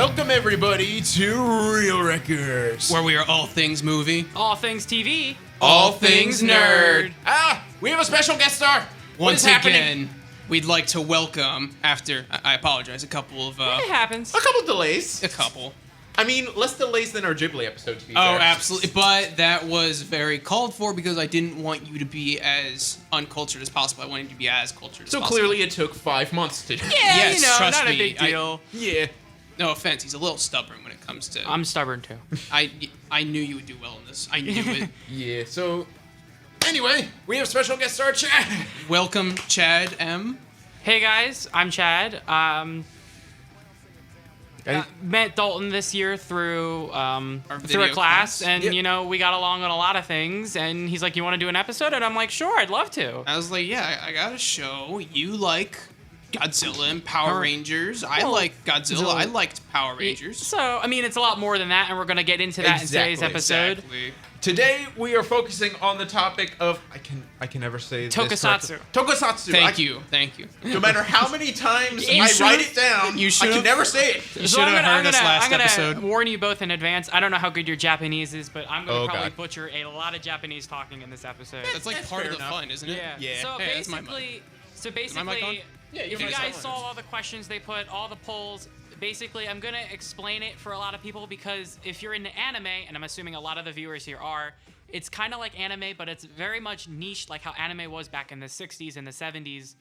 Welcome everybody to Real Records, where we are all things movie, all things TV, all things nerd. We have a special guest star. Once again, we'd like to welcome, after, I apologize, a couple of... it happens. A couple delays. A couple. I mean, less delays than our Ghibli episode, to be fair. Oh, absolutely. But that was very called for because I didn't want you to be as uncultured as possible. I wanted you to be as cultured as possible. So clearly it took 5 months to do. Yeah, Yes, you know, trust not me, a big deal. Yeah. No offense, he's a little stubborn when it comes to... I'm stubborn too. I knew you would do well in this. I knew it. Yeah, so... Anyway, we have special guest star Chad. Welcome, Chad M. Hey guys, I'm Chad. Met Dalton this year through a class, and you know, we got along on a lot of things. And he's like, "You want to do an episode?" And I'm like, "Sure, I'd love to." I was like, "Yeah, I got a show. You like Godzilla and Power Rangers. I like Godzilla. I liked Power Rangers." So, I mean, it's a lot more than that, and we're gonna get into that in today's episode. Exactly. Today we are focusing on the topic of I can never say this Tokusatsu. Tokusatsu. Thank you. No matter how many times You I should- write it down, you I should can have- never say it. You should have heard us last episode. I'm gonna warn you both in advance. I don't know how good your Japanese is, but I'm gonna probably God. butcher a lot of Japanese talking in this episode. That's like That's part of fair the enough. fun, isn't it? Yeah. Yeah. So Hey, that's my mic. basically, my mic on? Yeah, if you your mic's guys on. saw all the questions they put, all the polls, basically, I'm gonna explain it for a lot of people because if you're into anime, and I'm assuming a lot of the viewers here are, it's kind of like anime, but it's very much niche, like how anime was back in the 60s and the 70s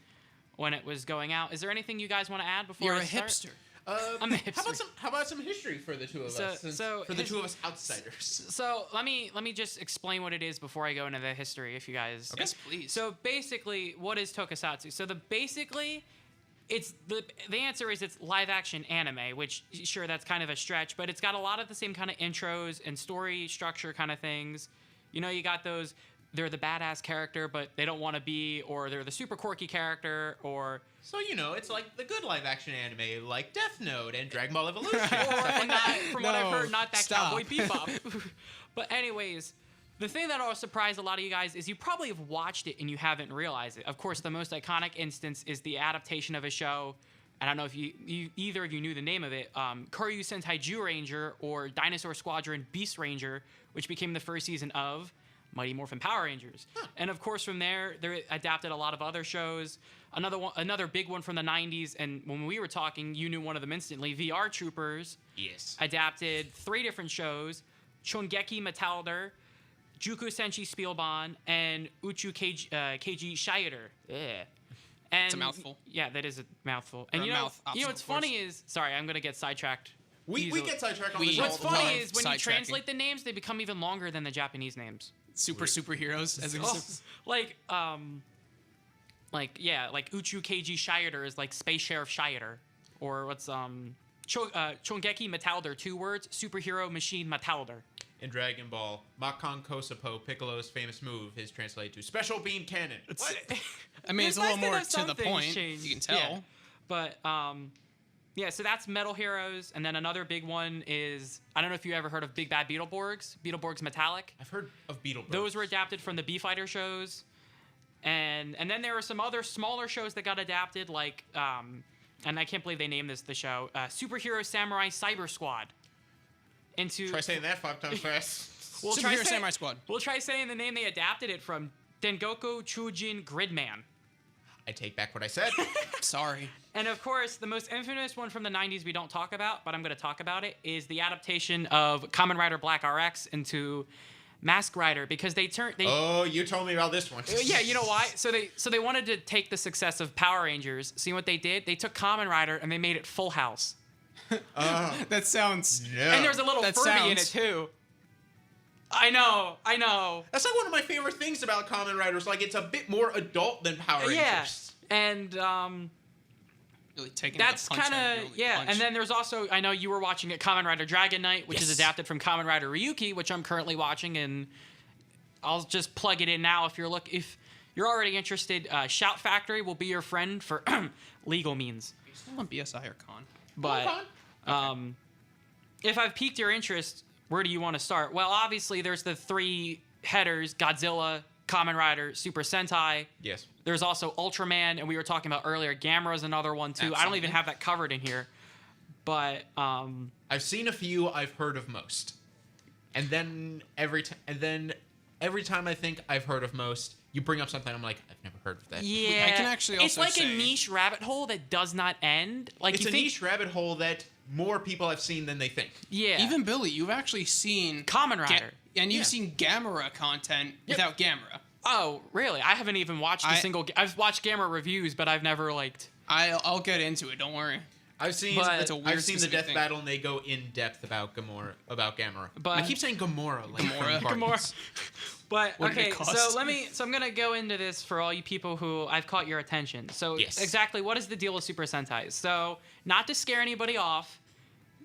when it was going out. Is there anything you guys want to add before You're I a start? hipster. I'm a hipster. How about some history for the two of us? For the two of us outsiders. So let me just explain what it is before I go into the history, if you guys. Okay. Yes, please. So basically, what is Tokusatsu? So it's the answer is it's live action anime, which sure that's kind of a stretch, but it's got a lot of the same kind of intros and story structure kind of things. You know, you got those. They're the badass character, but they don't want to be, or they're the super quirky character, or. So, you know, it's like the good live-action anime, like Death Note and Dragon Ball Evolution. Or not, from what I've heard, not that stop. Cowboy Bebop. But anyways, the thing that'll surprise a lot of you guys is you probably have watched it and you haven't realized it. Of course, the most iconic instance is the adaptation of a show. I don't know if you either of you knew the name of it. Kuryu Sentai Ranger or Dinosaur Squadron Beast Ranger, which became the first season of Mighty Morphin Power Rangers. And of course, from there, they adapted a lot of other shows. Another big one from the 90s, and when we were talking, you knew one of them instantly. VR Troopers. Yes. Adapted 3 different shows: Chongeki Metalder, Juku Senshi Spielbahn, and Uchu Keiji Shaider. Yeah. And It's a mouthful. Yeah, that is a mouthful. And Or a you know mouth obstacle what's course. funny is, sorry, I'm gonna get sidetracked. We get sidetracked on this What's all the funny time. is when you Sidetracking. translate the names, they become even longer than the Japanese names. Superheroes. As Like Uchu Keiji Shaider is like Space Sheriff Shaider, or what's Chongeki Metalder, 2 words, superhero machine Metalder. In Dragon Ball, Makon Kosapo, Piccolo's famous move, is translated to Special Beam Cannon. What? I mean, it's a little more to the point. Changed. You can tell. Yeah. But yeah, so that's Metal Heroes, and then another big one is, I don't know if you ever heard of Big Bad Beetleborgs, Beetleborgs Metallic. I've heard of Beetleborgs. Those were adapted from the B-Fighter shows. And then there were some other smaller shows that got adapted, like, and I can't believe they named the show, Superhero Samurai Cyber Squad. Try saying that 5 times fast. Superhero Samurai Squad. We'll try saying the name they adapted it from, Dengoku Chujin Gridman. I take back what I said. Sorry. And of course, the most infamous one from the 90s we don't talk about, but I'm going to talk about it, is the adaptation of Kamen Rider Black RX into Mask Rider, because Oh, you told me about this one. Yeah, you know why? So they wanted to take the success of Power Rangers. See what they did? They took Kamen Rider and they made it Full House. That sounds... Yeah. And there's a little That Furby in it sounds- too. I know. That's like one of my favorite things about Kamen Riders. Like, it's a bit more adult than Power Rangers. Yeah. And Really taking that's the punch kind out your of, only yeah. punch. And then there's also, I know you were watching it, Kamen Rider Dragon Knight, which is Yes. adapted from Kamen Rider Ryuki, which I'm currently watching, and I'll just plug it in now if you're already interested. Shout Factory will be your friend for legal means. Are you still on BSI or Con? But if I've piqued your interest, where do you want to start? Well, obviously there's the 3 headers: Godzilla, Kamen Rider, Super Sentai. Yes. There's also Ultraman, and we were talking about earlier, Gamera's another one too. I don't even Absolutely. have that covered in here. but I've seen a few. I've heard of most. And then every time I think I've heard of most, you bring up something. I'm like, I've never heard of that. yeah, I can actually it's also like say- a niche rabbit hole that does not end. Like It's you a think, niche rabbit hole that more people have seen than they think. yeah, Even Billy, you've actually seen Kamen Rider. and you've Yeah. seen Gamera content without Gamera. Oh, really? I haven't even watched a single. I've watched Gamma reviews, but I've never liked. I'll get into it. Don't worry. I've seen But- It's a weird I've seen the specific death thing. battle, and they go in depth about Gamera. But- I keep saying Gamora. Like Gamora. from Guardians. But What did okay, it cost? so I'm gonna go into this for all you people who I've caught your attention. So Yes. exactly, what is the deal with Super Sentai? So not to scare anybody off,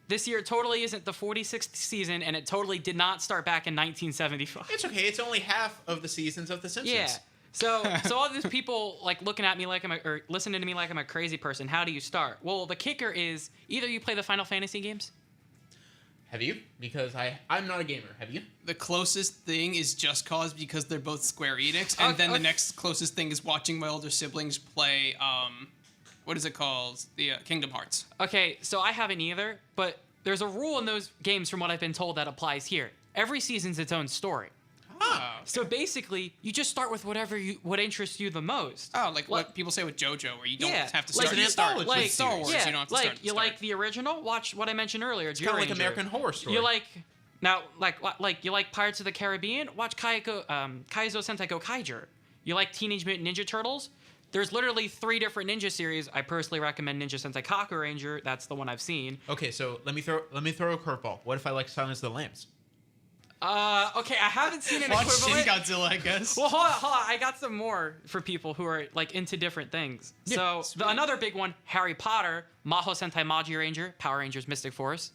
this year totally isn't the 46th season, and it totally did not start back in 1975. It's okay. It's only half of the seasons of The Simpsons. Yeah. So all these people like looking at me like or listening to me like I'm a crazy person. How do you start? Well, the kicker is either you play the Final Fantasy games. Have you? Because I'm not a gamer. Have you? The closest thing is Just Cause because they're both Square Enix, and then the Okay. next closest thing is watching my older siblings play. What is it called? The Kingdom Hearts. Okay, so I haven't either, but there's a rule in those games, from what I've been told, that applies here. Every season's its own story. So basically, you just start with what interests you the most. Oh, like what people say with JoJo, where you don't Yeah, have to like start an at the start. anthology With Star Wars, yeah, you don't have to like start at the you start. like the original. Watch what I mentioned earlier. It's kind of like American Horror Story. You like now, like you like Pirates of the Caribbean. Watch Kaizo Sentai Go Kaiger. You like Teenage Mutant Ninja Turtles. There's literally 3 different ninja series. I personally recommend Ninja Sentai Kaku Ranger. That's the one I've seen. Okay, so let me throw a curveball. What if I like Silence of the Lambs? Okay, I haven't seen an Watch equivalent. Shin Godzilla, I guess. Well, hold on. I got some more for people who are like into different things. Yeah, Another big one, Harry Potter, Maho Sentai Magi Ranger, Power Rangers Mystic Force.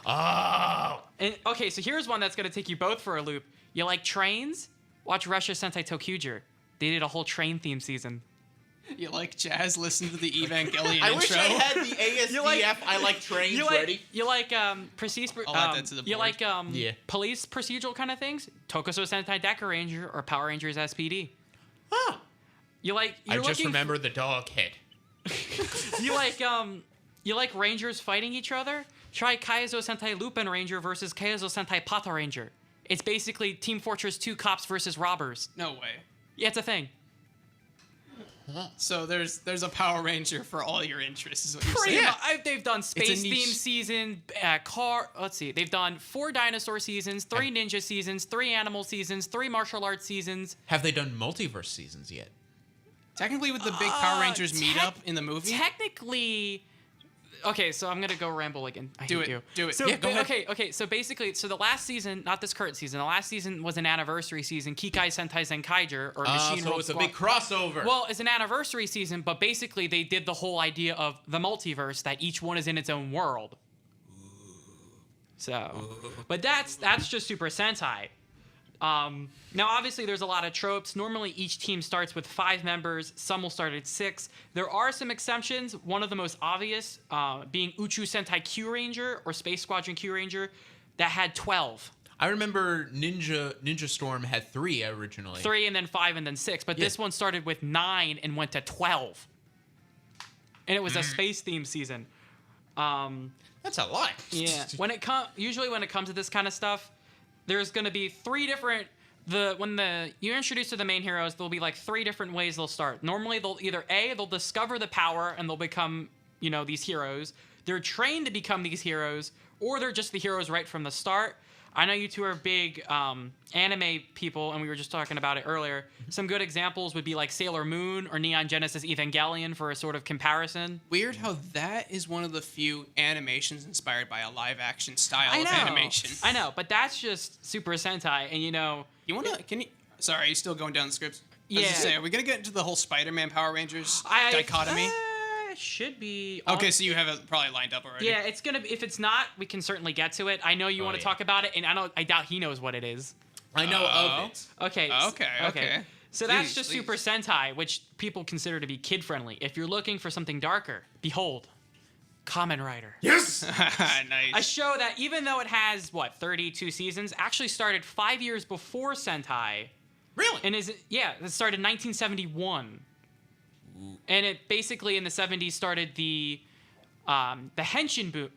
Oh, And okay, so here's one that's gonna take you both for a loop. You like trains? Watch Russia Sentai Tokuger. They did a whole train theme season. You like jazz? Listen to the Evangelion I intro. wish I had the ASDF. You like- I like trains You like ready. Precis, I'll add that to the you board. like Yeah. police procedural kind of things? Tokusatsu Sentai Deca Ranger or Power Rangers SPD. Huh. You like I you're just looking remember the dog head. you like Rangers fighting each other? Try Kaizo Sentai Lupin Ranger versus Kaizo Sentai Pata Ranger. It's basically Team Fortress 2 cops versus robbers. No way. Yeah, it's a thing. So there's a Power Ranger for all your interests, is what you're Pretty saying. much. They've done space niche. theme season, let's see. They've done 4 dinosaur seasons, 3 ninja seasons, 3 animal seasons, 3 martial arts seasons. Have they done multiverse seasons yet? Technically, with the big Power Rangers meetup in the movie. Technically, okay, so I'm gonna go ramble again. I Do hate it. you. Do it. So, Yeah, go ahead. Okay. So basically, the last season, not this current season, the last season was an anniversary season. Kikai Sentai Zenkaiger or Machine So World it's a Squad. big crossover. Well, it's an anniversary season, but basically they did the whole idea of the multiverse, that each one is in its own world. So, but that's just Super Sentai. Now, obviously, there's a lot of tropes. Normally, each team starts with 5 members. Some will start at 6. There are some exceptions. One of the most obvious being Uchu Sentai Q Ranger or Space Squadron Q Ranger that had 12. I remember Ninja Storm had 3 originally. 3 and then 5 and then 6. But this one started with 9 and went to 12. And it was a space themed season. That's a lot. Yeah. Usually when it comes to this kind of stuff, there's going to be 3 different you're introduced to the main heroes, there'll be like 3 different ways they'll start. Normally they'll either they'll discover the power and they'll become, these heroes. They're trained to become these heroes, or they're just the heroes right from the start. I know you two are big anime people, and we were just talking about it earlier. Some good examples would be like Sailor Moon or Neon Genesis Evangelion for a sort of comparison. Weird how that is one of the few animations inspired by a live action style of know. animation. I know, but that's just Super Sentai, and You wanna? Can you? Sorry, are you still going down the scripts? I was Yeah. just saying, are we gonna get into the whole Spider-Man Power Rangers dichotomy? Should be. Okay, so you have it probably lined up already. Yeah, it's gonna. If it's not, we can certainly get to it. I know you want to talk about it, and I doubt he knows what it is. I know of it. Okay. Okay. So that's Please, just please. Super Sentai, which people consider to be kid-friendly. If you're looking for something darker, behold, Kamen Rider. Yes. A Nice. show that, even though it has 32 seasons, actually started 5 years before Sentai, Really? and it started in 1971. And it basically in the 70s started the henshin boom.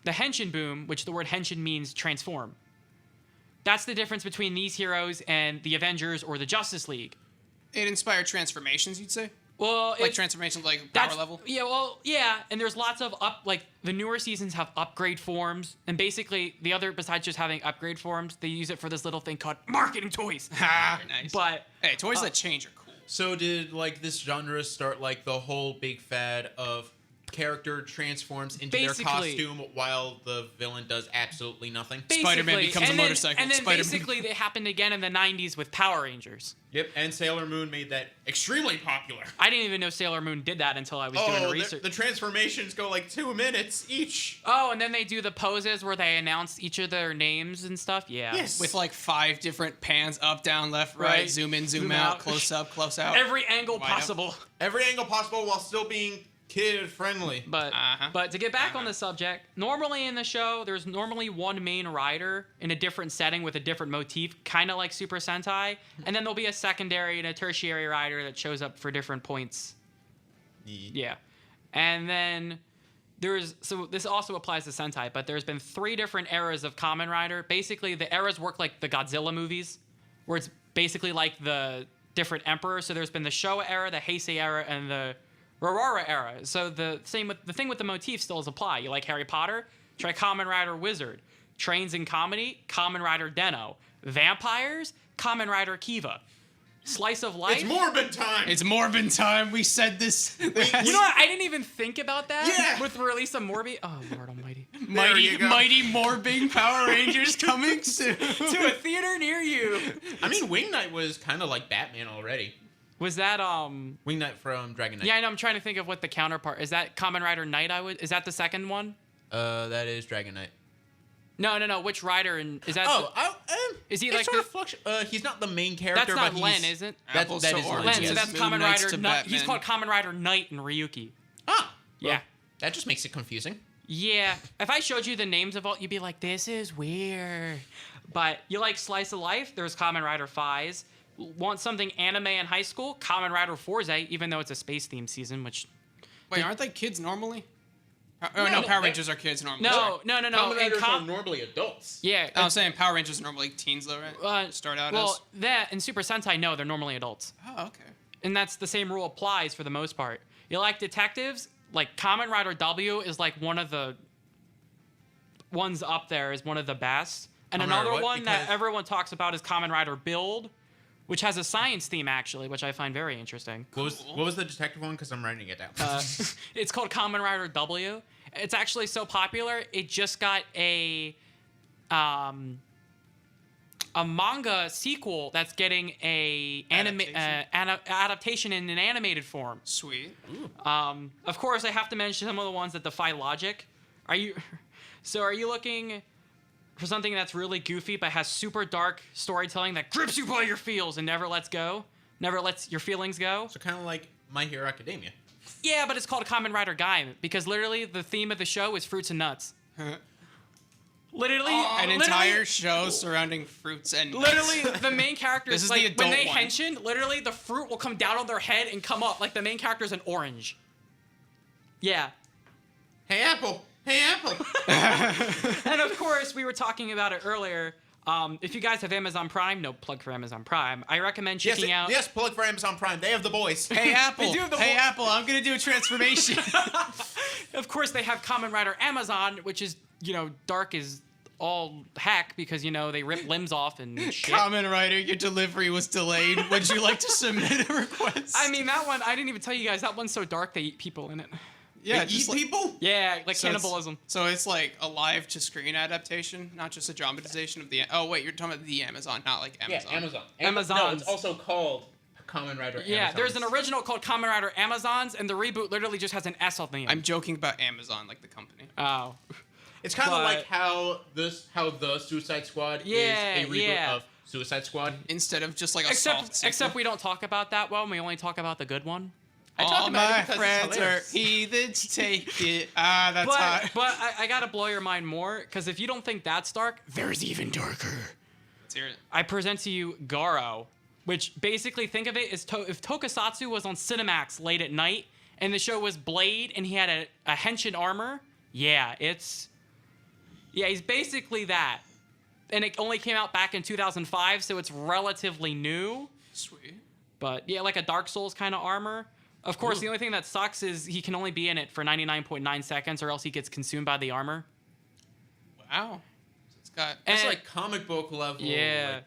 the henshin boom, which the word henshin means transform. That's the difference between these heroes and the Avengers or the Justice League. It inspired transformations, you'd say? Well, Like transformations, like power level? Yeah, well, yeah, and there's lots of the newer seasons have upgrade forms, and basically the other, besides just having upgrade forms, they use it for this little thing called marketing toys. Ha, nice. But hey, toys that change are cool. So did like this genre start like the whole big fad of character transforms into their costume while the villain does absolutely nothing? Spider-Man becomes a motorcycle. And then Spider-Man. basically it happened again in the 90s with Power Rangers. Yep, and Sailor Moon made that extremely popular. I didn't even know Sailor Moon did that until I was doing the research. The transformations go like 2 minutes each. Oh, and then they do the poses where they announce each of their names and stuff. Yeah. Yes. With like 5 different pans, up, down, left, right, zoom in, zoom out, close up, close out. Every angle Wide possible. Every angle possible while still being kid-friendly. But to get back on the subject, normally in the show, there's normally one main rider in a different setting with a different motif, kind of like Super Sentai, and then there'll be a secondary and a tertiary rider that shows up for different points. Yeah. And then so this also applies to Sentai, but there's been 3 different eras of Kamen Rider. Basically, the eras work like the Godzilla movies, where it's basically like the different emperors. So there's been the Showa era, the Heisei era, and the Aurora era. So the thing with the motif still apply. You like Harry Potter? Try Kamen Rider Wizard. Trains in comedy? Kamen Rider Den-O. Vampires? Kamen Rider Kiva. Slice of life? It's Morbid time! It's Morbid time. We said this. You know what? I didn't even think about that. Yeah. With the release of Morbi. Oh, Lord almighty. Mighty Morbid Power Rangers coming soon. To a theater near you. I mean, Wing Knight was kind of like Batman already. Was that Wing Knight from Dragon Knight? Yeah, I know. I'm trying to think of what the counterpart is. That Kamen Rider Knight? Is that the second one? That is Dragon Knight. No. Which rider is that? Is he like sort of he's not the main character. That's not but Len, is it? That is Len. Len. So that's Moon Kamen Knights Rider. to He's Batman. called Kamen Rider Knight and Ryuki. Ah, well, Yeah. That just makes it confusing. Yeah. If I showed you the names of all, you'd be like, "This is weird." But you like Slice of Life? There's Kamen Rider Fies. Want something anime in high school? Kamen Rider Forze, even though it's a space-themed season, which... Wait, aren't they kids normally? No, Power Rangers are kids normally. No. Kamen Riders are normally adults. Yeah. I'm saying Power Rangers are normally teens, though, right? Start out as... That in Super Sentai, no, they're normally adults. Oh, okay. And that's the same rule applies for the most part. You like detectives? Like Kamen Rider W is like one of the ones up there, is one of the best. And another one that everyone talks about is Kamen Rider Build, which has a science theme, actually, which I find very interesting. What was the detective one? Because I'm writing it down. It's called Kamen Rider W. It's actually so popular, it just got a manga sequel that's getting a adaptation in an animated form. Sweet. Of course, I have to mention some of the ones that defy logic. Are you looking for something that's really goofy but has super dark storytelling that grips you by your feels and never lets your feelings go? So kind of like My Hero Academia. Yeah, but it's called Kamen Rider Guy because literally the theme of the show is fruits and nuts. Literally, an entire show surrounding fruits and nuts. Literally, the main character This is like the adult when they one. henshin, literally the fruit will come down on their head and come up. Like the main character's an orange. Yeah. Hey, Apple. Hey, Apple. And of course, we were talking about it earlier. If you guys have Amazon Prime, no plug for Amazon Prime. I recommend checking out. Yes, plug for Amazon Prime. They have the boys. Hey, Apple. They do have the Hey, Apple, I'm going to do a transformation. Of course, they have Kamen Rider Amazon, which is, dark as all heck because, they rip limbs off and shit. Kamen Rider, your delivery was delayed. Would you like to submit a request? I mean, that one, I didn't even tell you guys, that one's so dark they eat people in it. Yeah, they eat people? Yeah, like So cannibalism. So it's like a live-to-screen adaptation, not just a dramatization of the... Oh, wait, you're talking about the Amazon, not like Amazon. Yeah, Amazon. Amazons. No, it's also called Kamen Rider Yeah, Amazons. there's an original called Kamen Rider Amazons, and the reboot literally just has an S on the end. I'm joking about Amazon, like the company. Oh. It's kind of But- like how the Suicide Squad Yeah, is a reboot yeah. of Suicide Squad. Instead of just like a soft sequel. Except we don't talk about that one. We only talk about the good one. I talk All about it my because it's friends are hilarious. heathens, take it. Ah, that's hot. But I gotta blow your mind more, because if you don't think that's dark, there's even darker. Let's hear it. I present to you Garo, which basically think of it as if Tokusatsu was on Cinemax late at night, and the show was Blade, and he had a henshin armor. Yeah, it's Yeah, he's basically that. And it only came out back in 2005, so it's relatively new. Sweet. But yeah, like a Dark Souls kind of armor. Of course, Ooh. the only thing that sucks is he can only be in it for 99.9 seconds, or else he gets consumed by the armor. Wow. It's got. It's And- like comic book level. Yeah. Like,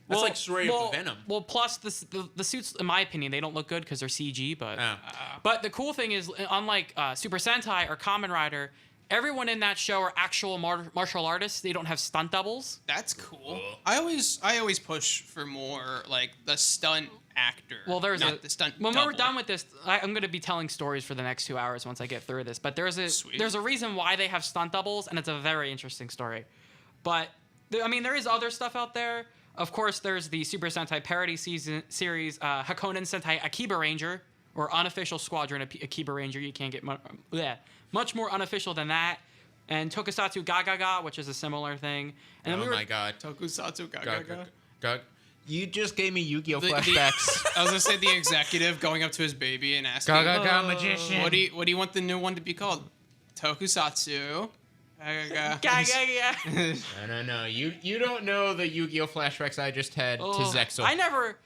that's like straight up Venom. Well, plus the suits, in my opinion, they don't look good because they're CG. But Oh. but the cool thing is, unlike Super Sentai or Kamen Rider, everyone in that show are actual martial artists. They don't have stunt doubles. That's cool. I always push for more like the stunt actor. Well, there's not the stunt. When double. we're done with this, I'm going to be telling stories for the next 2 hours once I get through this. But Sweet. there's a reason why they have stunt doubles, and it's a very interesting story. But I mean, there is other stuff out there. Of course, there's the Super Sentai parody series, Hakonen Sentai Akiba Ranger, or Unofficial Squadron Akiba Ranger. You can't get much more unofficial than that. And Tokusatsu Gagaga, which is a similar thing. And then Oh my god. Tokusatsu God. You just gave me Yu-Gi-Oh The- flashbacks. I was gonna say the executive going up to his baby and asking, Gagaga magician. "What do you want the new one to be called?" Tokusatsu. Gagaga. No. You don't know the Yu-Gi-Oh flashbacks I just had to Zexal. I never.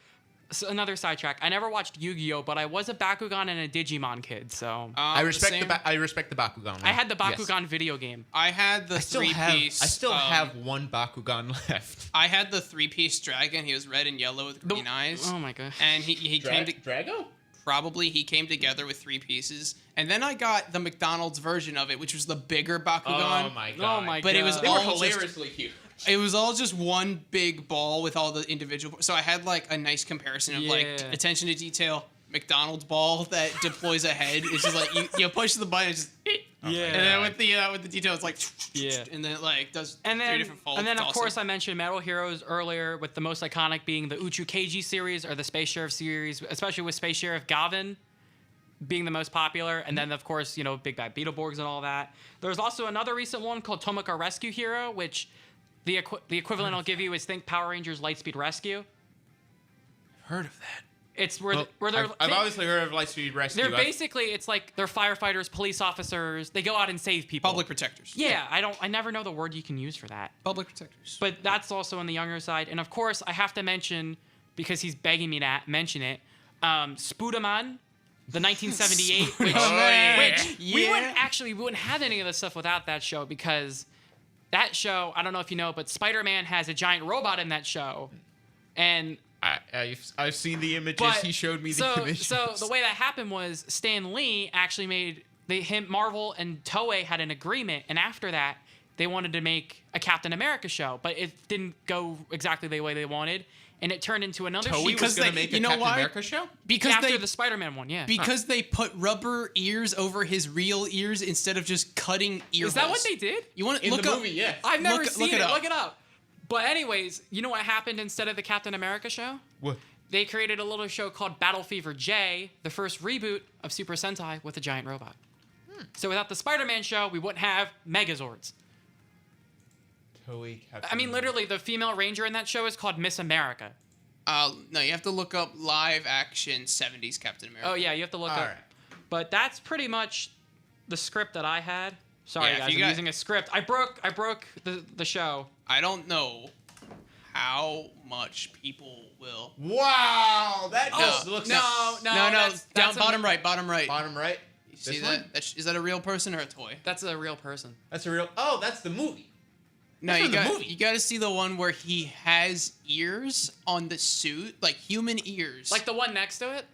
So another sidetrack. I never watched Yu-Gi-Oh, but I was a Bakugan and a Digimon kid, so I respect same. I respect the Bakugan one. I had the Yes. Bakugan video game. I had the I still three-piece. have one Bakugan left. I had the three-piece dragon. He was red and yellow with green eyes. Oh my god. And he came to Drago? he came together with 3 pieces. And then I got the McDonald's version of it, which was the bigger Bakugan. Oh my god. Oh my But it was god. They were all just- hilariously huge. It was all just one big ball with all the individual. So I had like a nice comparison of like Yeah. attention to detail. McDonald's ball that deploys ahead. It's just like you push the button, it's just Yeah. and then with the detail, it's like Yeah. and then it like does And 3 then, different folds. and then It's of awesome. course, I mentioned Metal Heroes earlier, with the most iconic being the Uchu Keiji series or the Space Sheriff series, especially with Space Sheriff Gavin being the most popular. And then, of course, Big Bad Beetleborgs and all that. There's also another recent one called Tomoko Rescue Hero, which the equivalent I'll give you is think Power Rangers Lightspeed Rescue. Heard of that? It's where they're I've obviously heard of Lightspeed Rescue. they're basically, it's like they're firefighters, police officers. They go out and save people. public protectors. Yeah, I never know the word you can use for that. Public protectors. But that's also on the younger side. And of course, I have to mention, because he's begging me to mention it, Spooderman, the 1978, which, yeah. which we Yeah. wouldn't have any of this stuff without that show, because that show, I don't know if you know, but Spider-Man has a giant robot in that show. And I've seen the images. but He showed me the images. So the way that happened was Stan Lee actually made Marvel and Toei had an agreement, and after that they wanted to make a Captain America show, but it didn't go exactly the way they wanted, and it turned into another Toei show. was because going to they- make you a know Captain why? America show? Because after they the Spider-Man one, yeah. because they put rubber ears over his real ears instead of just cutting ear Is that holes. what they did? You want to In look the up? movie, yeah. I've never Look- seen look it it. up. Look it up. But anyways, you know what happened instead of the Captain America show? What? They created a little show called Battle Fever J, the first reboot of Super Sentai with a giant robot. So without the Spider-Man show, we wouldn't have Megazords. Toei Captain I mean, literally, the female ranger in that show is called Miss America. No, you have to look up live action 70s Captain America. Oh yeah, you have to look All up. right. But that's pretty much the script that I had. Sorry Yeah, if guys, you I'm got- using a script. I broke the show. I don't know how much people will. Wow, that just looks no, Down that's bottom right, bottom right. bottom right. You see This that? one? Is that a real person or a toy? That's a real person. That's a real. Oh, that's the movie. No, That's you from the got movie. you got to see the one where he has ears on the suit, like human ears. Like the one next to it.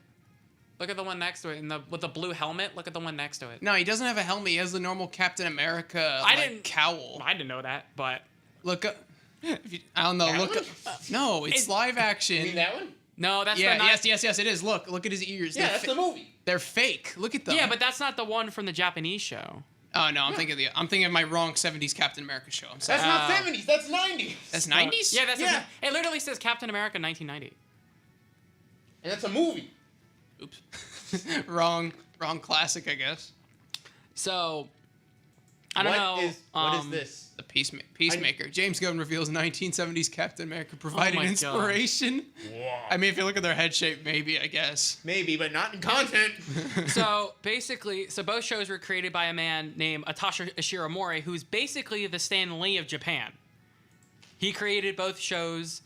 Look at the one next to it, with the blue helmet. Look at the one next to it. No, he doesn't have a helmet. He has the normal Captain America cowl. I didn't know that, but Look up. I don't know. That Look one? up. No, it's live action. You mean that one? no, that's Yeah, the not, yes, it is. Look at his ears. Yeah, They're that's fa- the movie. They're fake. Look at them. Yeah, but that's not the one from the Japanese show. Oh no, I'm thinking of my wrong 70s Captain America show. I'm sorry. That's not 70s. That's 90s. That's 90s. Yeah, that's Yeah. it literally says Captain America 1990. And that's a movie. Oops. wrong classic, I guess. So, I don't know. What is this? The Peacemaker. James Gunn reveals 1970s Captain America provided my God. inspiration. Wow. I mean, if you look at their head shape, maybe, I guess. Maybe, but not in content. So basically, both shows were created by a man named Atasha Ishiramori, who's basically the Stan Lee of Japan. He created both shows,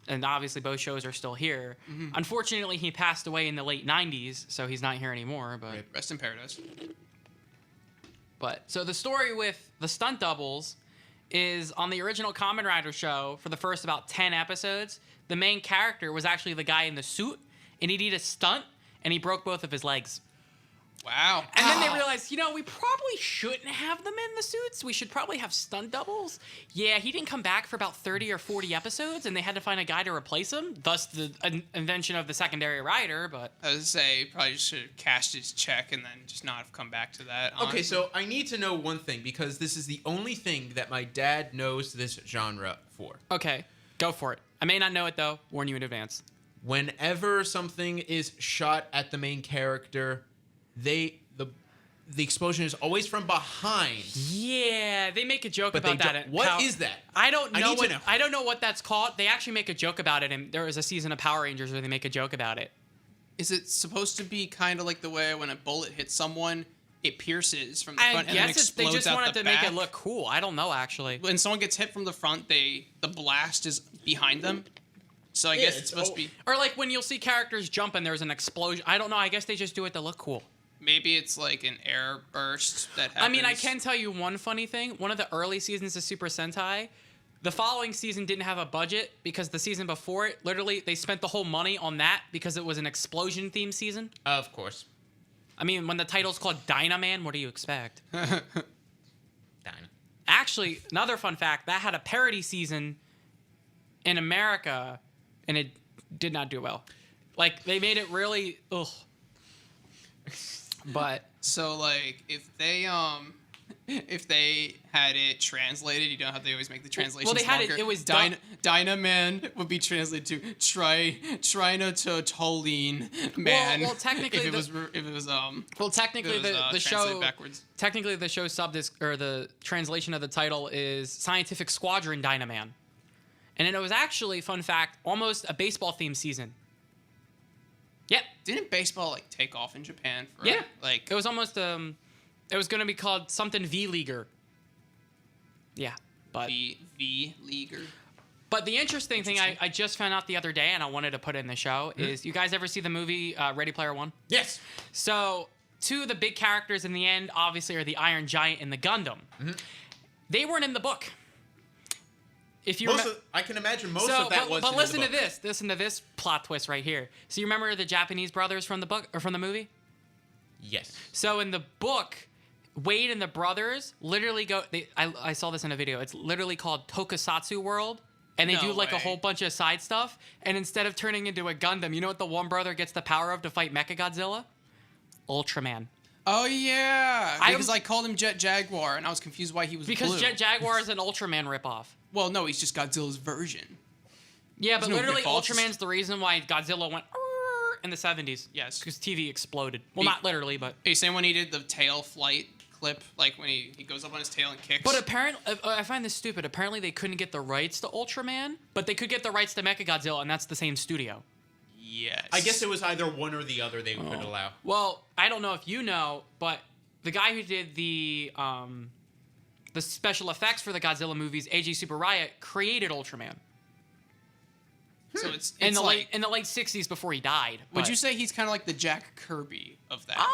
and obviously both shows are still here. Mm-hmm. Unfortunately, he passed away in the late 90s, so he's not here anymore. But Rest in paradise. so the story with the stunt doubles is on the original Kamen Rider show for the first about 10 episodes, the main character was actually the guy in the suit, and he did a stunt, and he broke both of his legs. Wow. And then they realized, we probably shouldn't have them in the suits. We should probably have stunt doubles. Yeah, he didn't come back for about 30 or 40 episodes, and they had to find a guy to replace him, thus the invention of the secondary rider, but... I would say probably should have cashed his check and then just not have come back to that. Okay, so I need to know one thing, because this is the only thing that my dad knows this genre for. Okay, go for it. I may not know it, though. Warn you in advance. Whenever something is shot at the main character, the explosion is always from behind. Yeah, they make a joke But about that. What is that? I don't know. need to know. I don't know what that's called. They actually make a joke about it, and there was a season of Power Rangers where they make a joke about it. Is it supposed to be kind of like the way when a bullet hits someone, it pierces from the front and then I guess explodes they just out wanted the to back? make it look cool. I don't know, actually. When someone gets hit from the front, the blast is behind them. So I guess it's supposed to be... Or like when you'll see characters jump and there's an explosion. I don't know. I guess they just do it to look cool. Maybe it's like an air burst that happens. I mean, I can tell you one funny thing. One of the early seasons of Super Sentai, the following season didn't have a budget because the season before it, literally, they spent the whole money on that because it was an explosion-themed season. Of course. I mean, when the title's called Dynaman, what do you expect? Dyna. Actually, another fun fact, that had a parody season in America, and it did not do well. Like, they made it really... Ugh. But... So, like, if they had it translated, you know how they always make the translations Well, they had longer? it was Dynaman would be translated to Trinotolene Man. Well, technically if it was technically it was, the show translated backwards. Technically the show or the translation of the title is Scientific Squadron Dynaman. And it was actually, fun fact, almost a baseball themed season. Yep. Didn't baseball like take off in Japan for Yeah. like It was almost it was going to be called something V-Leaguer. Yeah. But V-Leaguer? But the interesting thing I just found out the other day, and I wanted to put it in the show, is you guys ever see the movie Ready Player One? Yes. So, two of the big characters in the end, obviously, are the Iron Giant and the Gundam. Mm-hmm. They weren't in the book. If you I can imagine most of that was. But listen to this. Listen to this plot twist right here. So you remember the Japanese brothers from the book or from the movie? Yes. So in the book, Wade and the brothers literally go. I saw this in a video. It's literally called Tokusatsu World. And they No do like a way. whole bunch of side stuff. And instead of turning into a Gundam, you know what the one brother gets the power of to fight Mechagodzilla? Ultraman. Oh yeah, I because I called him Jet Jaguar, and I was confused why he was Because blue. Jet Jaguar is an Ultraman ripoff. Well, no, he's just Godzilla's version. Yeah, but There's no literally ripoffs. Ultraman's the reason why Godzilla went "Arr!" in the 70s. Yes. Because TV exploded. Well, He- not literally, but... Are you saying when he did the tail flight clip, like when he goes up on his tail and kicks? But apparently, I find this stupid. Apparently, they couldn't get the rights to Ultraman, but they could get the rights to Mechagodzilla, and that's the same studio. Yes. I guess it was either one or the other they could allow. Well, I don't know if you know, but the guy who did the special effects for the Godzilla movies, A.J. Tsuburaya, created Ultraman So it's in the like, late 60s before he died. would but- you say he's kind of like the Jack Kirby of that?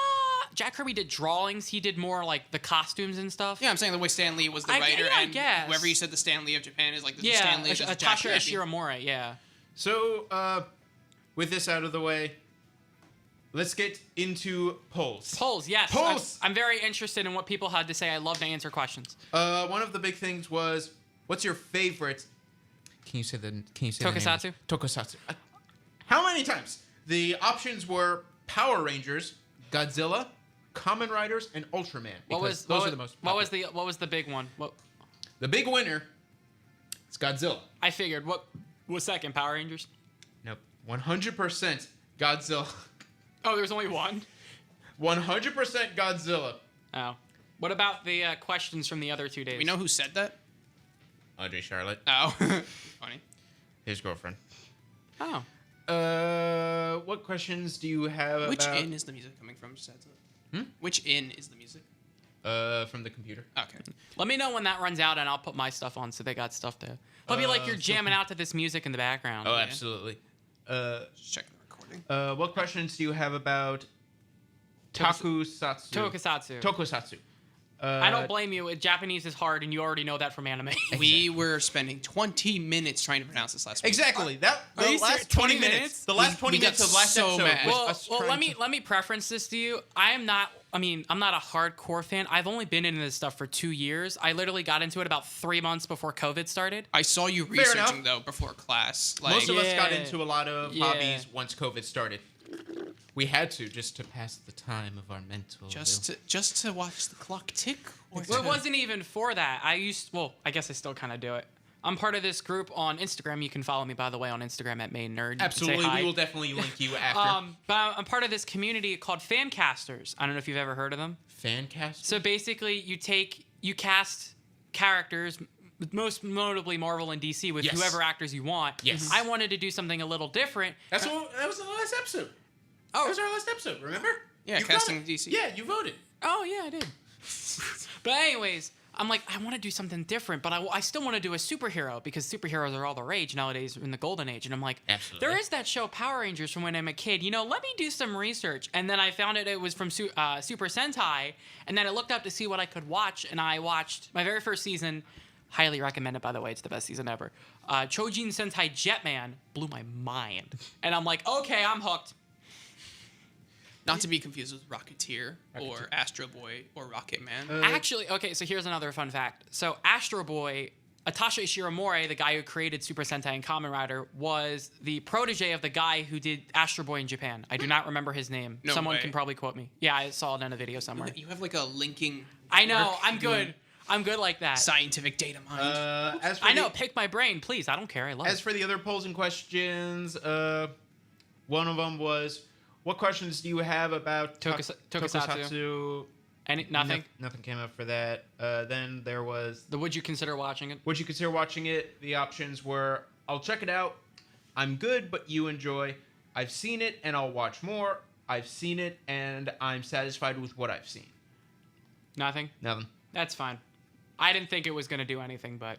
Jack Kirby did drawings. He did more like the costumes and stuff. Yeah, I'm saying the way Stan Lee was the I writer, I and guess. whoever you said the Stan Lee of Japan is like the Yeah, Stan Lee of Jack Atasha Kirby. Ishiramori, yeah. So, with this out of the way, let's get into polls. Polls, yes. Polls! I'm very interested in what people had to say. I love to answer questions. One of the big things was, what's your favorite? Can you say the name? Tokusatsu? Tokusatsu. How many times? The options were Power Rangers, Godzilla, Kamen Riders, and Ultraman. Those are the most. What popular. was the big one? The big winner is Godzilla. I figured. What was second? Power Rangers? Nope. 100% Godzilla. Oh, there's only one. 100% Godzilla. Oh. What about the questions from the other 2 days? We know who said that? Audrey Charlotte, Oh, funny. his girlfriend. Oh. What questions do you have Which about... inn is the music coming from? Just heads up. Which inn is the music? From the computer. Okay. Let me know when that runs out, and I'll put my stuff on so they got stuff there. It'll be like you're jamming out to this music in the background. Oh, absolutely. Just checking the recording. What questions do you have about Tokusatsu? Tokusatsu. I don't blame you. Japanese is hard, and you already know that from anime. We were spending 20 minutes trying to pronounce this last week. Exactly. The Are you serious? last 20 20 minutes. minutes? The last 20 We got minutes of last so episode. mad. Was Well, us let trying me preference this to you. I'm not a hardcore fan. I've only been into this stuff for 2 years. I literally got into it about 3 months before COVID started. I saw you Fair researching, enough. though, before class. Like, Most of us got Yeah. into a lot of Yeah. hobbies once COVID started. We had to just to pass the time of our mental. just to watch the clock tick. Or Well, it to- wasn't even for that. I guess I still kind of do it. I'm part of this group on Instagram. You can follow me, by the way, on Instagram at mainnerd. You can say Absolutely, hi. we will definitely link you after. But I'm part of this community called Fancasters. I don't know if you've ever heard of them. Fancast. So basically, you cast characters, most notably Marvel and DC, with Yes. whoever actors you want. Yes. I wanted to do something a little different. that was the last episode. Oh. That was our last episode. Remember? Yeah, You casting voted. DC. Yeah, you voted. Oh yeah, I did. But anyways, I'm like, I want to do something different, but I still want to do a superhero because superheroes are all the rage nowadays in the golden age. And I'm like, Absolutely. there is that show Power Rangers from when I'm a kid. Let me do some research. And then I found it was from Super Sentai. And then I looked up to see what I could watch, and I watched my very first season. Highly recommend it, by the way. It's the best season ever. Chojin Sentai Jetman blew my mind. And I'm like, okay, I'm hooked. Not to be confused with Rocketeer or Astro Boy or Rocket Man. Actually, okay, so here's another fun fact. So Astro Boy, Atashi Shiromore, the guy who created Super Sentai and Kamen Rider, was the protege of the guy who did Astro Boy in Japan. I do not remember his name. No Someone way. can probably quote me. Yeah, I saw it in a video somewhere. You have like a linking. I know, work I'm doing good. I'm good like that. Scientific data mind. As for I know, the- pick my brain, please. I don't care. I love As it. for the other polls and questions, one of them was, what questions do you have about Tokusatsu. Nothing? Nothing came up for that. Then there was, Would you consider watching it? would you consider watching it? The options were, I'll check it out. I'm good, but you enjoy. I've seen it, and I'll watch more. I've seen it, and I'm satisfied with what I've seen. Nothing? Nothing. That's fine. I didn't think it was going to do anything, but...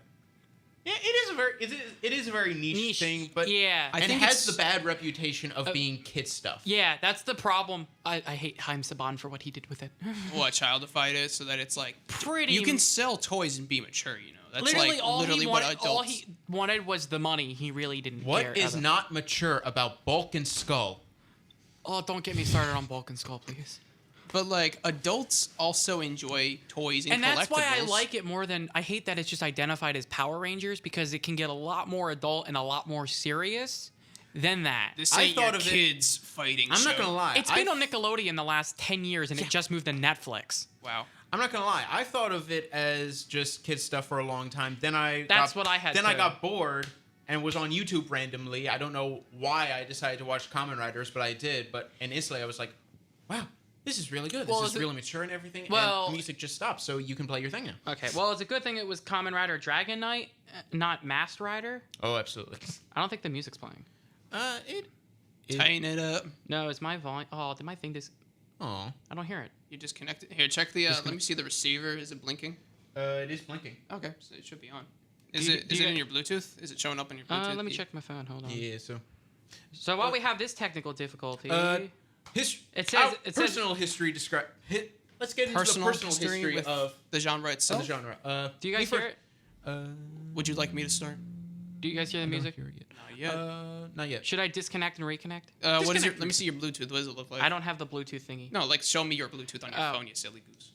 Yeah, it is a very niche thing, but yeah. and I think it has it's- the bad reputation of being kid stuff. Yeah, that's the problem. I hate Haim Saban for what he did with it. What childified it so that it's like Pretty. you can sell toys and be mature. That's literally like all literally he what wanted. adults. All he wanted was the money. He really didn't care. What is ever. not mature about Bulk and Skull? Oh, don't get me started on Bulk and Skull, please. But like adults also enjoy toys and And that's why I collectibles. like it more than I hate that it's just identified as Power Rangers because it can get a lot more adult and a lot more serious than that. This I ain't thought your of it- kids fighting. I'm not show. gonna lie. It's been on Nickelodeon the last 10 years and it just moved to Netflix. Wow. I'm not gonna lie. I thought of it as just kid stuff for a long time. Then I That's what I had Then I too. got bored and was on YouTube randomly. I don't know why I decided to watch Kamen Riders, but I did. But instantly I was like, wow, this is really good. Well, This is is it- really mature and everything. Well- and the music just stopped, so you can play your thing now. Okay, well, it's a good thing it was Kamen Rider Dragon Knight, not Masked Rider. Oh, absolutely. I don't think the music's playing. It. Tighten it up. No, it's my volume. Oh, did my thing just... Oh. I don't hear it. You disconnect it. Here, check the. Let me see the receiver. Is it blinking? It is blinking. Okay, so it should be on. Do Is you- it? do Is you it in get- your Bluetooth? Is it showing up on your Bluetooth? Let me check my phone. Hold on. Yeah. So. So while we have this technical difficulty... It says personal history describe. Let's get into Personal the personal history history with of the genre the itself. genre. do you guys hear it? Would you like me to start? Do you guys hear the music? Not yet. Not yet. Should I disconnect and reconnect? What is your? disconnect. Let me see your Bluetooth. What does it look like? I don't have the Bluetooth thingy. No, like show me your Bluetooth on your Oh. phone, you silly goose.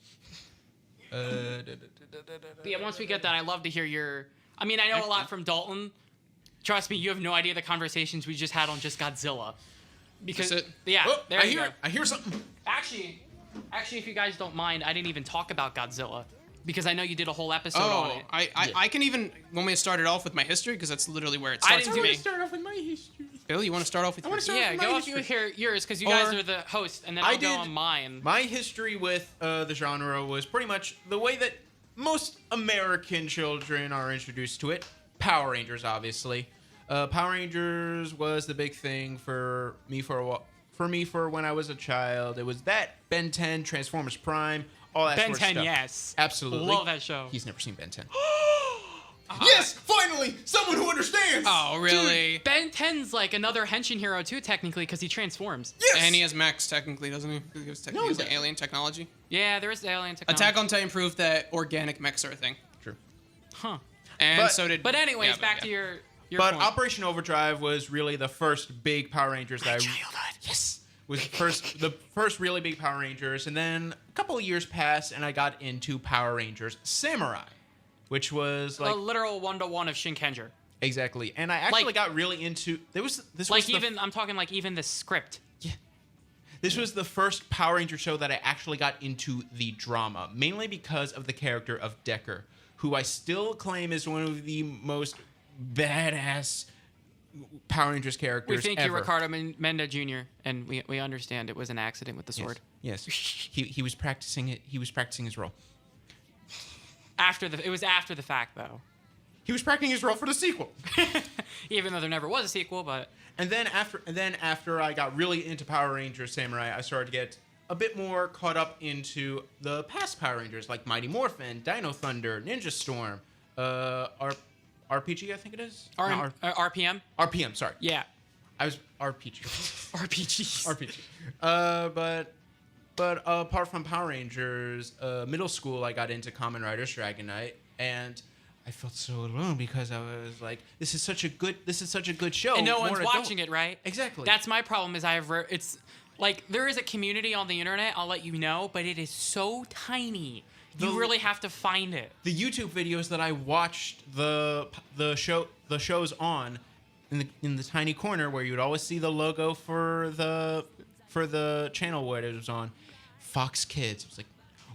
But yeah, once we get that, I love to hear your... I mean, I know a lot from Dalton. Trust me, you have no idea the conversations we just had on just Godzilla. Because That's it. yeah, Oh, there I you hear go. it. I hear something. Actually, if you guys don't mind, I didn't even talk about Godzilla because I know you did a whole episode on Oh, it. I can even want me to start it off with my history because that's literally where it I starts didn't for do me. it. Start off with my history. Bill, you want to start off with? I wanna start Yeah, with go my off you history. hear yours because you Or- guys are the host, and then I I'll go did- on mine. My history with the genre was pretty much the way that most American children are introduced to it. Power Rangers, obviously. Power Rangers was the big thing for me for a while. For me, for when I was a child, it was that Ben 10, Transformers Prime, all that Ben sort of 10, stuff. yes. Absolutely. Love that show. He's never seen Ben 10. Yes, finally, someone who understands. Oh, really? Dude, Ben 10's like another henshin hero too, technically, because he transforms. Yes. And he has mechs, technically, doesn't he? He has, No, he has he like, alien technology. Yeah, there is alien technology. Attack on Titan proved that organic mechs are a thing. True. Huh. And But- so did. But anyways, yeah, back yeah. to your But point. Operation Overdrive was really the first big Power Rangers that Yes. was the first really big Power Rangers, and then a couple of years passed, and I got into Power Rangers Samurai, which was like a literal 1-to-1 of Shinkenger. exactly. And I actually Like- got really into this Like was the, even I'm talking like even the script. this was the first Power Ranger show that I actually got into the drama, mainly because of the character of Decker, who I still claim is one of the most badass Power Rangers characters We think ever. you're Ricardo Menda Jr. and we understand it was an accident with the sword. Yes. He was practicing it. He was practicing his role. It was after the fact though. He was practicing his role for the sequel. Even though there never was a sequel, but And then after I got really into Power Rangers Samurai, I started to get a bit more caught up into the past Power Rangers like Mighty Morphin, Dino Thunder, Ninja Storm, RPG I think it is. No, RPM. RPM. Sorry, Yeah. I was RPG. RPGs. RPG. But apart from Power Rangers, middle school I got into Kamen Rider Dragon Knight, and I felt so alone because I was like, this is such a good show. And no more one's adult. watching it, right? Exactly. That's my problem. Is it's like there is a community on the internet. I'll let you know, but it is so tiny. You The- really have to find it. The YouTube videos that I watched the shows on in the tiny corner where you would always see the logo for the channel where it was on, Fox Kids. I was like,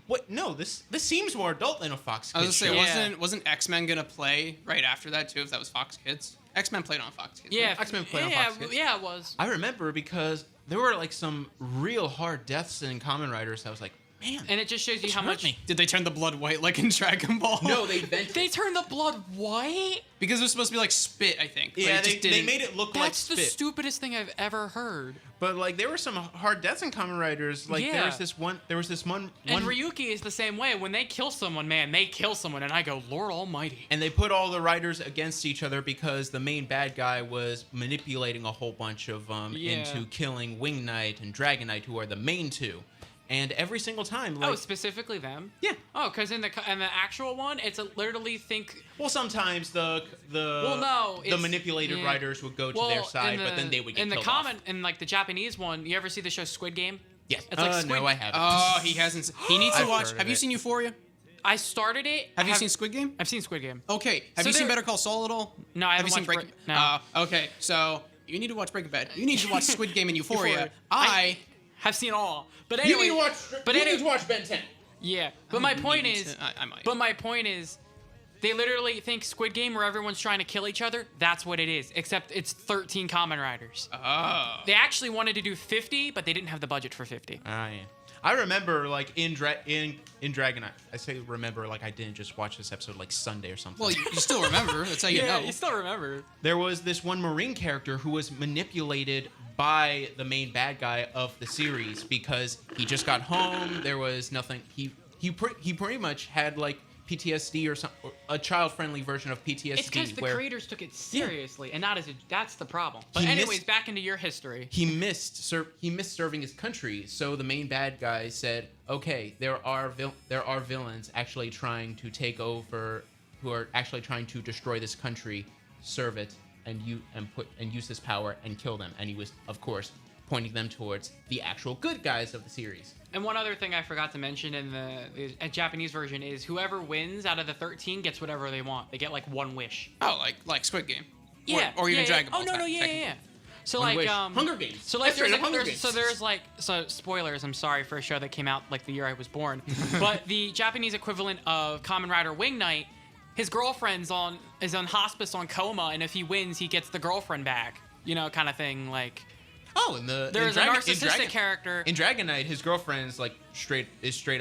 what? No, this seems more adult than a Fox Kids I was show. gonna say, Yeah. wasn't X-Men gonna play right after that too? If that was Fox Kids, X-Men played on Fox Kids. Yeah, right? X-Men played on yeah, Fox Kids. yeah, it was. I remember because there were like some real hard deaths in Kamen Riders. I was like, man, And it just shows you this how hurt much me. Did they turn the blood white like in Dragon Ball? No, they invented. they turned the blood white. because it was supposed to be like spit, I think. But Yeah, it just they didn't. made it look like That's the spit. stupidest thing I've ever heard. But like there were some hard deaths in Kamen Riders. Like there Yeah. was this one. And Ryuki is the same way. When they kill someone, man, they kill someone, and I go, Lord Almighty. And they put all the riders against each other because the main bad guy was manipulating a whole bunch of them Yeah. into killing Wing Knight and Dragon Knight, who are the main two. And every single time, like, Oh, specifically them? yeah. Oh, because in the actual one, it's a literally think. Well, sometimes the it's- manipulated yeah. riders would go to Well, their side, in but then they would get in the killed common off. in like the Japanese one. You ever see the show Squid Game? Yes. It's like Squid. No, I haven't. Oh, he hasn't. He needs to I've watch. heard of Have you it. seen Euphoria? I started it. Have you seen Squid Game? I've seen Squid Game. Okay. Have So you seen there- Better Call Saul at all? No, I Have haven't you seen watched Breaking? No. Okay. So you need to watch Breaking Bad. You need to watch Squid Game and Euphoria. Euphoria. I Have seen all. But You anyway, need to watch. but you anyway- need to watch Ben 10. yeah. But my point need is, to- I might. But my point is, they literally think Squid Game where everyone's trying to kill each other. That's what it is. Except it's 13 Kamen Riders. Oh. They actually wanted to do 50, but they didn't have the budget for 50. Yeah. I remember like in Dragon Knight. I say remember like I didn't just watch this episode like Sunday or something. Well, you still remember. That's how you know. you still remember. There was this one Marine character who was manipulated by the main bad guy of the series because he just got home. There was nothing. He pretty much had like PTSD or some or a child-friendly version of PTSD. It's because the where creators took it seriously, and that's the problem. But He anyways, missed- back into your history. he missed serving his country. So the main bad guy said, "Okay, there are villains actually trying to take over, who are actually trying to destroy this country, serve it, and use this power and kill them." And he was, of course, pointing them towards the actual good guys of the series. And one other thing I forgot to mention in the Japanese version is whoever wins out of the 13 gets whatever they want. They get like one wish. Oh, like Squid Game. Yeah. Or even yeah, Dragon yeah. Ball. Oh no, yeah. technically. So One like wish. Hunger Games. So like That's right, Hunger there's Games. so there's like so spoilers. I'm sorry for a show that came out like the year I was born, but the Japanese equivalent of Kamen Rider Wing Knight, his girlfriend's is on hospice on coma, and if he wins, he gets the girlfriend back. kind of thing. Like, Oh, and there's a narcissistic character. In Dragon Knight, his girlfriend's like straight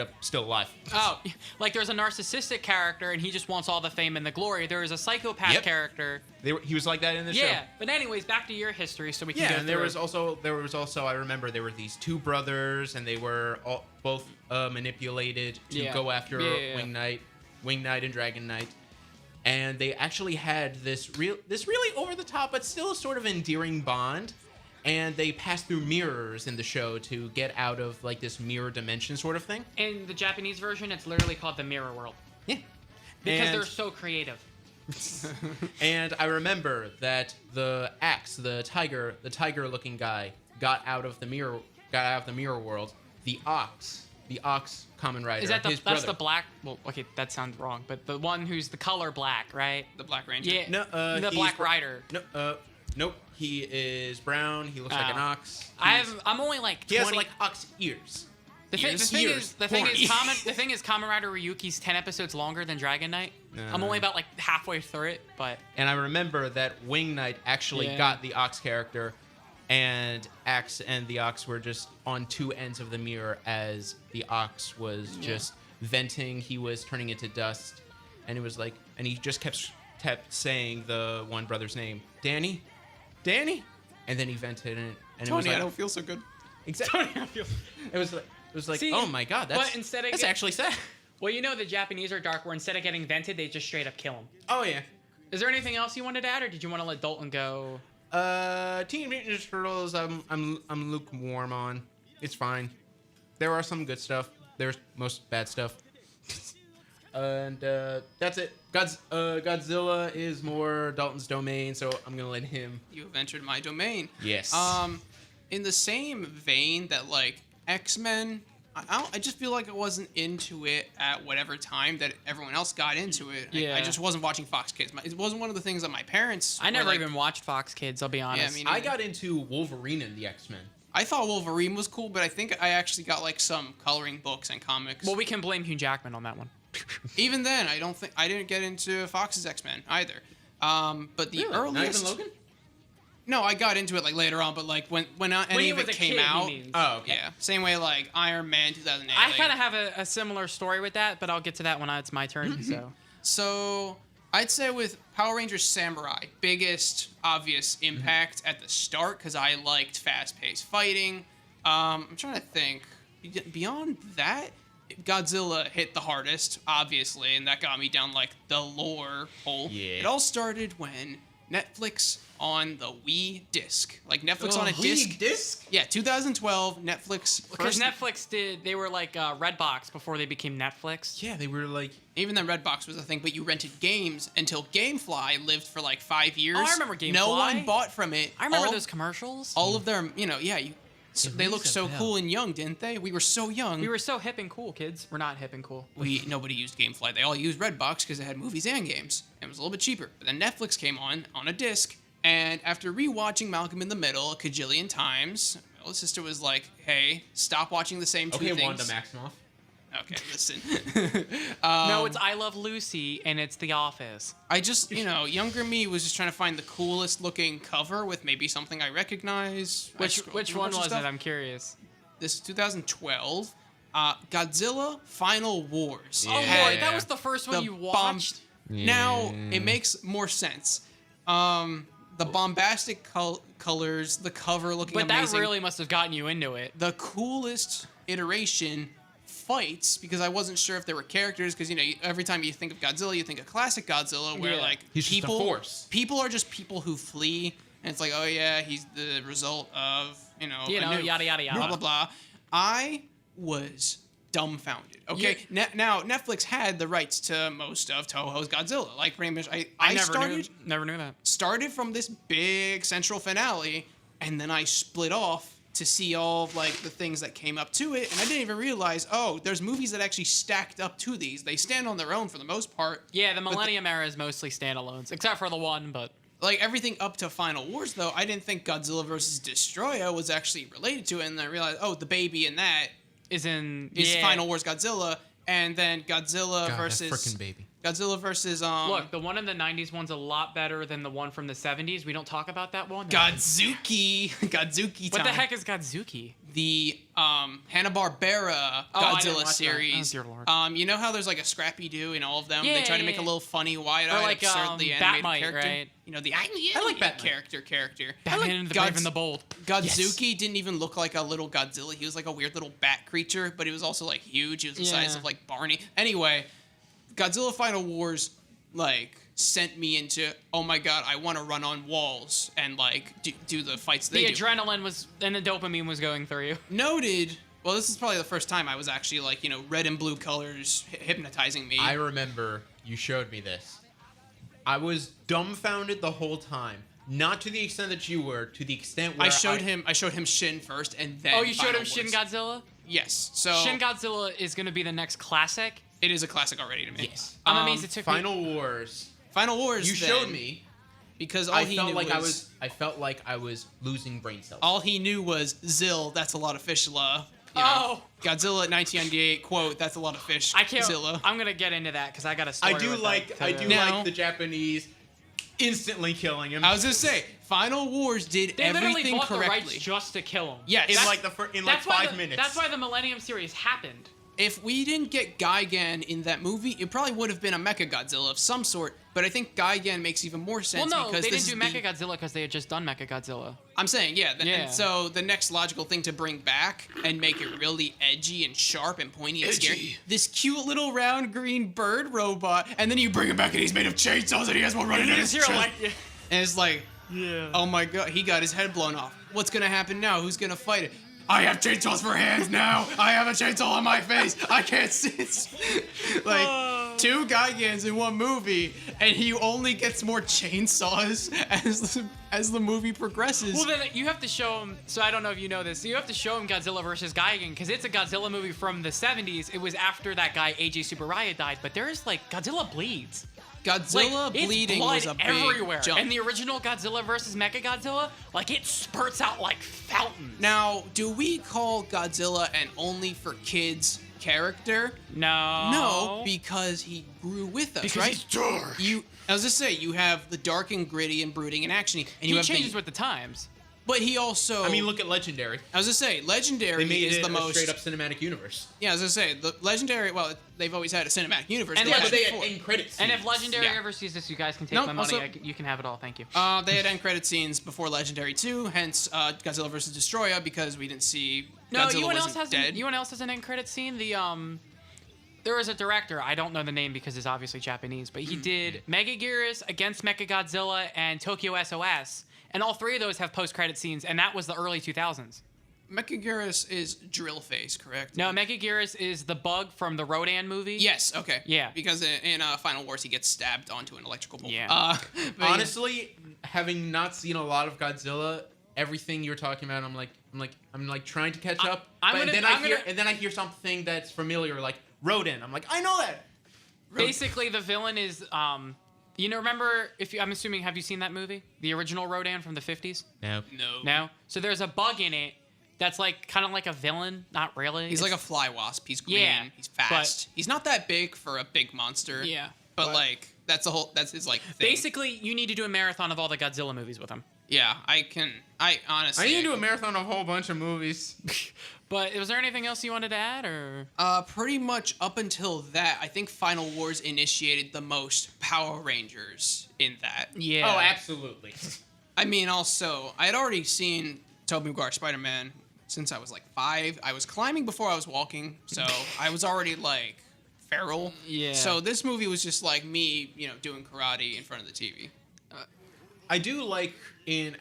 up still alive. Oh, like there's a narcissistic character, and he just wants all the fame and the glory. There is a psychopath character. He was like that in the show. Yeah, but anyways, back to your history, so we can Yeah, go and through. there was also I remember there were these two brothers, and they were both manipulated to go after Wing Knight and Dragon Knight, and they actually had this really over the top but still sort of endearing bond. And they pass through mirrors in the show to get out of like this mirror dimension sort of thing. In the Japanese version, it's literally called the Mirror World. Yeah. Because they're so creative. And I remember that the axe, the tiger-looking guy, got out of the mirror world. The ox Kamen Rider. Is that his that's brother. the black? Well, okay, that sounds wrong, but the one who's the color black, right? The Black Ranger. Yeah. No, the he's Black Rider. No, nope. He is brown. He looks like an ox. I'm only like 20. He has like ox ears. The thing is, Kamen Rider Ryuki's 10 episodes longer than Dragon Knight. I'm only about like halfway through it, but. And I remember that Wing Knight actually got the ox character, and Axe and the ox were just on two ends of the mirror as the ox was just venting. He was turning into dust, and it was like, and he just kept saying the one brother's name, Danny, and then he vented, and Tony, it was like, I don't feel so good. Exactly. It was like, See, oh my god, that's actually sad. Well, the Japanese are dark, where instead of getting vented, they just straight up kill him. Oh yeah. Is there anything else you wanted to add, or did you want to let Dalton go? Teenage Mutant Ninja Turtles, I'm lukewarm on. It's fine. There are some good stuff. There's most bad stuff. And that's it. Godzilla is more Dalton's domain, so I'm gonna let him. You have entered my domain. Yes. In the same vein that like X-Men, I just feel like I wasn't into it at whatever time that everyone else got into it. Yeah. I just wasn't watching Fox Kids. It wasn't one of the things that my parents. I never were like, even watched Fox Kids. I'll be honest. Yeah, I got into Wolverine and the X-Men. I thought Wolverine was cool, but I think I actually got like some coloring books and comics. Well, we can blame Hugh Jackman on that one. Even then, I didn't get into Fox's X-Men either. But the earliest. Not even Logan? No, I got into it like later on, but like when any of it came out. Oh, okay. Yeah, same way like Iron Man 2008. I kind of have a similar story with that, but I'll get to that when it's my turn. So I'd say with Power Rangers Samurai, biggest obvious impact at the start because I liked fast-paced fighting. I'm trying to think. Beyond that, Godzilla hit the hardest, obviously, and that got me down like the lore hole. Yeah. It all started when Netflix on the Wii disc. Like Netflix on a disc. Wii disc? Yeah, 2012, Netflix. Because Netflix they were like Redbox before they became Netflix. Yeah, they were like. Even then, Redbox was a thing, but you rented games until GameFly lived for like 5 years. Oh, I remember GameFly. No one bought from it. I remember those commercials. All of their, they looked so cool and young, didn't they? We were so young. We were so hip and cool, kids. We're not hip and cool. Nobody used GameFly. They all used Redbox because it had movies and games. It was a little bit cheaper. But then Netflix came on a disc, and after rewatching Malcolm in the Middle a cajillion times, my older sister was like, "Hey, stop watching the same two things." Okay, Wanda Maximoff. Okay, listen. No, it's I Love Lucy, and it's The Office. I just, younger me was just trying to find the coolest looking cover with maybe something I recognize. Which one was it? I'm curious. This is 2012. Godzilla Final Wars. Oh, boy, that was the first one you watched? Now, it makes more sense. The bombastic colors, the cover looking amazing. But that really must have gotten you into it. The coolest iteration fights, because I wasn't sure if there were characters, because every time you think of Godzilla, you think of classic Godzilla, where like he's people, just a force. People are just people who flee, and it's like, oh yeah, he's the result of yada yada yada. Blah blah blah. I was dumbfounded. Okay, now Netflix had the rights to most of Toho's Godzilla. Like pretty much, I never knew that. Started from this big central finale, and then I split off to see all of like the things that came up to it, and I didn't even realize, there's movies that actually stacked up to these. They stand on their own for the most part. Yeah, the Millennium Era is mostly standalones, except for the one, but like everything up to Final Wars, though, I didn't think Godzilla vs. Destroyer was actually related to it, and then I realized, the baby in that is Final Wars Godzilla, and then Godzilla versus that frickin' baby. Godzilla versus Look, the one in the 90s one's a lot better than the one from the 70s. We don't talk about that one. Godzuki. Godzuki time. What the heck is Godzuki? The Hanna-Barbera I didn't Godzilla watch that. series. Oh, dear Lord. You know how there's like a Scrappy-Doo in all of them? Yeah, They try to yeah, make a yeah. little funny, wide-eyed, Or like, absurdly animated Batmite, character. right? You know, I like Batmite. character. Batman the Brave and the Bold. Godzuki didn't even look like a little Godzilla. He was like a weird little bat creature, but he was also like huge. He was the size Yeah. of like Barney. Anyway, Godzilla Final Wars like sent me into, oh my god, I want to run on walls and like do the fights they The do. adrenaline was and the dopamine was going through you. Noted. Well, this is probably the first time I was actually like, red and blue colors hypnotizing me. I remember you showed me this. I was dumbfounded the whole time. Not to the extent that you were, to the extent where I showed him Shin first, and then. Oh, you showed Final him Shin Wars. Godzilla? Yes. So Shin Godzilla is going to be the next classic. it is a classic already to me. Yes. I'm amazed it took me... Final Wars. Final Wars. You then, showed me. because all I he felt knew like was I felt like I was losing brain cells. all he knew was Zill. That's a lot of fishla. Oh. Godzilla 1998 quote. That's a lot of fish. I can't... Zilla. I'm going to get into that because I got a story I do with like that I to- do Now- like the Japanese instantly killing him. I was gonna say Final Wars did They literally everything bought the correctly. rights just to kill him. Yes. in That's- like That's why 5 minutes. That's why the Millennium series happened. If we didn't get Gigan in that movie, it probably would have been a Mecha Godzilla of some sort. But I think Gigan makes even more Well, sense no, because they this didn't do is Mechagodzilla because they had just done Mechagodzilla. I'm saying, yeah. Yeah. And so the next logical thing to bring back and make it really edgy and sharp and pointy and scary, this cute little round green bird robot, and then you bring him back and he's made of chainsaws and he has one running in his chest. And it's like, oh my god, he got his head blown off. What's gonna happen now? Who's gonna fight it? I have chainsaws for hands now. I have a chainsaw on my face. I can't sit. Like 2 Gigans in one movie, and he only gets more chainsaws as the movie progresses. Well, then you have to show him. So I don't know if you know this. You have to show him Godzilla versus Gigan because it's a Godzilla movie from the 70s. It was after that guy AJ Subaraya died, but there is like Godzilla bleeds. Godzilla it's bleeding blood was a big everywhere. jump. And the original Godzilla versus Mechagodzilla, like it spurts out like fountains. Now, do we call Godzilla an only for kids character? No. No, because he grew with us, Because right? he's dark. I was just say you have the dark and gritty and brooding and actiony, and you He have changes with the times. But he also. I mean, look at Legendary. I was gonna say Legendary They made is it the a most straight up cinematic universe. Yeah, I was gonna say the Legendary. Well, they've always had a cinematic universe. And They yeah, had But they it had before. end credits. And if Legendary Yeah. ever sees this, you guys can take No, my money. also- You can have it all. Thank you. They had end credit scenes before Legendary 2, hence Godzilla vs. Destroyer, because we didn't see No, Godzilla UN else wasn't has dead. UN else has an end credit scene. There was a director. I don't know the name because it's obviously Japanese, but he did Megaguirus against Mechagodzilla and Tokyo SOS, and all 3 of those have post credit scenes, and that was the early 2000s. Mechaguirus is Drill Face, correct? No, Megaguirus is the bug from the Rodan movie. Yes, okay. Yeah. Because in Final Wars, he gets stabbed onto an electrical bolt. Yeah. But Honestly, having not seen a lot of Godzilla, everything you're talking about, I'm like trying to catch up. Then I hear something that's familiar, like Rodan. I'm like, I know that. Basically, the villain is remember I'm assuming, have you seen that movie, the original Rodan from the 50s? No. No. So there's a bug in it that's like kind of like a villain, not really. He's like a fly wasp. He's green. Yeah, He's fast. He's not that big for a big monster. Yeah. But like that's his like thing. Basically, you need to do a marathon of all the Godzilla movies with him. Yeah, I honestly. I need to do a marathon of a whole bunch of movies. But was there anything else you wanted to add, or? Pretty much up until that, I think Final Wars initiated the most Power Rangers in that. Yeah. Oh, absolutely. I mean, also, I had already seen Tobey Maguire Spider-Man since I was like 5. I was climbing before I was walking, so I was already like feral. Yeah. So this movie was just like me, doing karate in front of the TV. I do like at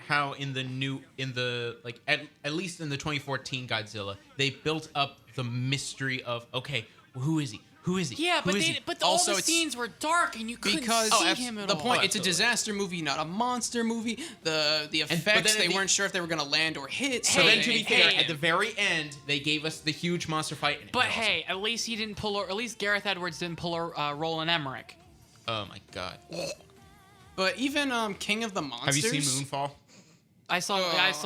least in the 2014 Godzilla, they built up the mystery of, okay, well, who is he? Who is he? Yeah, Who is he? but Also, all the it's- scenes were dark and you couldn't Because see him at the all. point, it's a Absolutely. disaster movie, not a monster movie. The but effects, then they at the- weren't sure if they were gonna land or hit. So Hey, then, to be fair, hey. at the very end, they gave us the huge monster fight. And it But was awesome. hey, at least he didn't at least Gareth Edwards didn't pull a Roland Emmerich. Oh my god. But even King of the Monsters. Have you seen Moonfall? I saw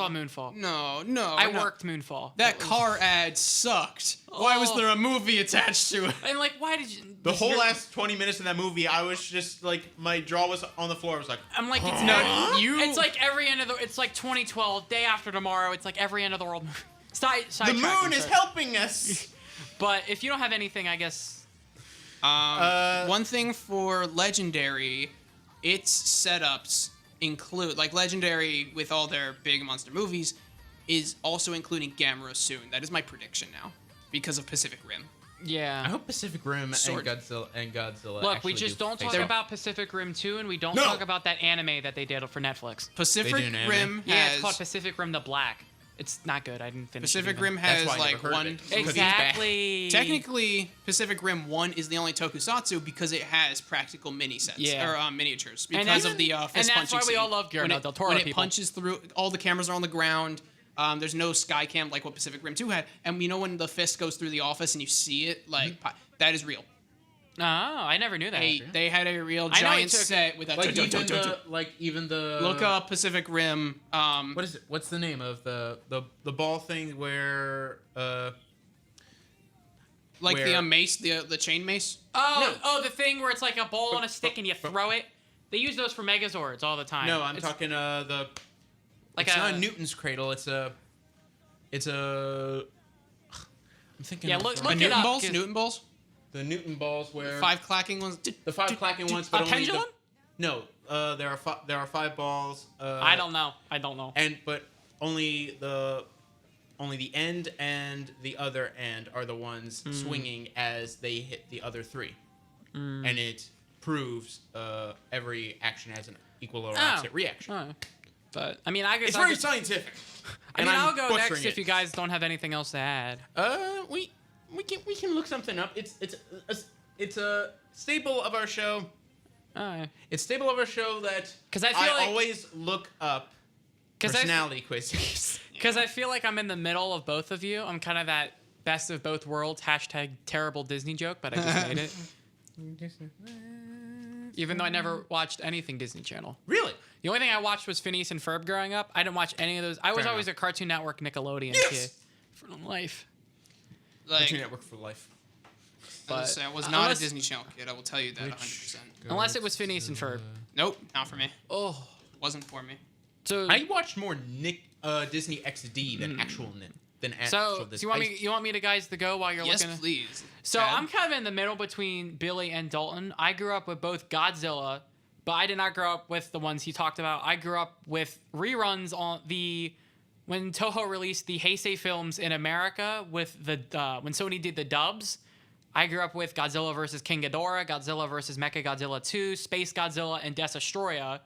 Moonfall. No. I worked Moonfall. That car ad sucked. Why was there a movie attached to it? And like, why did you? The whole last 20 minutes of that movie, I was just like, my jaw was on the floor. I was like, I'm like, it's No, you. It's like every end of the. It's like 2012, day after tomorrow. It's like every end of the world. the moon is helping us. But if you don't have anything, I guess. One thing for Legendary, its setups include, like Legendary with all their big monster movies, is also including Gamera soon. That is my prediction now, because of Pacific Rim. Yeah. I hope Pacific Rim and Sword. Godzilla. Look, actually we just do don't face talk off. about Pacific Rim 2, and we don't No. talk about that anime that they did for Netflix. Pacific They do an anime? Rim Yeah, it's has called Pacific Rim the Black. It's not good. I didn't finish it. Pacific even. Rim That's has why I like never heard of one. it. Exactly. Technically, Pacific Rim 1 is the only tokusatsu because it has practical mini sets Yeah. or miniatures And because that's- of the fist and that's punching why we scene. all love Guillermo When it- del Toro When it people. punches through, all the cameras are on the ground. There's no sky cam like what Pacific Rim 2 had. And you know when the fist goes through the office and you see it, like that is real. Oh, I never knew that. They had a real I know giant it took- set with a even the Look up Pacific Rim. What is it? What's the name of the ball thing where like where- the mace, the chain mace. Oh, the thing where it's like a ball on a stick and you throw it. They use those for Megazords all the time. No, I'm It's talking the. like It's a not Newton's cradle. It's a. I'm thinking. Yeah, of look the- it Newton up, balls. 'cause- Newton balls. the Newton balls where 5 clacking ones. the 5 clacking ones, but a only pendulum? No, there are 5 balls. I don't know. But only the end and the other end are the ones swinging as they hit the other 3, and it proves every action has an equal or opposite reaction. Oh. But I mean, I guess It's very scientific. I mean, and I'm I'll go next butchering if it. you guys don't have anything else to add. We can look something up. It's a staple of our show. It's staple of our show that 'Cause I feel like- always look up 'Cause personality quizzes. Because I feel like I'm in the middle of both of you. I'm kind of that best of both worlds #terrible Disney joke, but I just made it. Even though I never watched anything Disney Channel. Really? The only thing I watched was Phineas and Ferb growing up. I didn't watch any of those. I was Fair always enough. a Cartoon Network Nickelodeon Yes! kid for life. Like, Cartoon Network for life. But I was not unless- a Disney Channel kid. I will tell you that 100%. Unless it was Phineas and Ferb. Nope, not for me. Oh. Wasn't for me. So I watched more Disney XD than actual actual so Disney. you want me to guys to go while you're Yes, looking? please. So Chad? I'm kind of in the middle between Billy and Dalton. I grew up with both Godzilla, but I did not grow up with the ones he talked about. I grew up with reruns on when Toho released the Heisei films in America with when Sony did the dubs. I grew up with Godzilla vs. King Ghidorah, Godzilla vs. Mechagodzilla 2, Space Godzilla, and Destroya.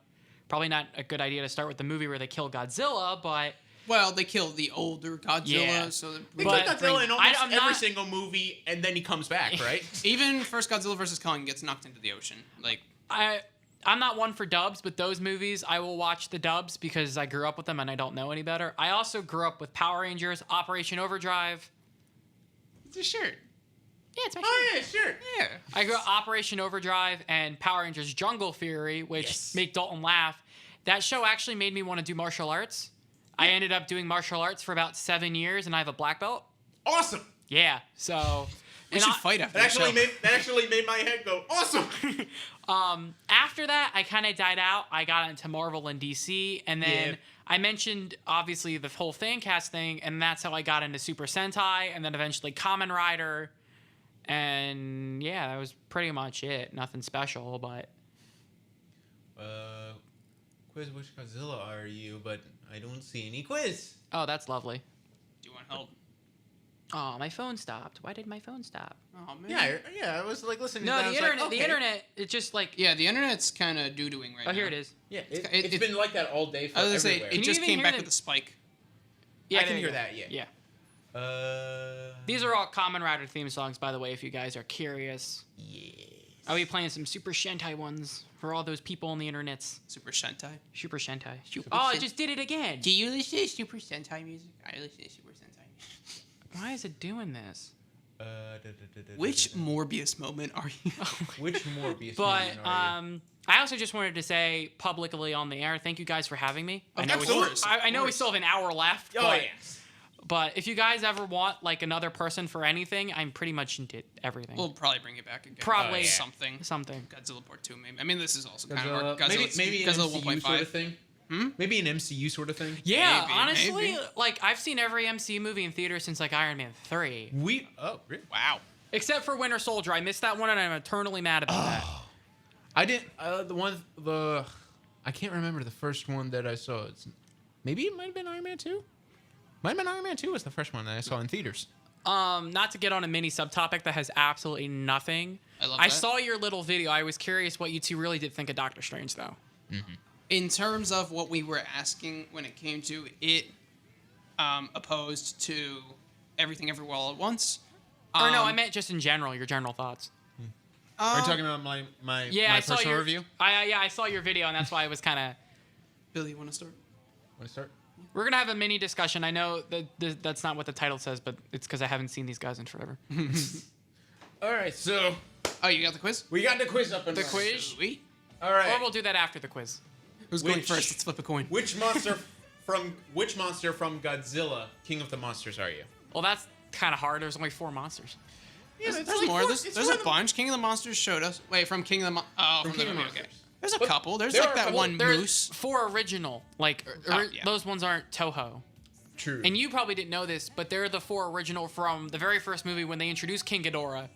Probably not a good idea to start with the movie where they kill Godzilla, but Well, they killed the older Godzilla, Yeah. so They But- kill Godzilla in almost I'm every not- single movie, and then he comes back, right? even first Godzilla vs. Kong gets knocked into the ocean. Like, I'm not one for dubs, but those movies I will watch the dubs because I grew up with them and I don't know any better. I also grew up with Power Rangers, Operation Overdrive. it's a shirt. Yeah, it's my Oh yeah, sure. Yeah. I grew up Operation Overdrive and Power Rangers Jungle Fury, which Yes. make Dalton laugh. That show actually made me want to do martial arts. I ended up doing martial arts for about 7 years, and I have a black belt. Awesome. Yeah, so We should fight after That the show. actually made my head go awesome. After that, I kind of died out. I got into Marvel and DC, and then Yeah. I mentioned obviously the whole Fancast thing, and that's how I got into Super Sentai, and then eventually Kamen Rider, and yeah, that was pretty much it. Nothing special, but Quiz, which Godzilla are you? But I don't see any quiz. oh, that's lovely. Do you want help? Oh, my phone stopped. Why did my phone stop? Oh man. Yeah, I was like listening No, to that. the I was internet. like, The okay. internet. It's just like. Yeah, the internet's kind of doo-dooing right now. Oh, here it is. Yeah, It- it's it- been like that all day for I was gonna say, everywhere. it Can you just even came hear back the- with a spike. Yeah, I can there you hear go. that, yeah. These are all Kamen Rider theme songs, by the way, if you guys are curious. Yes. I'll be playing some Super Sentai ones for all those people on the internets. Super Sentai. Super Sentai. Super Oh, I Sen- just did it again. Do you listen to Super Sentai music? I listen to Super Sentai music. Why is it doing this? Which Morbius moment are you? Which Morbius? But movie are you? I also just wanted to say publicly on the air, thank you guys for having me. I know, Of course, I know of we still have an hour left. Oh but, yes. But if you guys ever want like another person for anything, I'm pretty much into everything. We'll probably bring it back again. Probably. Something. Something. Godzilla Part 2, maybe. I mean, this is also kind of our maybe Godzilla, an Godzilla MCU 1.5. sort of thing. Maybe an MCU sort of thing. Yeah, Maybe, honestly, maybe. like I've seen every MCU movie in theaters since like Iron Man 3. Really? Wow. Except for Winter Soldier. I missed that one and I'm eternally mad about that. I didn't. I can't remember the first one that I saw. Maybe it might have been Iron Man 2. Might have been Iron Man 2 was the first one that I saw in theaters. Not to get on a mini subtopic that has absolutely nothing. I love I that. saw your little video. I was curious what you two really did think of Doctor Strange, though. In terms of what we were asking when it came to it, opposed to Everything Everywhere All at Once. Or no, I meant just in general, your general thoughts. Are you talking about my I saw personal your review? I saw your video, and that's why I was kind of. Billy, you want to start? Want to start? We're gonna have a mini discussion. I know that that's not what the title says, but it's because I haven't seen these guys in forever. All right, so Oh, you got the quiz? we got the quiz up and The running. quiz? Sweet. All right. Or we'll do that after the quiz. Who's going Which- first? Let's flip a coin. Which monster from Godzilla, King of the Monsters, are you? Well, that's kind of hard. There's only 4 monsters. Yeah, There's more. There's a bunch. King of the Monsters showed us. Wait, from King of the from King the of movie. Monsters. Okay. There's a But couple. There's there like are a that couple- one There's moose. 4 original. Like yeah. those ones aren't Toho. True. And you probably didn't know this, but they're the 4 original from the very first movie when they introduced King Ghidorah.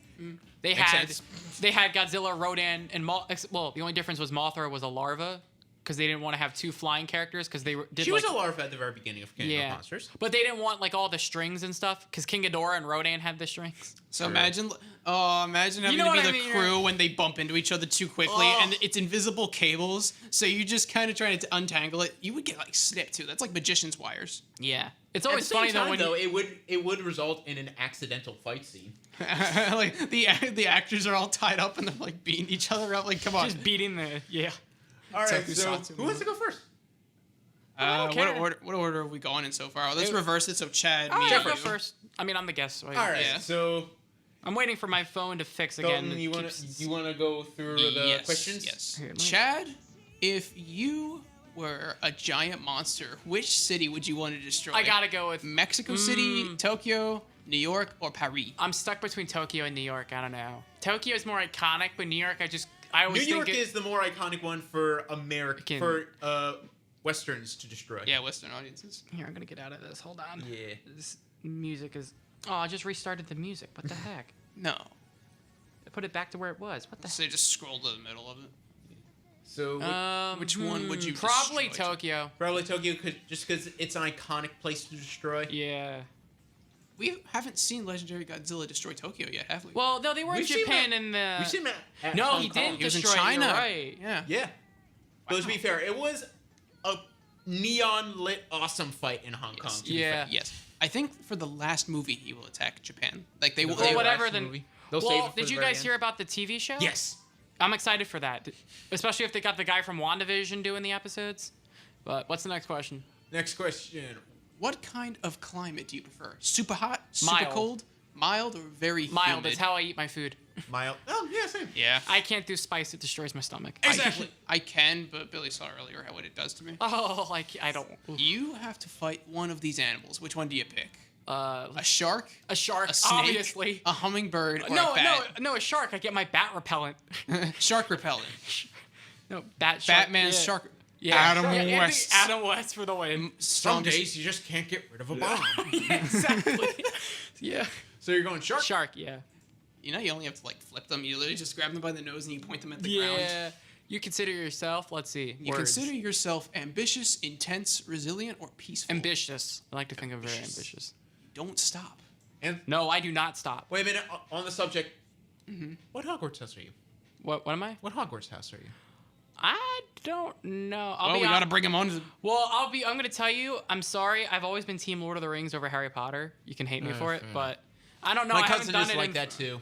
They had sense. Godzilla, Rodan, and well, the only difference was Mothra was a larva because they didn't want to have 2 flying characters because they did she like, was a larva at the very beginning of King of the Monsters. but they didn't want like all the strings and stuff because King Ghidorah and Rodan had the strings. So imagine having know to what be I the mean, crew when they bump into each other too quickly, Oh. and it's invisible cables. So you just kind of trying to untangle it. You would get like snipped too. That's like magician's wires. Yeah, it's At always the same funny time, though when though, it would result in an accidental fight scene. Like the actors are all tied up and they're like beating each other up. Like, come on. just beating the All right, so Tokusatsu who wants to go first? don't care. What order are we going in so far? Let's reverse it. So Chad, Oh, me, I'll and go you. first. I mean, I'm the guest. So All right, Yeah. so I'm waiting for my phone to fix again. Dalton, It you keeps- want to go through the Yes, questions? Yes. Here, let me- Chad, if you were a giant monster, which city would you want to destroy? I gotta go with. Mexico City, Tokyo, New York, or Paris. I'm stuck between Tokyo and New York. I don't know. Tokyo is more iconic, but New York, I always New York think is the more iconic one for American Can- Westerns to destroy. Yeah, Western audiences. Here, I'm gonna get out of this. Hold on. Yeah. This music is. Oh, I just restarted the music. What the heck? No. I put it back to where it was. What the So just scroll to the middle of it. So heck? Which one would you Probably destroy? Tokyo. probably Tokyo, just because it's an iconic place to destroy. Yeah. We haven't seen Legendary Godzilla destroy Tokyo yet, have we? Well, no, they were in We've seen Japan that- in the. We've seen that. At No, Hong he Kong. didn't he was in destroy it, China. you're right. Yeah. Yeah. But to be fair, it was a neon lit awesome fight in Hong Kong. to be Yeah. fair. Yes. I think for the last movie, he will attack Japan. Like they will. Well, They, whatever. last Then. movie. They'll save it Well, for did the you very guys end. hear about the TV show? Yes. I'm excited for that, especially if they got the guy from WandaVision doing the episodes. But what's the next question? Next question. what kind of climate do you prefer? Super hot, super Mild. cold, mild, or very Mild. humid? It's how I eat my food. Mild. Oh, yeah, same. Yeah. I can't do spice; it destroys my stomach. Exactly. I can, but Billy saw earlier what it does to me. Oh, like I don't. You have to fight one of these animals. Which one do you pick? A A shark, shark, a snake, obviously. a hummingbird, or No, a bat? no, a shark. I get my bat repellent. Shark repellent. No, bat shark. Batman's yeah. shark. Yeah. Adam Anthony- West. Adam West for the win. Some Strongest. days you just can't get rid of a bomb. Yeah, exactly. yeah. So you're going shark? Shark. Yeah. You know, you only have to like flip them. You literally just grab them by the nose and you point them at the ground. Yeah. You consider yourself. Let's see. You words. consider yourself ambitious, intense, resilient, or peaceful. ambitious. I like to think of very Ambitious. ambitious. Don't stop. And No, I do not stop. wait a minute. On the subject, what Hogwarts house are you? What am I? What Hogwarts house are you? I don't know. Oh, we gotta bring him on to the. Well, I'm gonna tell you. I'm sorry. I've always been Team Lord of the Rings over Harry Potter. You can hate me for it, fair. but I don't know. My I haven't cousin done is it like in- that too.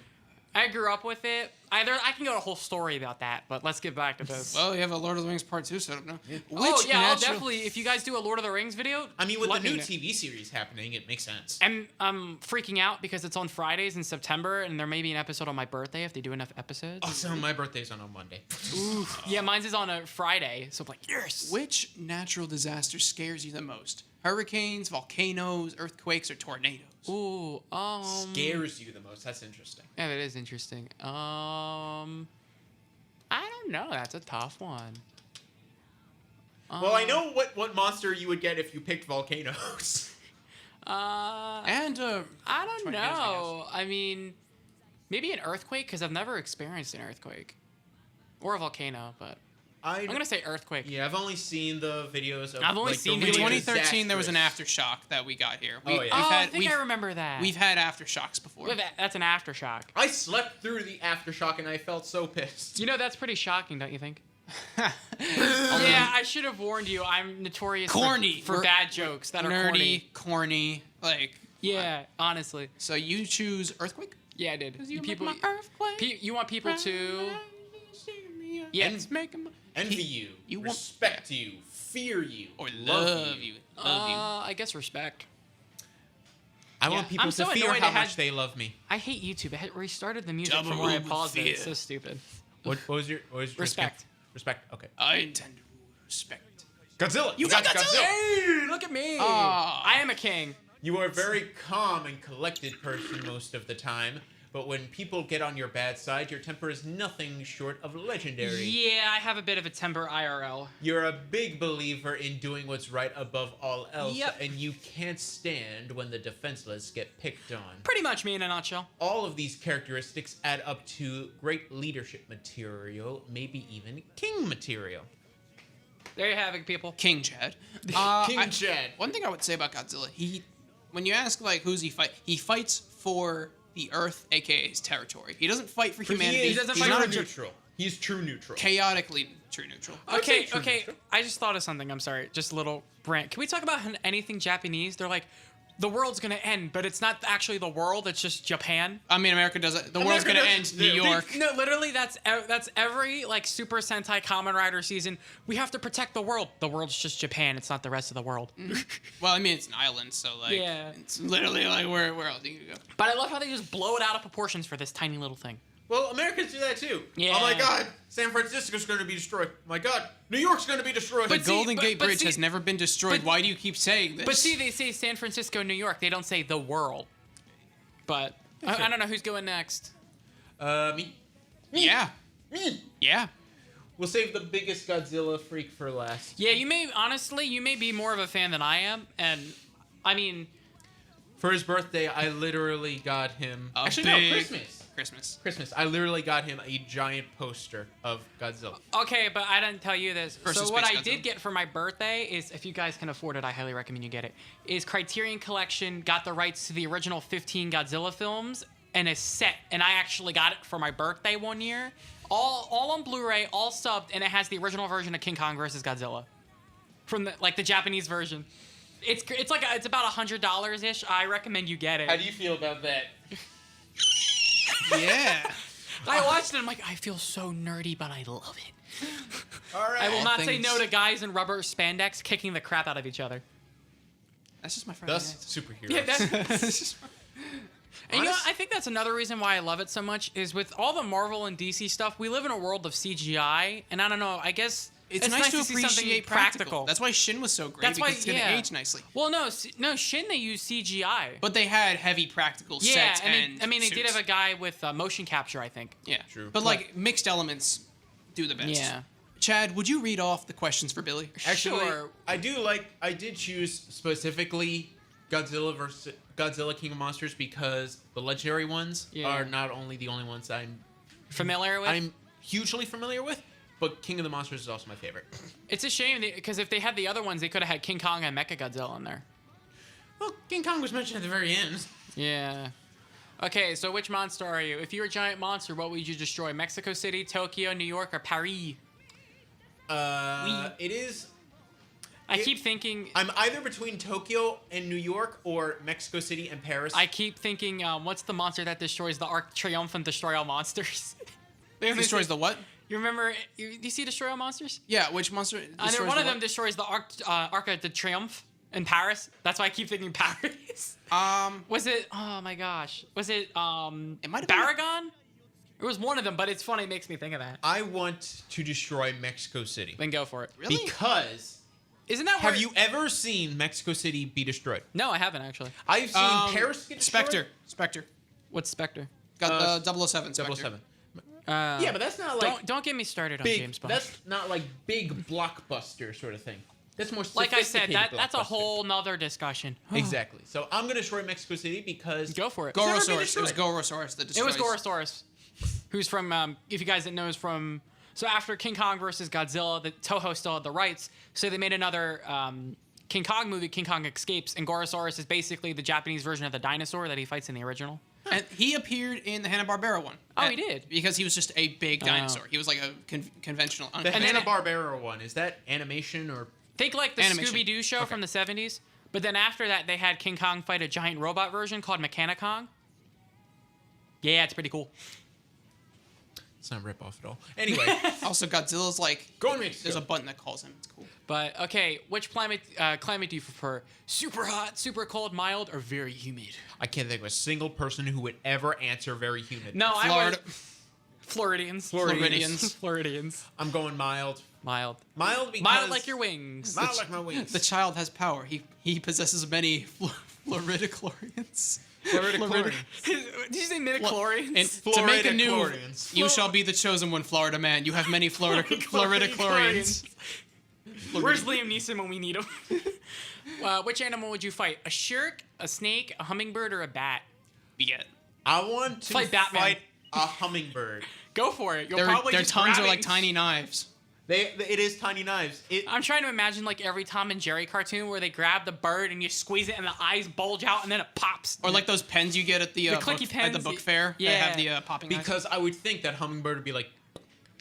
I grew up with it. I can go a whole story about that, but let's get back to this. Well, you have a Lord of the Rings Part 2 set up now. I'll definitely. If you guys do a Lord of the Rings video, I mean, with the let me new know. TV series happening, it makes sense. I'm freaking out because it's on Fridays in September, and there may be an episode on my birthday if they do enough episodes. Also, my birthday's on a Monday. Yeah, mine's is on a Friday, so I'm like, yes. Which natural disaster scares you the most? Hurricanes, volcanoes, earthquakes, or tornadoes? Ooh, Scares you the most. That's interesting. Yeah, that is interesting. I don't know. That's a tough one. Well, I know what monster you would get if you picked volcanoes. And I don't tornadoes, know. I mean, maybe an earthquake because I've never experienced an earthquake or a volcano, but I'm gonna say earthquake. Yeah, I've only seen the videos of. I've only like, seen the In videos. really 2013, there was an disastrous- aftershock that we got here. Oh, yeah. I think I remember that. We've had aftershocks before. That's an aftershock. I slept through the aftershock and I felt so pissed. You know, that's pretty shocking, don't you think? Yeah, I should have warned you. I'm notorious Corny. for bad jokes that are nerdy, corny. corny, like. Yeah, honestly. So you choose earthquake? Yeah, I did. You Want people to Yes, make them Envy you, you want- respect you, fear you, or love you. Love you. I guess respect. I Yeah, want people I'm to so fear annoyed how it had- much they love me. I hate YouTube. It had restarted the music Double from where I with paused it. fear. It's so stupid. What was your Respect. Respect. Okay. I intend to respect. Godzilla. You got Godzilla! Hey, look at me. Ah. I am a king. You are a very calm and collected person most of the time, but when people get on your bad side, your temper is nothing short of legendary. Yeah, I have a bit of a temper IRL. You're a big believer in doing what's right above all else, Yep. and you can't stand when the defenseless get picked on. Pretty much me in a nutshell. All of these characteristics add up to great leadership material, maybe even king material. There you have it, people. King Chad. King Chad. One thing I would say about Godzilla, when you ask like who's he fights for the Earth, aka his territory. He doesn't fight for humanity. He doesn't He's fight not for- neutral. He's true neutral. Chaotically true neutral. Okay, true okay. neutral. I just thought of something. I'm sorry. Just a little rant. Can we talk about anything Japanese? They're like, the world's gonna end, but it's not actually the world. It's just Japan. I mean, America does it. The world's America gonna does- end. New yeah. York. No, literally, that's every like Super Sentai Kamen Rider season. We have to protect the world. The world's just Japan. It's not the rest of the world. Well, I mean, it's an island, so like, Yeah. it's literally like where else do you go? But I love how they just blow it out of proportions for this tiny little thing. Well, Americans do that too. Yeah. Oh my God, San Francisco's going to be destroyed. My God, New York's going to be destroyed. The But see, Golden Gate but Bridge see- has never been destroyed. but- Why do you keep saying this? But see, they say San Francisco, New York. They don't say the world. But I don't know who's going next. Me. yeah, Me. yeah. We'll save the biggest Godzilla freak for last. Yeah, you may be more of a fan than I am, and I mean, For his birthday, I literally got him. A Actually, big- no, Christmas. I literally got him a giant poster of Godzilla. okay, but I didn't tell you this. Versus So what Space I Godzilla. did get for my birthday is, if you guys can afford it, I highly recommend you get it. Is Criterion Collection got the rights to the original 15 Godzilla films and a set, and I actually got it for my birthday one year. All on Blu-ray, all subbed, and it has the original version of King Kong versus Godzilla from the Japanese version. It's about $100 ish. I recommend you get it. How do you feel about that? Yeah. I watched it. I'm like, I feel so nerdy, but I love it. All right. I will not say things- no to guys in rubber spandex kicking the crap out of each other. That's just my Friday Thus, nights. superheroes. Yeah, that's, It's just- and you know, I think that's another reason why I love it so much is with all the Marvel and DC stuff, we live in a world of CGI, and I don't know, I guess it's nice to see something appreciate practical. That's why Shin was so great. That's why- because it's gonna yeah. age nicely. Well, no, Shin they use CGI. But they had heavy practical Yeah, sets and and they did suits. have a guy with motion capture, I think. Yeah, True. But like mixed elements do the best. Yeah. Chad, would you read off the questions for Billy? Actually, Sure. I did choose specifically Godzilla King of Monsters because the legendary ones Yeah. are not only the only ones Familiar with? I'm hugely familiar with, but King of the Monsters is also my favorite. It's a shame because if they had the other ones, they could have had King Kong and Mechagodzilla in there. Well, King Kong was mentioned at the very end. Yeah. Okay, so which monster are you? If you were a giant monster, what would you destroy? Mexico City, Tokyo, New York, or Paris? It is. I keep thinking. I'm either between Tokyo and New York or Mexico City and Paris. I keep thinking, what's the monster that destroys the Arc Triumph and Destroy All Monsters? Destroys the what? You remember? Do you see Destroy All Monsters? Yeah, which monster? And one of them destroys the Arc de Triomphe in Paris. That's why I keep thinking Paris. Was it? Oh my gosh. Was it? It might have Baragon? It was one of them, but it's funny. It makes me think of that. I want to destroy Mexico City. Then go for it. Really? Because Isn't that have you ever seen Mexico City be destroyed? No, I haven't actually. I've seen Paris get destroyed. Spectre. What's Spectre? Got 007 Spectre. 007. Yeah, Yeah, but that's not like don't get me started on big. James Bond. That's not like big blockbuster sort of thing. That's more Like I said, sophisticated that's a blockbuster. whole nother discussion. Exactly. So I'm gonna destroy Mexico City because Go for it. never been Gorosaurus. It was destroyed. Gorosaurus that It destroys. was Gorosaurus, who's from, if you guys didn't know, is from. So after King Kong versus Godzilla, the Toho still had the rights, so they made another King Kong movie, King Kong Escapes, and Gorosaurus is basically the Japanese version of the dinosaur that he fights in the original. And he appeared in the Hanna-Barbera one. Oh, he did? Because he was just a big dinosaur. He was like a conventional. The then Hanna-Barbera one, is that animation or Think like the Animation. Scooby-Doo show from the 70s, but then after that, they had King Kong fight a giant robot version called Mechanicong. Yeah, it's pretty cool. it's not rip off at all. Anyway, Also, Godzilla's like. Go on, Mexico. There's a button that calls him. It's cool. But, okay, which climate do you prefer? Super hot, super cold, mild, or very humid? I can't think of a single person who would ever answer very humid. No, Florida. Floridians. Floridians. Floridians. I'm going mild. Mild. Mild because Mild like your wings. Mild like my wings. The child has power. He possesses many Floridichlorians. Floridichlorians. Did you say midichlorians? And to make a new, Floridichlorians. you shall be the chosen one, Florida man. You have many Floridichlorians. Where's Liam Neeson when we need him? Which animal would you fight? A shark, a snake, a hummingbird, or a bat? Yeah. I want to Fight Batman. fight a hummingbird. Go for it. You'll Their probably just tongues grab are it like and- tiny knives. It is tiny knives. I'm trying to imagine like every Tom and Jerry cartoon where they grab the bird and you squeeze it and the eyes bulge out and then it pops. Or like those pens you get at the clicky book, at the pens, book fair. yeah. That have the popping knives. because I would think that hummingbird would be like,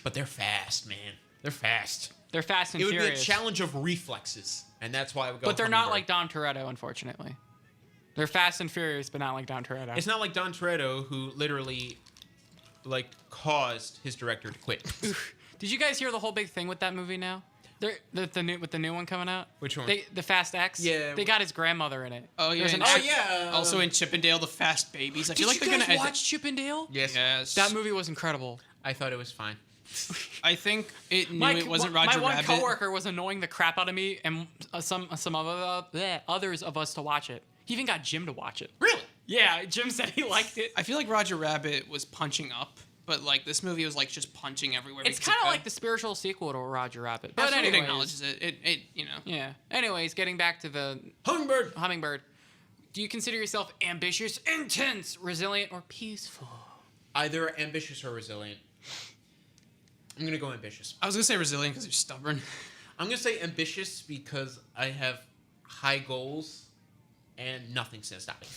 but they're fast, man. They're fast. They're fast and It would be a furious. challenge of reflexes, and that's why I would go. But they're not like hummingbird. Don Toretto, unfortunately. They're fast and furious, but not like Don Toretto. It's not like Don Toretto, who literally, like, caused his director to quit. Did you guys hear the whole big thing with that movie now? With the new one coming out? Which one? The Fast X? Yeah. They got his grandmother in it. Oh, yeah. There's an and act- yeah. Also in Chippendale, the Fast Babies. I Did feel like you they're guys gonna watch Chippendale? Yes. Yes. That movie was incredible. I thought it was fine. I think it knew it wasn't my Roger one Rabbit. coworker was annoying the crap out of me and some others of us to watch it. He even got Jim to watch it. Really? Yeah, Jim said he liked it. I feel like Roger Rabbit was punching up, but like this movie was like just punching everywhere. It's because kind of it like the spiritual sequel to Roger Rabbit. But Absolutely. It anyways, acknowledges it. It you know. yeah. Anyways, getting back to the Hummingbird. hummingbird. Do you consider yourself ambitious, intense, resilient, or peaceful? Either ambitious or resilient. I'm gonna go ambitious. I was gonna say resilient because you're stubborn. I'm gonna say ambitious because I have high goals, and nothing's gonna stop me.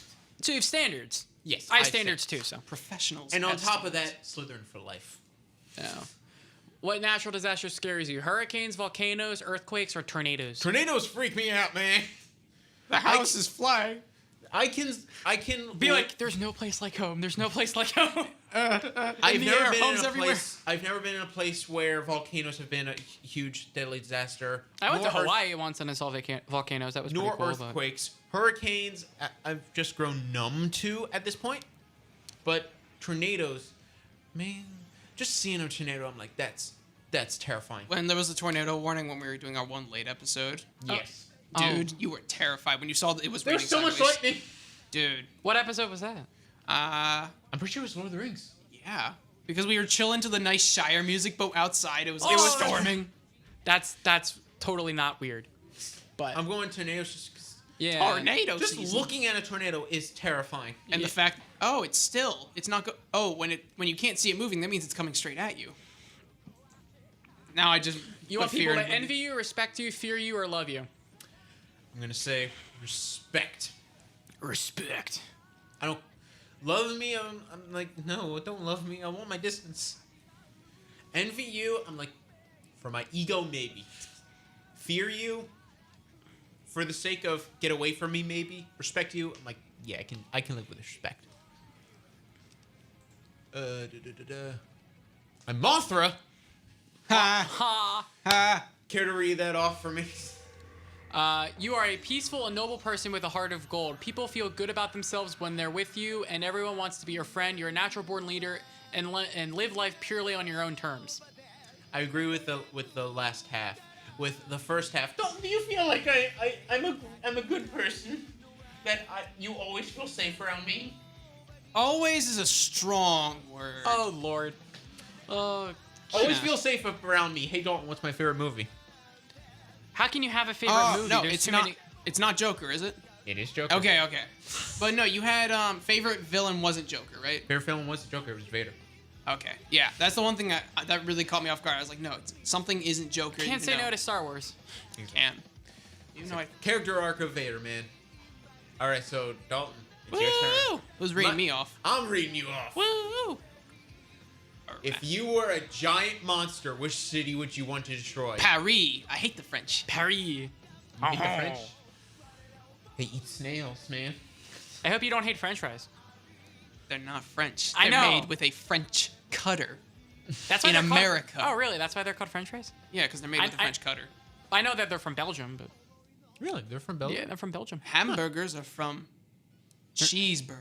So you have standards. Yes, I have I standards say. too. So. Professionals. And on have top of standards. that, Slytherin for life. Yeah. What natural disaster scares you? Hurricanes, volcanoes, earthquakes, or tornadoes? Tornadoes freak me out, man. the house is flying. I can Be like, there's no place like home. There's no place like home. I've the never air, been homes in a everywhere. place. I've never been in a place where volcanoes have been a huge, deadly disaster. I went to Nor Hawaii once and I saw volcanoes. That was pretty Nor cool. but- earthquakes, hurricanes. I've just grown numb to at this point. But tornadoes, man, just seeing a tornado, I'm like, that's terrifying. When there was a tornado warning when we were doing our one late episode. Yes. Dude, you were terrified when you saw that it was raining There's so much sideways. lightning. Dude. What episode was that? I'm pretty sure it was Lord of the Rings. Yeah. Because we were chilling to the nice Shire music, but outside it was storming. That's totally not weird. But I'm going tornadoes just 'cause yeah. Tornado just season. looking at a tornado is terrifying. And the fact, it's still. It's not when you can't see it moving, that means it's coming straight at you. Now I just You put want people fear to in- envy you, respect you, fear you, or love you? I'm gonna say respect. Respect. I don't love me. I'm like, no, don't love me. I want my distance. Envy you. I'm like, for my ego, maybe. Fear you. for the sake of get away from me, maybe respect you. I'm like, yeah, I can live with respect. I'm Mothra. Ha Ha! ha. Care to read that off for me? You are a peaceful and noble person with a heart of gold. People feel good about themselves when they're with you, and everyone wants to be your friend. You're a natural-born leader, and live life purely on your own terms. I agree with the last half. With the first half, do you feel like I'm a good person? That you always feel safe around me? Always is a strong word. Oh Lord. Always Yeah. feel safe around me. Hey Dalton, what's my favorite movie? How can you have a favorite movie? No, There's it's too not. many. It's not Joker, is it? It is Joker. Okay. But no, you had favorite villain wasn't Joker, right? Favorite film was Joker. It was Vader. Okay. Yeah, that's the one thing that really caught me off guard. I was like, no, something isn't Joker. Can't say no to Star Wars. You can. Even though Character arc of Vader, man. All right, so Dalton, it's your Woo! turn. Was reading me off. I'm reading you off. Woo! If you were a giant monster, which city would you want to destroy? Paris. I hate the French. Paris. You hate the French? They eat snails, man. I hope you don't hate French fries. They're not French. I They're know. made with a French cutter. That's why In they're called- America. Oh, really? That's why they're called French fries? Yeah, because they're made with a French cutter. I know that they're from Belgium, but Really? They're from Belgium? yeah, they're from Belgium. Hamburgers are from Cheeseburg.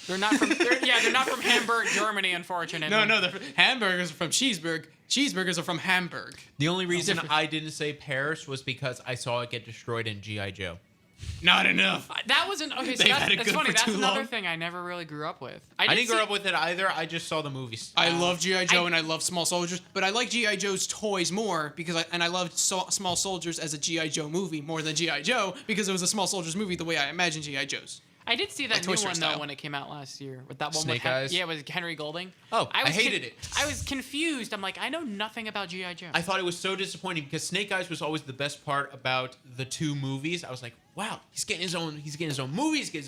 They're not from. They're not from Hamburg, Germany, unfortunately. No, hamburgers are from Cheeseburg. Cheeseburgers are from Hamburg. The only reason I didn't say Paris was because I saw it get destroyed in G.I. Joe. Not enough. That wasn't okay. So They've had it that's good funny. for That's too another long. thing I never really grew up with. I didn't grow up with it either. I just saw the movies. I love G.I. Joe I- and I love Small Soldiers, but I like G.I. Joe's toys more because I loved Small Soldiers as a G.I. Joe movie more than G.I. Joe because it was a Small Soldiers movie the way I imagine G.I. Joe's. I did see Like that Toy new Story one style. though when it came out last year with that one Snake with Eyes? yeah, with Henry Golding. Oh, I was hated it. I was confused. I'm like, I know nothing about GI Joe. I thought it was so disappointing because Snake Eyes was always the best part about the two movies. I was like, wow, he's getting his own movie, he's getting his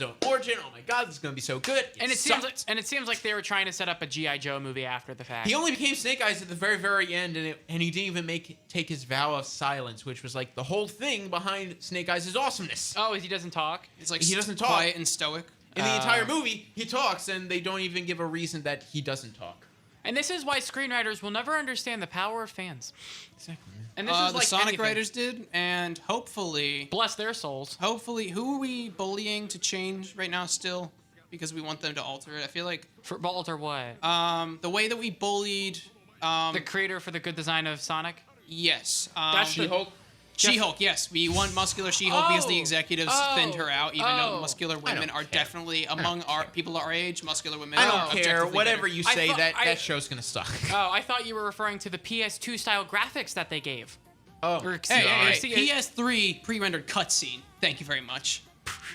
own origin. Oh my god, this is gonna be so good. and it seems like they were trying to set up a GI Joe movie after the fact. He only became Snake Eyes at the very, very end, and he didn't even take his vow of silence, which was like the whole thing behind Snake Eyes' awesomeness. Oh, he doesn't talk. It's like He doesn't talk. quiet and stoic. In the entire movie, he talks, and they don't even give a reason that he doesn't talk. And this is why screenwriters will never understand the power of fans. Exactly. And this is The like Sonic anything. writers did, and hopefully, Bless their souls. who are we bullying to change right now still? Because we want them to alter it. I feel like For Balter what? the way that we bullied, The creator for the good design of Sonic? yes, That's the- She-Hulk. She-Hulk. Yes, we want muscular She-Hulk because the executives thinned her out. Even though Oh. muscular women don't are care. definitely among our people our age. Muscular women. I are don't care. objectively Whatever better. you I say, thought- that show's gonna suck. Oh, I thought you were referring to the PS2 style graphics that they gave. Oh, Or- Hey, All right. PS3 pre-rendered cutscene. Thank you very much.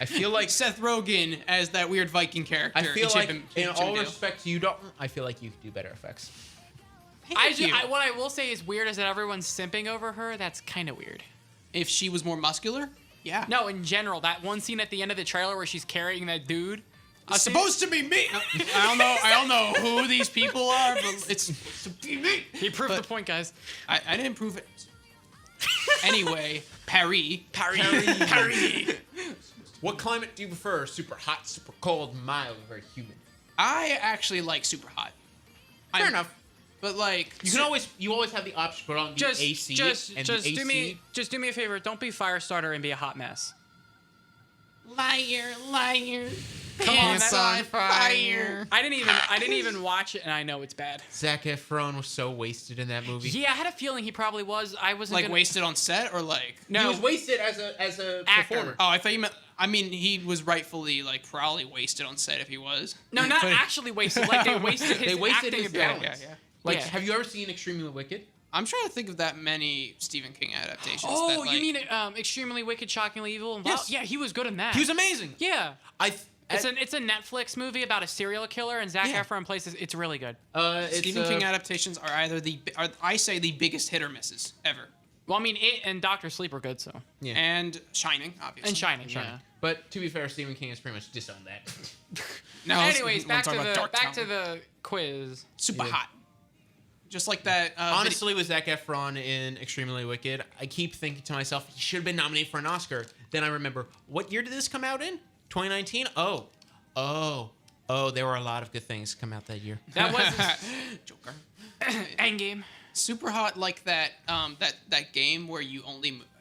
I feel like Seth Rogen as that weird Viking character. I feel Chip like, and- in Chip all and Dale. respect to you, Dalton, I feel like you could do better effects. Thank you. What I will say is weird is that everyone's simping over her. That's kind of weird. If she was more muscular, yeah. No, in general, that one scene at the end of the trailer where she's carrying that dude. It's supposed to be me. I don't know who these people are, but it's supposed to be me. He proved But- the point, guys. I didn't prove it. Anyway, Paris. What climate do you prefer? Super hot, super cold, mild, or very humid? I actually like super hot. Fair enough. But like, You always have the option to put on the AC and the AC. Do me a favor. Don't be Firestarter and be a hot mess. liar. Come on, Pants that- on fire. I didn't even watch it, and I know it's bad. Zac Efron was so wasted in that movie. Yeah, I had a feeling he probably was. I wasn't Like gonna, wasted on set or like? No, He was wasted as a Actor. performer. Oh, I thought you meant. I mean, he was rightfully like probably wasted on set if he was. no, not But- actually wasted. Like they wasted his They wasted acting his abilities. talents. Yeah. Like, Yeah. have you ever seen Extremely Wicked? I'm trying to think of that many Stephen King adaptations. Oh, that, like, you mean Extremely Wicked, Shockingly Evil? And Yes. Yeah, he was good in that. He was amazing. Yeah. It's It's a Netflix movie about a serial killer, and Zac Yeah. Efron plays. It's really good. Stephen King adaptations are either I say the biggest hit or misses ever. Well, I mean, it and Doctor Sleep were good, so. Yeah. And Shining, obviously. And Shining, yeah. But to be fair, Stephen King has pretty much disowned that. Now, Anyways, let's back talk about Dark to Tower. the quiz. Super Yeah. hot. Just like that. Honestly, with Zac Efron in Extremely Wicked, I keep thinking to myself, he should have been nominated for an Oscar. Then I remember, what year did this come out in? 2019? Oh, there were a lot of good things come out that year. That was Joker. Endgame. Super hot, like that. That game where you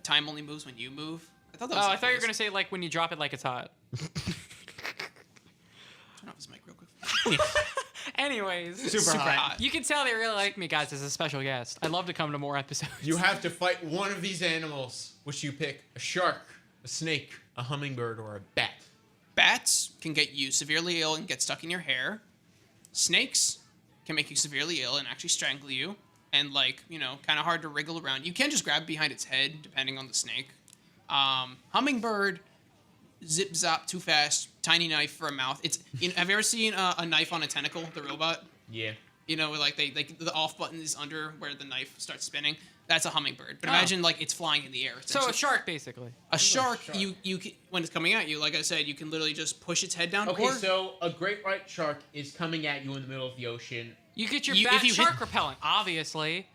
time only moves when you move. I thought that was. I thought you were gonna say like when you drop it like it's hot. Turn off his mic real quick. Anyways, Super hot. You can tell they really like me, guys, as a special guest. I'd love to come to more episodes. You have to fight one of these animals, which you pick: a shark, a snake, a hummingbird, or a bat. Bats can get you severely ill and get stuck in your hair. Snakes can make you severely ill and actually strangle you. And, like, you know, kind of hard to wriggle around. You can just grab behind its head, depending on the snake. Hummingbird, zip zop too fast, tiny knife for a mouth. Have you ever seen a knife on a tentacle, the robot? Yeah. You know, like the off button is under where the knife starts spinning. That's a hummingbird. But imagine like it's flying in the air. So a shark, basically. A shark, you can, when it's coming at you, like I said, you can literally just push its head down. Okay, so a great white shark is coming at you in the middle of the ocean. You get your bat shark repellent, obviously.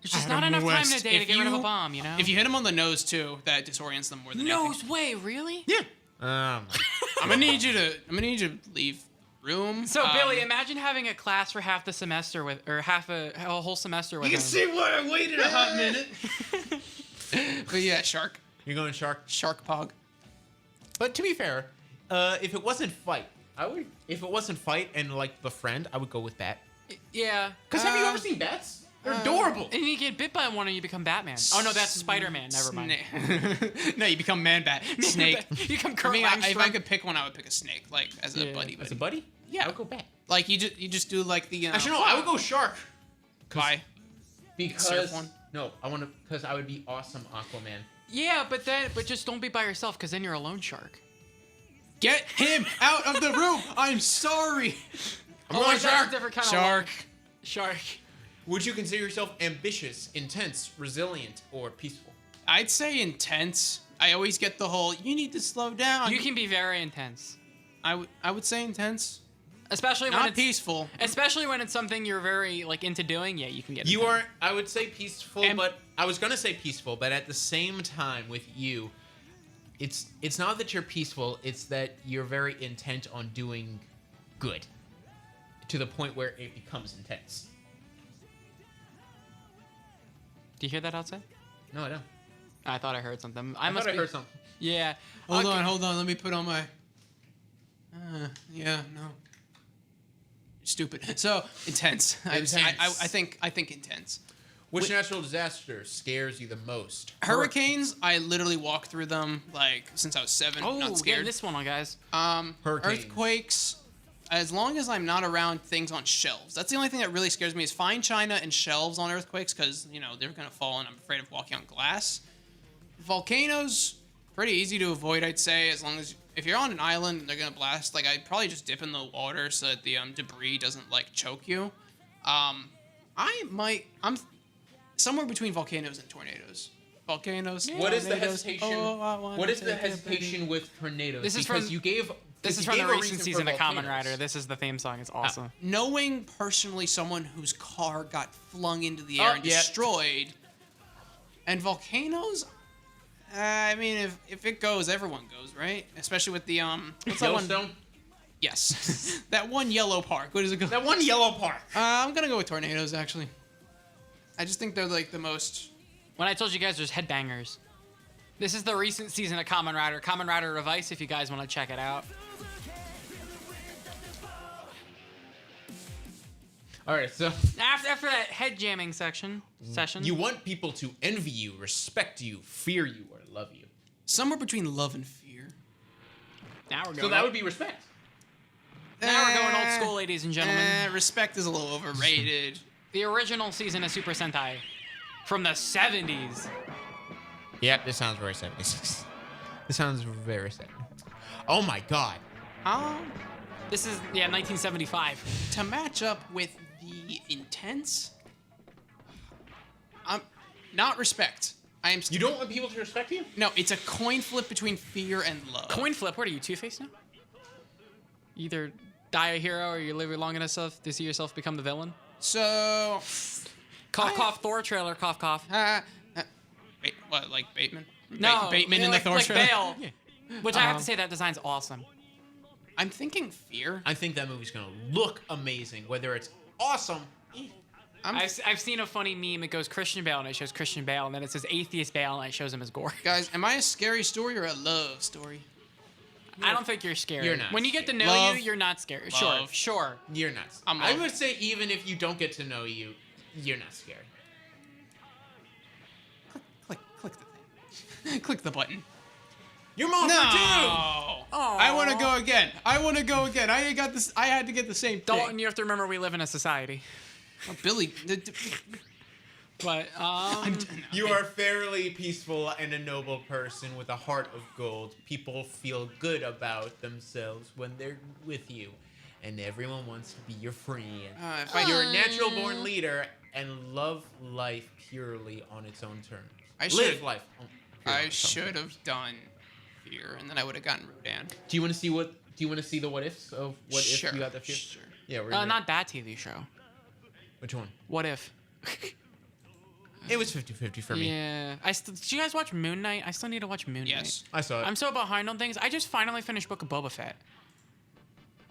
There's just not enough time in a day to get rid of a bomb, you know? If you hit them on the nose, too, that disorients them more than Nose way, really? Yeah. I'm gonna need you to leave room. So Billy, imagine having a class for half the semester with, or half a whole semester with. You can see why I waited a hot minute. But yeah, shark. You're going shark? Shark pog. But to be fair, if it wasn't fight, If it wasn't fight and like befriend, I would go with bat. Yeah. Because have you ever seen bats? They're adorable. And you get bit by one and you become Batman. Oh no, that's Spider-Man. Never mind. No, you become Man-Bat. Snake. You become For Kurt me, if I Langstrom. could pick one, I would pick a snake, like as a buddy. As a buddy? Yeah. I would go bat. Like you just do like the. Actually, no, I would go shark. Why? Because Surf one? No, because I would be awesome Aquaman. Yeah, but just don't be by yourself, because then you're a lone shark. Get him out of the room! I'm sorry. I'm going that's a shark. different kind Shark. of shark. Would you consider yourself ambitious, intense, resilient, or peaceful? I'd say intense. I always get the whole "you need to slow down." You can be very intense, I would say intense. especially when Not it's peaceful. Especially when it's something you're very like into doing. Yeah, you can get. You intense. are, I would say peaceful, but I was gonna say peaceful, but at the same time with you, it's not that you're peaceful, it's that you're very intent on doing good, to the point where it becomes intense. Do you hear that outside? No, I don't. I thought I heard something. I thought I heard something. Yeah. Hold on. Let me put on my. Yeah, no. Stupid. So intense. Intense. I think intense. Which natural disaster scares you the most? Hurricanes. I literally walk through them like since I was 7. Oh, not scared. get this one on, guys. Hurricanes. Earthquakes. As long as I'm not around things on shelves. That's the only thing that really scares me is fine china and shelves on earthquakes because, they're going to fall and I'm afraid of walking on glass. Volcanoes, pretty easy to avoid, I'd say, as long as... If you're on an island and they're going to blast, like, I'd probably just dip in the water so that the debris doesn't, like, choke you. I'm somewhere between volcanoes and tornadoes. Volcanoes. What is the tornadoes. hesitation? Oh, What is the hesitation with tornadoes? This is because from- you gave... This is you from the gave a recent reason season for of Kamen volcanoes. Rider. This is the theme song. It's awesome. Knowing personally someone whose car got flung into the air and destroyed, and volcanoes, I mean, if it goes, everyone goes, right? Especially with the what's that one? Yellowstone? Yes, that one yellow park. What is it called? That one yellow park. I'm gonna go with tornadoes. Actually, I just think they're like the most. When I told you guys there's headbangers. This is the recent season of Kamen Rider Revice, if you guys want to check it out. All right, so After that head jamming session. you want people to envy you, respect you, fear you, or love you. Somewhere between love and fear. Now we're going. So that would be respect. Now we're going old school, ladies and gentlemen. Respect is a little overrated. The original season of Super Sentai from the 70s. Yep, this sounds very 76. This sounds very 70s. Oh my god. This is 1975. To match up with the intense, not respect. You don't want people to respect you? No, it's a coin flip between fear and love. Coin flip. What are you, Two-Face now? Either die a hero or you live long enough to see yourself become the villain. So, Cough Thor trailer. Cough. wait, what? Like Bateman? No, Bateman in the Thor like trailer. Bale. Which I have to say that design's awesome. I'm thinking Fear. I think that movie's gonna look amazing. Whether it's awesome. I've seen a funny meme. It goes Christian Bale and it shows Christian Bale, and then it says Atheist Bale and it shows him as Gore. Guys, am I a scary story or a love story? I don't think you're scared. You're not When you get to know Love. you, you're not scared. Love. Sure. You're not. I would say even if you don't get to know you, you're not scared. Click the thing. Click the button. You're mom for two. Aw. I want to go again. I got this. I had to get the same thing. Dalton, you have to remember we live in a society. Oh, Billy. But You are fairly peaceful and a noble person with a heart of gold. People feel good about themselves when they're with you, and everyone wants to be your friend. You're a natural-born leader and love life purely on its own terms. Live life. I should have done Fear, and then I would have gotten Rodan. Do you want to see what? Do you want to see the what ifs of what if you got the fear? Sure. Yeah, we're not that TV show. Which one? What if? It was 50-50 for me. Yeah. Did you guys watch Moon Knight? I still need to watch Moon Knight. Yes. I saw it. I'm so behind on things. I just finally finished Book of Boba Fett.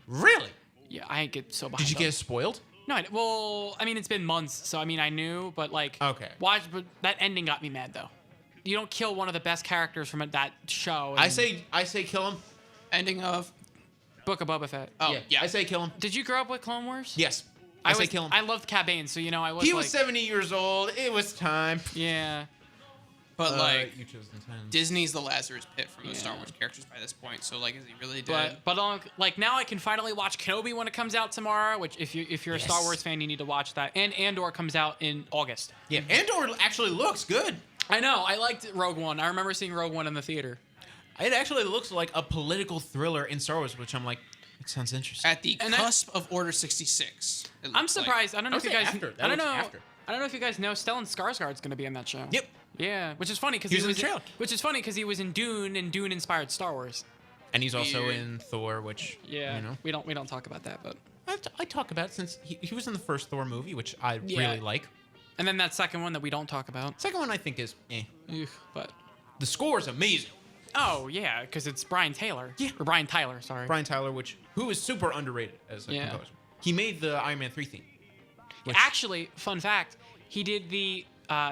Really? Yeah, I get so behind. Did you get spoiled? No, well, I mean, it's been months, so I mean, I knew, but like, Okay. but that ending got me mad though. You don't kill one of the best characters from that show. I say kill him. Ending of. Book of Boba Fett. Oh yeah. I say kill him. Did you grow up with Clone Wars? Yes. I say kill him. I loved Cad Bane, so you know I was. He was like, 70 years old. It was time. Yeah. But you chose the time. Disney's the Lazarus Pit from the Star Wars characters by this point. So like, is he really dead? But like now I can finally watch Kenobi when it comes out tomorrow. Which if you're a Star Wars fan, you need to watch that. And Andor comes out in August. Yeah, Andor actually looks good. I know. I liked Rogue One. I remember seeing Rogue One in the theater. It actually looks like a political thriller in Star Wars, which I'm like, it sounds interesting. At the cusp of Order 66. I'm surprised. I don't know if you guys. After. I don't know. I don't know if you guys know. Stellan Skarsgård's going to be in that show. Yep. Yeah, which is funny because He was in the trailer. Which is funny because he was in Dune, and Dune inspired Star Wars. And he's also Weird. in Thor, which Yeah. you know, We don't talk about that, but. I talk about it since he was in the first Thor movie, which I Yeah. really like. And then that second one that we don't talk about. Second one I think is Ugh, but. The score is amazing. Oh yeah, because it's Brian Taylor. Yeah. Or Brian Tyler. Sorry. Brian Tyler, who is super underrated as a composer. He made the Iron Man 3 theme. Actually, fun fact: he did the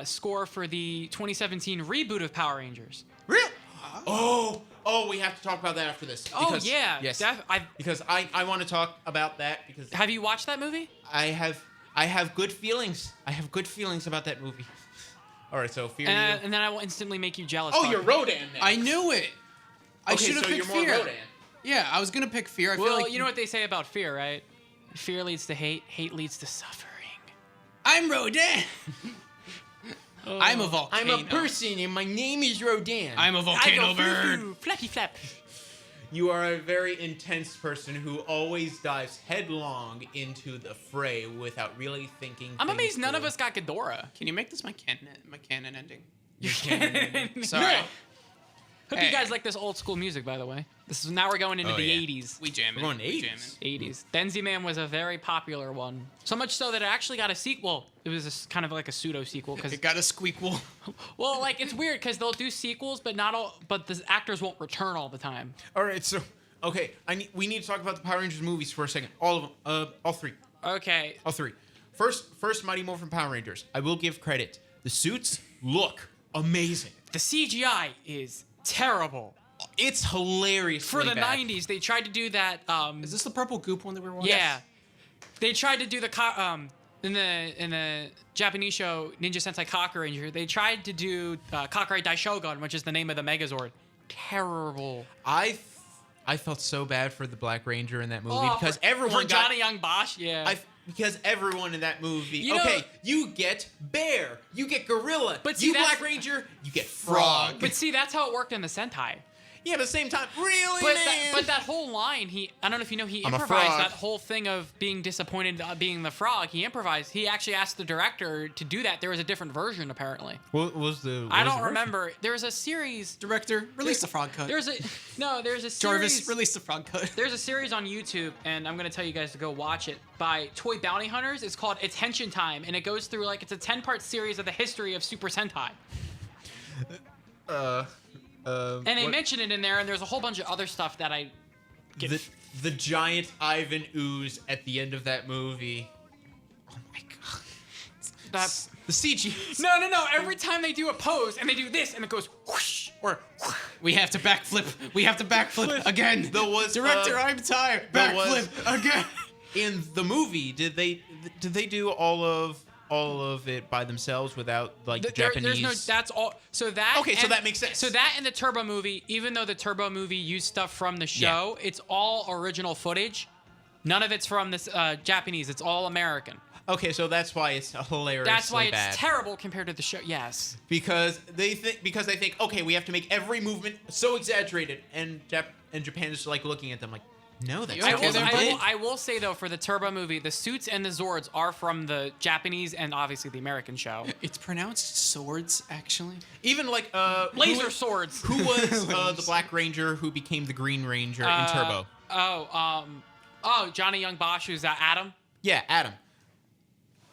score for the 2017 reboot of Power Rangers. Really? Oh, we have to talk about that after this. Oh Because- yeah. Yes. Because I want to talk about that because Have you watched that movie? I have good feelings. I have good feelings about that movie. All right, so Fear you. And then I will instantly make you jealous. Oh, Buck. you're Rodan now. I knew it. I Okay, should have so picked you're more Fear. Rodan. Yeah, I was gonna pick Fear. I feel Well, like you know what they say about fear, right? Fear leads to hate. Hate leads to suffering. I'm Rodan. I'm a volcano. I'm a person, and my name is Rodan. I'm a volcano bird. Foo-foo, flappy flap. You are a very intense person who always dives headlong into the fray without really thinking. I'm things amazed none of through. us got Ghidorah. Can you make this my canon ending? Sorry. Sorry. Hope Hey. you guys like this old school music, by the way. Now we're going into Oh, the yeah. 80s. We jamming. We're going We 80s. jamming. 80s. Denzi Man was a very popular one. So much so that it actually got a sequel. It was kind of like a pseudo sequel because It got a squeak wool. well, like it's weird because they'll do sequels, but not all. But the actors won't return all the time. All right, so okay, we need to talk about the Power Rangers movies for a second. All of them. All three. Okay. All three. First, Mighty Morphin Power Rangers. I will give credit. The suits look amazing. The CGI is terrible. It's hilarious For the 90s, they tried to do that. Is this the purple goop one that we were watching? Yeah. They tried to do the in the Japanese show Ninja Sentai Kaku Ranger. They tried to do Kakurai Daishogun, which is the name of the Megazord. Terrible. I felt so bad for the Black Ranger in that movie Oh, because for everyone got Johnny Young Bosch. Yeah. because everyone in that movie. You know- okay, you get Bear, you get Gorilla, But see, you that's- Black Ranger, you get Frog. But see, that's how it worked in the Sentai. Yeah, but at the same time, really, But man? but that whole line, I don't know if you know, he I'm a improvised frog. that whole thing of being disappointed being the frog. He improvised. He actually asked the director to do that. There was a different version, apparently. What was the? I don't remember. There was a series. Director, release the frog cut. There's a series. Jarvis, release the frog cut. There's a series on YouTube, and I'm gonna tell you guys to go watch it, by Toy Bounty Hunters. It's called Attention Time, and it goes through like it's a 10-part series of the history of Super Sentai. And they mention it in there, and there's a whole bunch of other stuff that I get. The giant Ivan ooze at the end of that movie. Oh my god. That, The CG. no. Every time they do a pose, and they do this, and it goes whoosh, or whoosh. We have to backflip. We have to backflip again. There was, Director, I'm tired. there was- Backflip again. In the movie, did they do all of it by themselves without like the Japanese? There's no. That's all. So that. Okay, so that makes sense. So that in the Turbo movie, even though the Turbo movie used stuff from the show, it's all original footage. None of it's from this Japanese. It's all American. Okay, so that's why it's hilariously That's why it's bad. terrible compared to the show. Yes. Because they think, okay, we have to make every movement so exaggerated, and Japan is like looking at them like, no, that's I not will- what I we will- did. I will say though, for the Turbo movie, the suits and the Zords are from the Japanese and obviously the American show. It's pronounced swords, actually. Even like Laser swords. Who was the Black Ranger who became the Green Ranger in Turbo? Johnny Young Bosch, who's Adam. Yeah, Adam.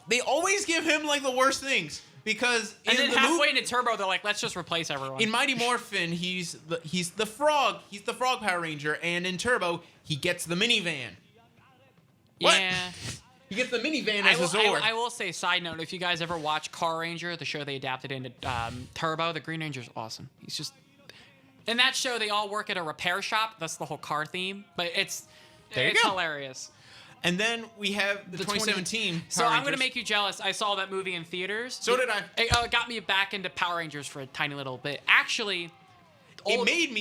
They always give him like the worst things because And in then the halfway movie, into Turbo, they're like, let's just replace everyone. in Mighty Morphin, he's the frog. He's the Frog Power Ranger, and in Turbo, he gets the minivan. What? Yeah. He gets the minivan I as will, a Zord. I will say, side note, if you guys ever watch Car Ranger, the show they adapted into Turbo, the Green Ranger's awesome. He's just... In that show, they all work at a repair shop. That's the whole car theme. But it's There you go. hilarious. And then we have the 2017 So Power I'm going to Rangers. make you jealous. I saw that movie in theaters. So did I. It got me back into Power Rangers for a tiny little bit. Actually... It made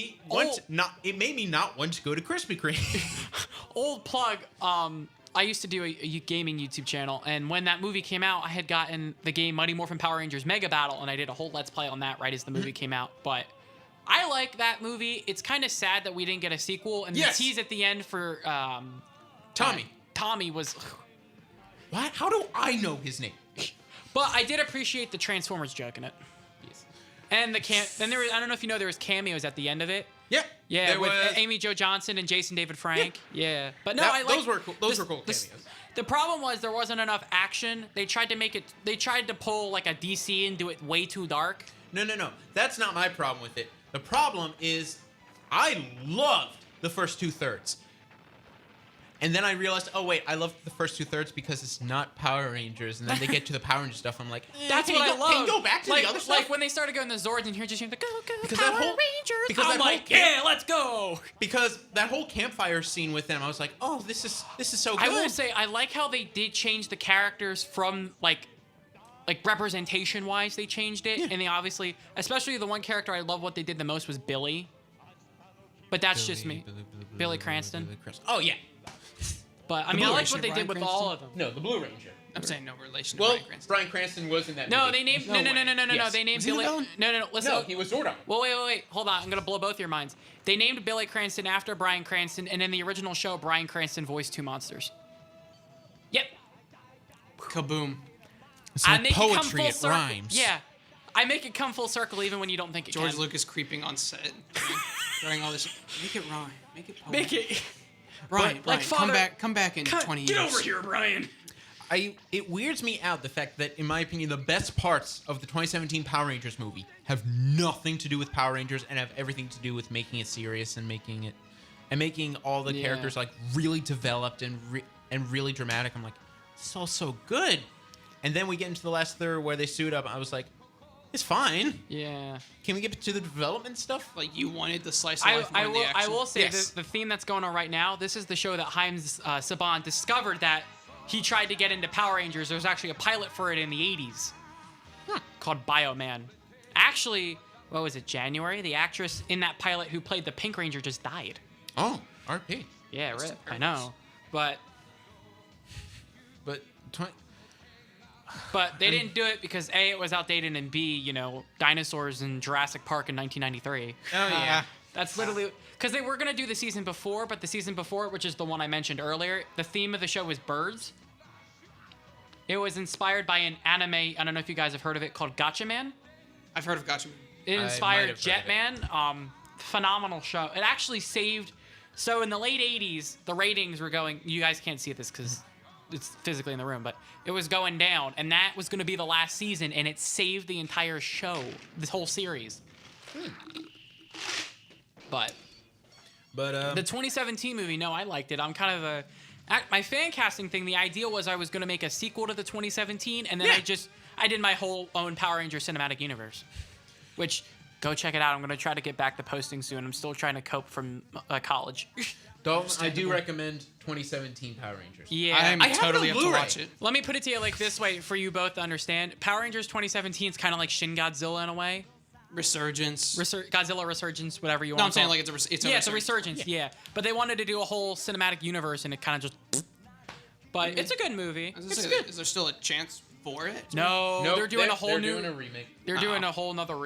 me not want to go to Krispy Kreme. Old plug. I used to do a gaming YouTube channel, and when that movie came out, I had gotten the game Mighty Morphin Power Rangers Mega Battle, and I did a whole Let's Play on that right as the movie came out. But I like that movie. It's kind of sad that we didn't get a sequel, and Yes. the tease at the end for Tommy. Tommy was. What? How do I know his name? But I did appreciate the Transformers joke in it, and then there was, I don't know if you know, there was cameos at the end of it. Yeah. Yeah, There with was- Amy Jo Johnson and Jason David Frank. Yeah. But no, That- I like those were cool. Those were cool cameos. The problem was there wasn't enough action. They tried to pull like a DC and do it way too dark. No. That's not my problem with it. The problem is I loved the first 2/3. And then I realized, oh wait, I loved the first 2/3 because it's not Power Rangers. And then they get to the Power Ranger stuff. I'm like, That's can what you I go, love. Can you go back to like, the other stuff? Like when they started going to Zords and here just hearing the go Because Power that whole- Rangers. because I'm that whole like, camp- yeah, let's go. Because that whole campfire scene with them, I was like, oh, this is so good. I will say I like how they did change the characters from like representation wise. They changed it, and they obviously, especially the one character I love what they did the most was Billy. But that's just me. Billy Cranston. Oh yeah. But I The mean, I Blue like Ranger, what they Bryan did with Cranston? all of them. No, the Blue Ranger. I'm saying no relation to Well, Bryan Cranston. Bryan Cranston was in that No, movie. they named No no. Yes. They named Was he the Billy. villain? No. Listen. No, he was Zordon. Well, wait. Hold on. I'm gonna blow both your minds. They named Billy Cranston after Bryan Cranston, and in the original show, Bryan Cranston voiced two monsters. Yep. Kaboom. It's I like make it come poetry, full it circle. rhymes. Yeah. I make it come full circle even when you don't think it George can. Lucas creeping on set, throwing all this. Make it rhyme. Make it poem. Make it. Ryan, like Ryan, Father- come back in 20 years. Get over here, Brian. It weirds me out the fact that, in my opinion, the best parts of the 2017 Power Rangers movie have nothing to do with Power Rangers and have everything to do with making it serious and making all the Yeah. characters like really developed and really dramatic. I'm like, it's all so good. And then we get into the last third where they suit up. I was like, it's fine. Yeah. Can we get to the development stuff? Like you wanted the slice of life more than the I action. will say Yes. the theme that's going on right now. This is the show that Heinz Saban discovered that he tried to get into Power Rangers. There was actually a pilot for it in the 80s called Bioman. Actually, what was it, January? The actress in that pilot who played the Pink Ranger just died. Oh, RP. Yeah, rip. I know. But But they didn't do it because A, it was outdated, and B, dinosaurs in Jurassic Park in 1993. oh yeah. That's literally because they were gonna do the season before, but the season before, which is the one I mentioned earlier, the theme of the show was birds. It was inspired by an anime. I don't know if you guys have heard of it, called Gotcha Man. I've heard of Gotcha Man. It might inspired have heard of it. Jetman. Phenomenal show. It actually saved. So in the late 80s, the ratings were going. You guys can't see this because it's physically in the room, but it was going down, and that was going to be the last season, and it saved the entire show, this whole series. But the 2017 movie, no, I liked it. I'm kind of my fan casting thing. The idea was I was going to make a sequel to the 2017, and then I did my whole own Power Rangers cinematic universe, which go check it out. I'm going to try to get back to posting soon. I'm still trying to cope from college. I do recommend 2017 Power Rangers. Yeah, I'm I have it totally on up to Blu-ray. watch it. Let me put it to you like this way for you both to understand. Power Rangers 2017 is kind of like Shin Godzilla in a way. Resurgence. Godzilla Resurgence, whatever you want. No, I'm to saying call like it. it's a It's a resurgence, yeah. But they wanted to do a whole cinematic universe, and it kind of just. But it's a good movie. Is there still a chance for it? No, Nope, they're doing a whole new. They're doing a remake. They're doing a whole nother.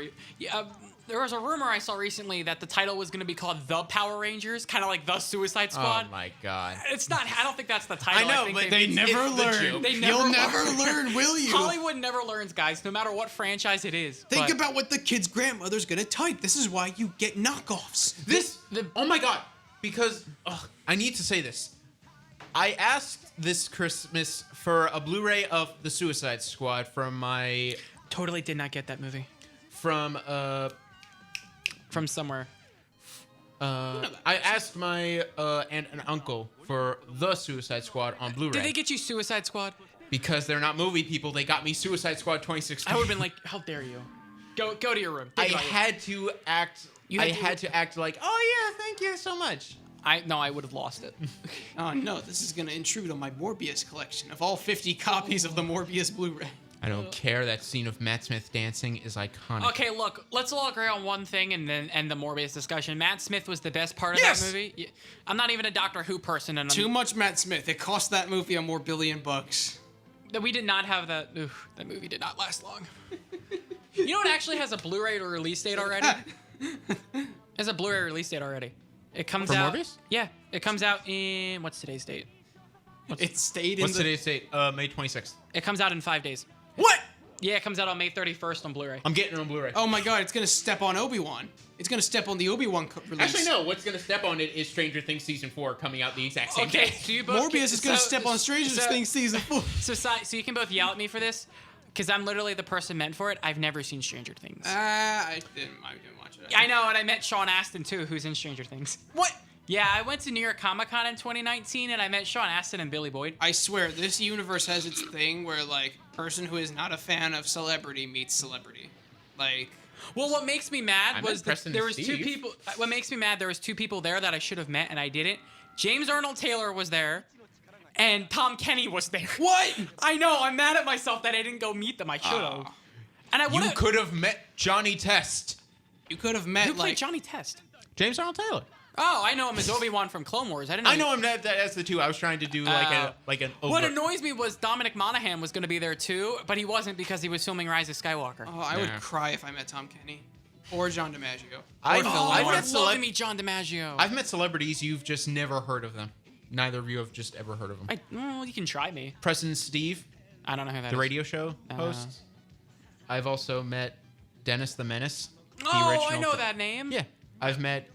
There was a rumor I saw recently that the title was going to be called The Power Rangers, kind of like The Suicide Squad. Oh my god. It's not. I don't think that's the title. I know, think but They never It's the learn. joke. They You'll never never learn, will you? Hollywood never learns, guys. No matter what franchise it is. Think But- about what the kid's grandmother's gonna type. This is why you get knockoffs. Oh my god. Because I need to say this. I asked this Christmas for a Blu-ray of The Suicide Squad from my Totally did not get that movie from somewhere. I asked my aunt and uncle for The Suicide Squad on Blu-ray. Did they get you Suicide Squad? Because they're not movie people, they got me Suicide Squad 2016. I would have been like, how dare you? Go to your room. I had to act. You had to- to act like, oh yeah, thank you so much. I would have lost it. Oh no, this is gonna intrude on my Morbius collection of all 50 copies of the Morbius Blu-ray. I don't care. That scene of Matt Smith dancing is iconic. Okay, look, let's all agree on one thing and then end the Morbius discussion. Matt Smith was the best part of Yes! that movie. Yeah, I'm not even a Doctor Who person, and Too much Matt Smith. It cost that movie a more $1 billion. we did not have that. That movie did not last long. You know, it actually has a Blu-ray release date already. It has a Blu-ray release date already. It comes For out. Morbius? Yeah, it comes out in what's today's date? It stayed in What's the... today's date? May 26th. It comes out in 5 days. What? Yeah, it comes out on May 31st on Blu-ray. I'm getting it on Blu-ray. Oh my god, it's gonna step on Obi-Wan. It's gonna step on the Obi-Wan release. Actually, no. What's gonna step on it is Stranger Things season 4 coming out the exact same Okay, day. so you both Morbius is gonna step on Stranger Things season 4. So you can both yell at me for this, because I'm literally the person meant for it. I've never seen Stranger Things. I didn't watch it. I know, and I met Sean Astin too, who's in Stranger Things. What? Yeah, I went to New York Comic Con in 2019, and I met Sean Astin and Billy Boyd. I swear, this universe has its thing where, like, person who is not a fan of celebrity meets celebrity. Like... Well, what makes me mad I was met that Preston there and was two Steve. people. What makes me mad? There was two people there that I should have met, and I didn't. James Arnold Taylor was there, and Tom Kenny was there. What? I know. I'm mad at myself that I didn't go meet them. I should have. Aw. And I would You have. could have met Johnny Test. You could have met, Who played like... Johnny Test? James Arnold Taylor. Oh, I know him as Obi-Wan from Clone Wars. I didn't know. I know him as the two. I was trying to do like an over. What annoys me was Dominic Monaghan was going to be there too, but he wasn't because he was filming Rise of Skywalker. Oh, I would Nah. cry if I met Tom Kenny. Or John DiMaggio. I've Or Phil I met would Lord. have loved to meet John DiMaggio. I've met celebrities you've just never heard of them. Neither of you have just ever heard of them. Well, you can try me. Preston and Steve, I don't know who that the is. radio show host. I've also met Dennis the Menace. The Oh, original I know that name. Yeah, I've met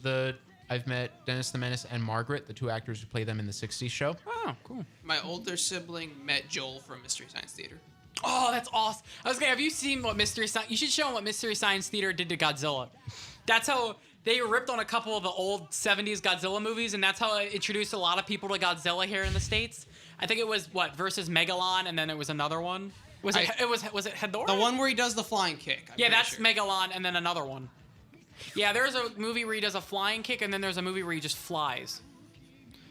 Dennis the Menace and Margaret, the two actors who play them in the '60s show. Oh, cool. My older sibling met Joel from Mystery Science Theater. Oh, that's awesome. I was gonna. Have you seen what Mystery Science? You should show them what Mystery Science Theater did to Godzilla. That's how they ripped on a couple of the old '70s Godzilla movies, and that's how it introduced a lot of people to Godzilla here in the States. I think it was versus Megalon, and then it was another one. Was it Hedorah? The one where he does the flying kick. I'm Yeah, pretty that's sure. Megalon, and then another one. Yeah, there's a movie where he does a flying kick, and then there's a movie where he just flies.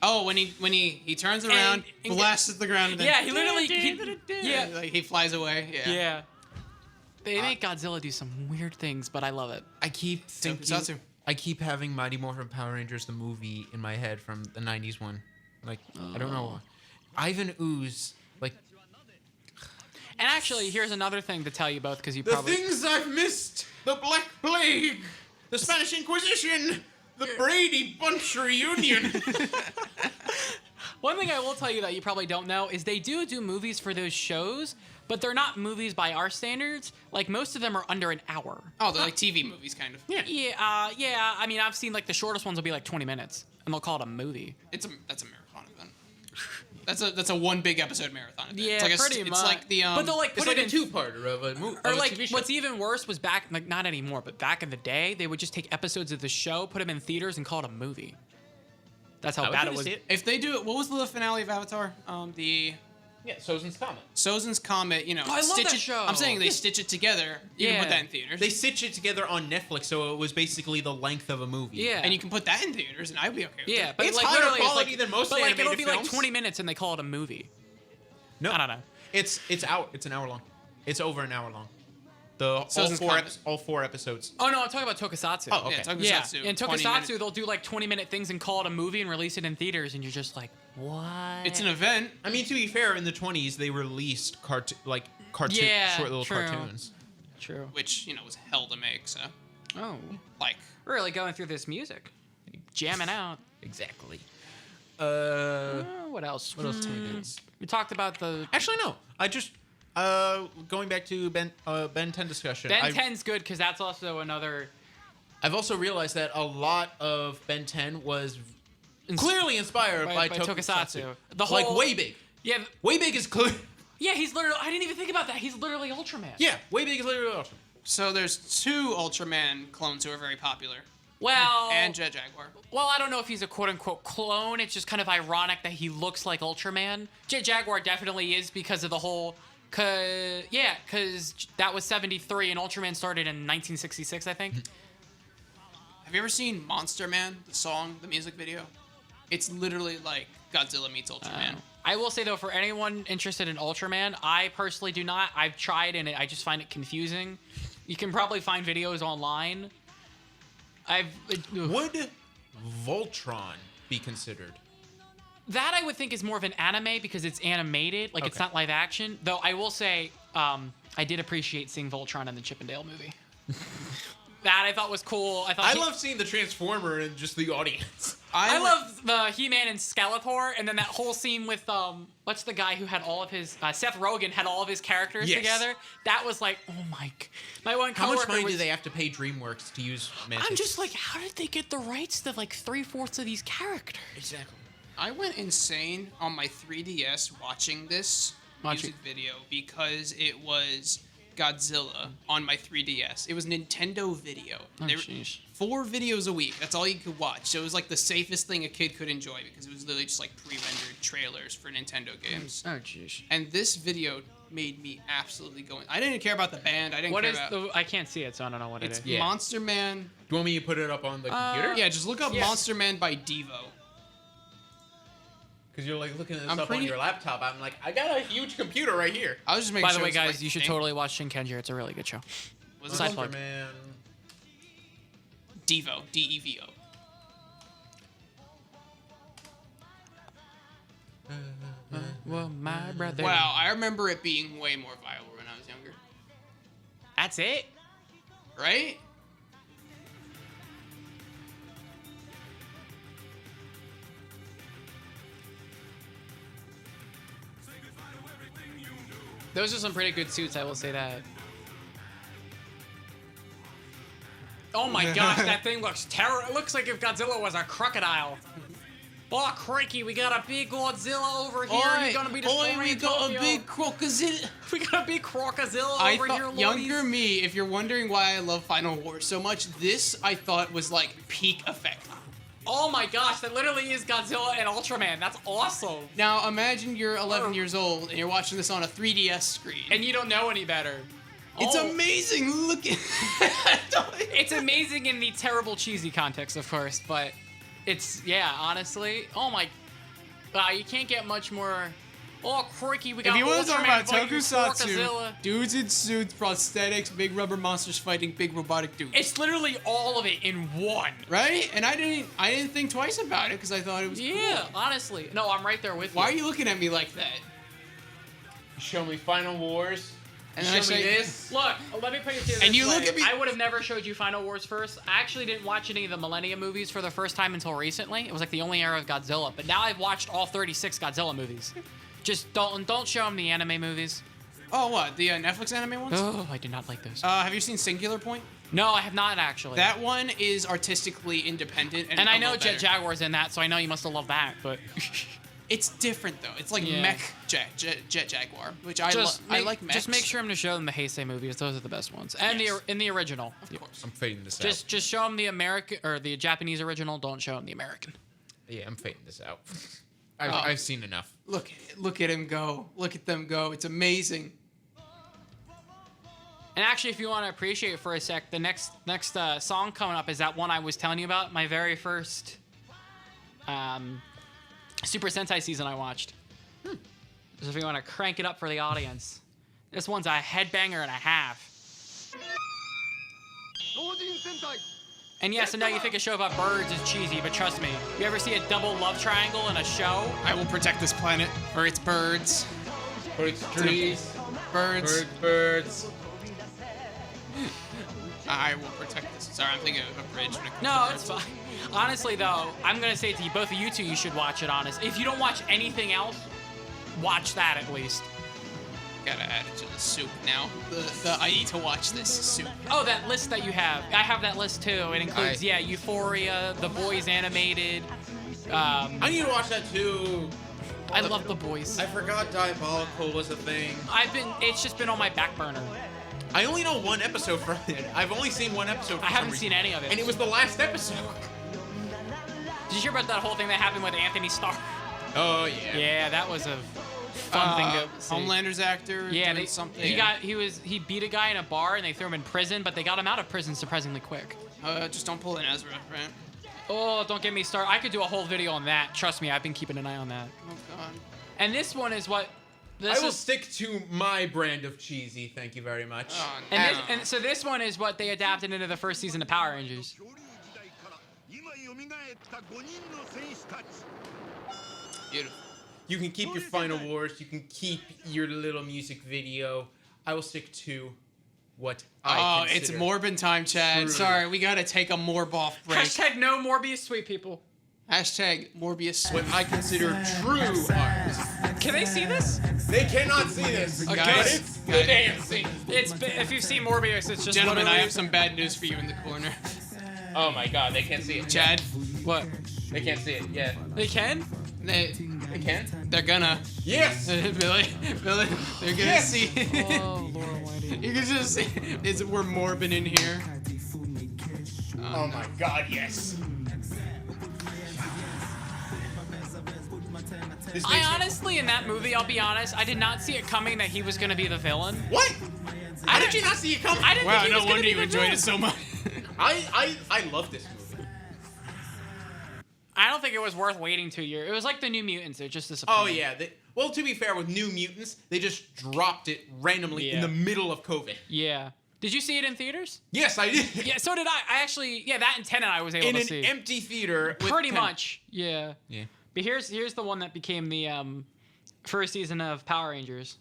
Oh, when he turns around, and blasts at the ground, and then Yeah, he literally. Yeah. like he flies away. Yeah. Yeah. They make Godzilla do some weird things, but I love it. I keep thinking. Tokusatsu. I keep having Mighty Morphin Power Rangers the movie in my head from the '90s one. Like I don't know. Ivan Ooze. Like And actually, here's another thing to tell you both, because you the probably. things I've missed. The Black Plague. The Spanish Inquisition. The Brady Bunch reunion. One thing I will tell you that you probably don't know is they do movies for those shows, but they're not movies by our standards. Like, most of them are under an hour. Oh, they're like TV movies, kind of. Yeah. I mean, I've seen, like, the shortest ones will be like 20 minutes, and they'll call it a movie. That's a marathon event. That's a one big episode marathon event. Yeah, it's like pretty much. It's like the but they'll, like, It's put like it a in two-parter of a movie. Or like, what's even worse was back, like, not anymore, but back in the day, they would just take episodes of the show, put them in theaters, and call it a movie. That's how bad it was. If they do it, what was the finale of Avatar? Yeah, Sozin's Comet. Sozin's Comet, you know. Oh, I love stitch that it, show. I'm saying they stitch it together. You can put that in theaters. They stitched it together on Netflix, so it was basically the length of a movie. Yeah. And you can put that in theaters, and I'd be okay with Yeah, it. but It's like higher literally, quality it's like, than most but like animated it'll be like films. 20 minutes and they call it a movie. No, I don't know. It's an hour long. It's over an hour long. Sozin's Comet. All four episodes. Oh no, I'm talking about Tokusatsu. Oh, okay. Yeah, Yeah, Tokusatsu. in 20 Tokusatsu minutes. they'll do like 20-minute things and call it a movie and release it in theaters, and you're just like, what? It's an event. I mean, to be fair, in the 20s they released cartoon Yeah, short little true. cartoons. True. Which, you know, was hell to make, so. Oh, Like, really going through this music, jamming out. Exactly. What else? What else tidbits? We talked about the Actually, no. I just going back to Ben 10 discussion. Ben 10's good because that's also another. I've also realized that a lot of Ben 10 was clearly inspired by Tokusatsu. The whole, like Way Big. Yeah, Way Big is clear. yeah. He's literally. I didn't even think about that. He's literally Ultraman. Yeah, Way Big is literally awesome. so there's two Ultraman clones who are very popular. Well, And Jet Jaguar. well, I don't know if he's a quote-unquote clone. It's just kind of ironic that he looks like Ultraman. Jet Jaguar definitely is because of the whole. Cause that was 73 and Ultraman started in 1966, I think. Have you ever seen Monster Man, the song, the music video? It's literally like Godzilla meets Ultraman. I will say though, for anyone interested in Ultraman, I personally do not. I've tried and I just find it confusing. You can probably find videos online. Would Voltron be considered? That I would think is more of an anime because it's animated, like it's Okay. not live action. Though I will say, I did appreciate seeing Voltron in the Chippendale movie. That I thought was cool. I love seeing the Transformer and just the audience. I love the He-Man and Skeletor, and then that whole scene with what's the guy who had all of his Seth Rogen had all of his characters Yes. together. That was like, oh my one How much coworker money was, do they have to pay DreamWorks to use Mantis? I'm just like, how did they get the rights to like 3/4 of these characters? Exactly. I went insane on my 3DS watching this music video because it was Godzilla on my 3DS. It was Nintendo Video. Oh, They were jeez. 4 videos a week. That's all you could watch. So it was like the safest thing a kid could enjoy because it was literally just like pre-rendered trailers for Nintendo games. Oh jeez. And this video made me absolutely go. I didn't care about the band. I didn't What care is about. the? I can't see it, so I don't know what It's it is. Yeah. Monster Man. Do you want me to put it up on the computer? Yeah, just look up Yes. Monster Man by Devo. Because you're like looking at this I'm up pretty- on your laptop. I'm like, I got a huge computer right here. I was just making By sure the way, it was the guys, right you should name. totally watch Shinkenger. It's a really good show. Was it Side called plug. Man. Devo? D-E-V-O. Well, my brother. Wow, I remember it being way more viral when I was younger. That's it. Right? Those are some pretty good suits, I will say that. Oh my gosh, that thing looks terrible. It looks like if Godzilla was a crocodile. Oh, crikey, we got a big Godzilla over here. and he's gonna be destroying we got Tokyo. a big crocodile. We got a big crocodile I over here, thought, lordies. younger me, if you're wondering why I love Final Wars so much, this I thought was like peak effect. Oh my gosh, that literally is Godzilla and Ultraman. That's awesome. Now imagine you're 11 years old and you're watching this on a 3DS screen. And you don't know any better. It's Oh. amazing. Look at It's amazing in the terrible cheesy context, of course, but it's, yeah, honestly. Oh my, wow, you can't get much more. Oh, crikey, we got If you want to talk Ultraman about fighting Tokusatsu, Crocozilla. dudes in suits, prosthetics, big rubber monsters fighting big robotic dudes. It's literally all of it in one. Right? And I didn't think twice about it because I thought it was Yeah, cool. honestly. No, I'm right there with you. Why are you looking at me like that? Show me Final Wars. And then I Show me say, this. Look, let me put it to you this And you way. look at me- I would have never showed you Final Wars first. I actually didn't watch any of the Millennium movies for the first time until recently. It was like the only era of Godzilla. But now I've watched all 36 Godzilla movies. Just don't show them the anime movies. Oh, what? The Netflix anime ones? Oh, I did not like those. Have you seen Singular Point? No, I have not actually. That one is artistically independent. and I a know lot Jet better. Jaguar's in that, so I know you must have loved that. But It's different, though. It's like Yeah. mech Jet Jaguar, which I like mechs. Just make sure to show them the Heisei movies. Those are the best ones. And Yes. in the original. Of course. I'm fading this out. Just show them the American or the Japanese original. Don't show them the American. Yeah, I'm fading this out. Oh. I've seen enough. Look at him go. Look at them go. It's amazing. And actually, if you want to appreciate it for a sec, the next song coming up is that one I was telling you about. My very first Super Sentai season I watched. So if you want to crank it up for the audience, this one's a headbanger and a half. And yes, I know you think a show about birds is cheesy, but trust me, you ever see a double love triangle in a show? I will protect this planet for its birds. For its trees, Birds. birds. I will protect this. Sorry, I'm thinking of a bridge when it comes No, to it's birds. fine. Honestly, though, I'm gonna say to you, both of you two, you should watch it. Honest, if you don't watch anything else, watch that at least. Gotta add it to the soup now. The I need to watch this soup. Oh, that list that you have. I have that list too. It includes, I- yeah, Euphoria, The Boys animated. I need to watch that too. I love The Boys. I forgot Diabolical was a thing. It's just been on my back burner. I only know one episode from it. I've only seen one episode. For I some haven't reason. seen any of it. And it was the last episode. Did you hear about that whole thing that happened with Anthony Starr? Oh yeah. Yeah, that was a fun thing to see. Homelander's actor. Yeah, doing something. he beat a guy in a bar and they threw him in prison, but they got him out of prison surprisingly quick. Just don't pull an Ezra, right? Oh, don't get me started. I could do a whole video on that. Trust me, I've been keeping an eye on that. Oh god. And this one is what I will stick to my brand of cheesy. Thank you very much. Oh, and, no. and so this one is what they adapted into the first season of Power Rangers. Beautiful. You can keep your Final Wars. You can keep your little music video. I will stick to what I it's consider Morbin time, Chad. true. Sorry, we gotta take a Morb off break. Hashtag no Morbius sweet people. Hashtag Morbius. what I consider true art. Can they see this? They cannot see this, Guys, but it's the guys. dancing. If you've seen Morbius, it's just Gentlemen, I literally- have some bad news for you in the corner. Oh my God, they can't see it. Chad, What? They can't see it. Yeah, They can? they, they can. they're gonna. Yes. Billy, they're gonna Yes. see. Oh, Lord Almighty. You can just see. We're Morbin in here. Oh my God, yes. This I makes me- honestly, in that movie, I'll be honest, I did not see it coming that he was going to be the villain. What? How did you not see it coming? I didn't Wow, think he was no gonna wonder be you the enjoyed villain. it so much. I love this movie. I don't think it was worth waiting 2 years. It was like the New Mutants. They're just disappointing. Oh yeah. Well, to be fair, with New Mutants, they just dropped it randomly in Yeah. the middle of COVID. Yeah. Did you see it in theaters? Yes, I did. Yeah, so did I. I actually, that and Tenet I was able In to an see. empty theater. with Pretty 10 much. Yeah. Yeah. But here's the one that became the first season of Power Rangers.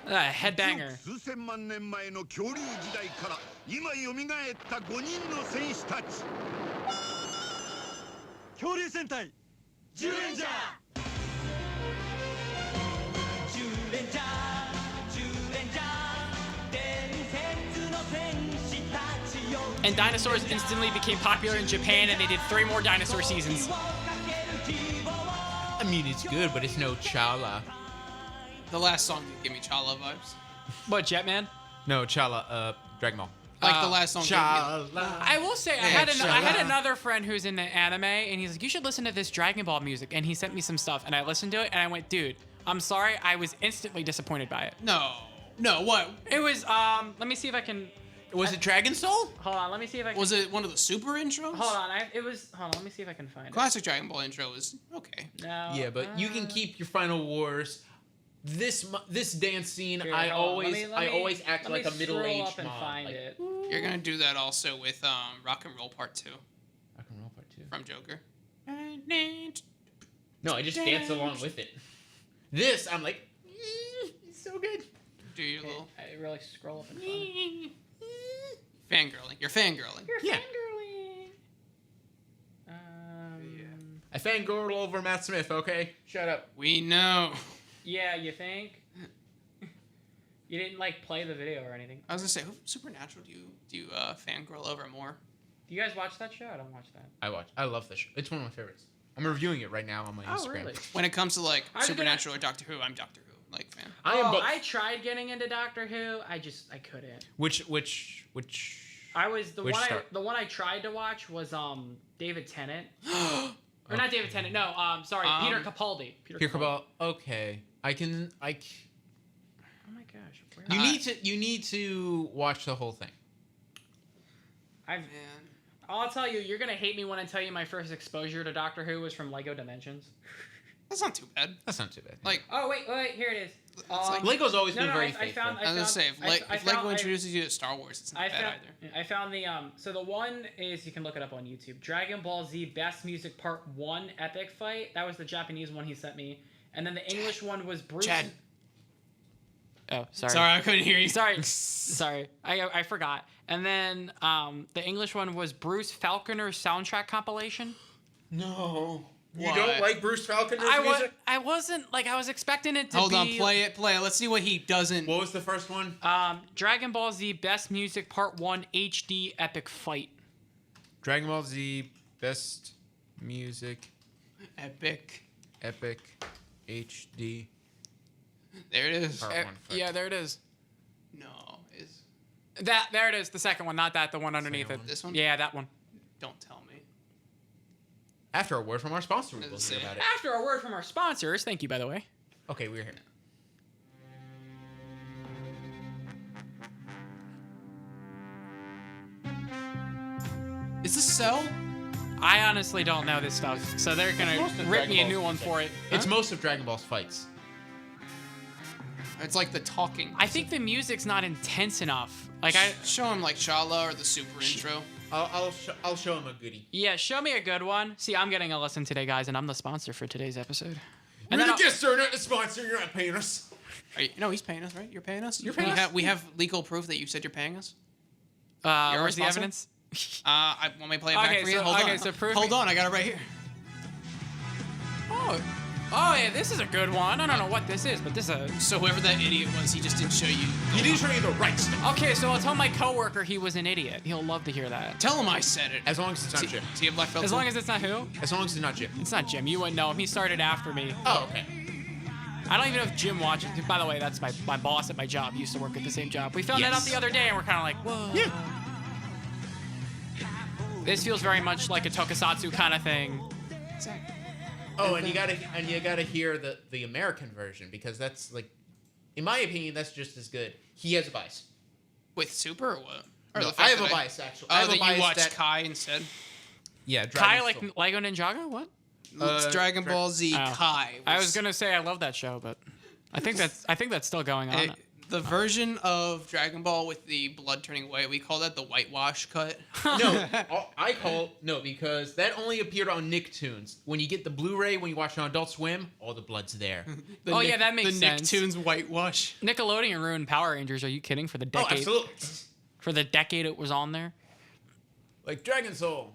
Headbanger. 数千万年前の恐竜時代から今よみがえった5人の戦士たち恐竜戦隊ジュレンジャー And dinosaurs instantly became popular in Japan, and they did 3 more dinosaur seasons. I mean, it's good, but it's no Chala. The last song did give me Chala vibes. What, Jetman? No, Chala. Dragon Ball. Like the last song. Chala. I will say, I Yeah, had Chala. another friend who's in the anime, and he's like, you should listen to this Dragon Ball music. And he sent me some stuff, and I listened to it, and I went, dude, I'm sorry, I was instantly disappointed by it. No, what? It was, let me see if I can, Was it Dragon Soul? hold on, let me see if I can, Was it one of the super intros? hold on, let me see if I can find it. Classic Dragon Ball intro is okay. No. Yeah, but you can keep your Final Wars. This dance scene, Here, I hold on. always Let me- act let like me a middle-aged scroll up and mom. find Like, it. You're gonna do that also with Rock and Roll Part 2 Rock and Roll Part 2. from Joker. No, I just dance along with it. This, I'm like, so good. Do your little I really scroll up and find. fangirling. You're fangirling. Yeah. Fangirling. I fangirl over Matt Smith, okay? Shut up. We know. Yeah, you think? You didn't like play the video or anything. I was gonna say, who Supernatural do you fangirl over more? Do you guys watch that show? I don't watch that. I love this show. It's one of my favorites. I'm reviewing it right now on my Oh, Instagram. really? When it comes to like I was Supernatural or Doctor Who, I'm Doctor Who like fan. I am both. I tried getting into Doctor Who. I couldn't. Which I was the Which one. star? The one I tried to watch was David Tennant, or not David Tennant. No, sorry, Peter Capaldi. Peter Cabal. Okay. I can Oh my gosh. Where you need to watch the whole thing. I've. Man. I'll tell you, you're gonna hate me when I tell you my first exposure to Doctor Who was from Lego Dimensions. That's not too bad. That's not too bad. Like, Oh wait, here it is. like- Lego's always No, been no, very I faithful. found- I was gonna say, if Lego found- introduces you to Star Wars, it's not I bad found, either. I found the so the one is, you can look it up on YouTube. Dragon Ball Z Best Music Part 1 Epic Fight. That was the Japanese one he sent me. And then the English one was Bruce. Chad. Oh, sorry. Sorry, I couldn't hear you. Sorry. I forgot. And then the English one was Bruce Falconer's soundtrack compilation. No. You What? don't like Bruce Falconer's music? I wasn't like, I was expecting it to Hold be. on, play it. Let's see what he doesn't. What was the first one? Dragon Ball Z Best Music Part 1 HD Epic Fight. Dragon Ball Z Best Music Epic. Epic HD There it is. Part 1. Yeah, there it is. No, is There it is. The second one, not that. The one underneath Second it. one. This one? Yeah, that one. Don't tell me. After a word from our sponsor, we will Let's hear see. about it. After a word from our sponsors, thank you, by the way. Okay, we're here. Is this Cell? I honestly don't know this stuff, so they're gonna most of rip Dragon me a Ball new one for it. It's most of Dragon Ball's fights. It's like the talking. I think the music's not intense enough. Like show him like Shala or the super intro. I'll show him a goodie. yeah, show me a good one. See, I'm getting a lesson today, guys, and I'm the sponsor for today's episode. You're then the I'll- guest star, not the sponsor. You're not paying us. No, he's paying us, right? You're paying us. You're paying us. We have legal proof that you said you're paying us. Where's our the sponsor? evidence? I want me to play it back Okay, for you. so- Hold okay, on. so prove Hold me- on, I got it right here. Oh yeah, this is a good one. I don't know what this is, but this is a. So whoever that idiot was, he just didn't show you. He didn't show you the right stuff. Okay, so I'll tell my coworker he was an idiot. He'll love to hear that. Tell him I said it. As long as it's not Does Jim. he have black belt? As too? long as it's not who? As long as it's not Jim. It's not Jim. You wouldn't know him. He started after me. Oh, okay. I don't even know if Jim watches. By the way, that's my boss at my job. He used to work at the same job. We found that out Yes. the other day, and we're kind of like, whoa. Yeah. This feels very much like a Tokusatsu kind of thing. Oh, and you gotta hear the American version, because that's like, in my opinion, that's just as good. He has a bias. With Super or what? Or No, the fact I have a that bias actually. Oh, I have that a bias you watched that, Kai instead. Yeah, Kai Dragon like Soul. Lego Ninjago? What? It's Dragon Ball Z Oh. Kai. I was gonna say I love that show, but I think that's still going on. The version of Dragon Ball with the blood turning white, we call that the whitewash cut. No, because that only appeared on Nicktoons. When you get the Blu-ray, when you watch it on Adult Swim, all the blood's there. Oh, yeah, that makes the sense. The Nicktoons whitewash. Nickelodeon ruined Power Rangers. Are you kidding? For the Oh, decade, absolutely. for the decade it was on there. Like Dragon Soul.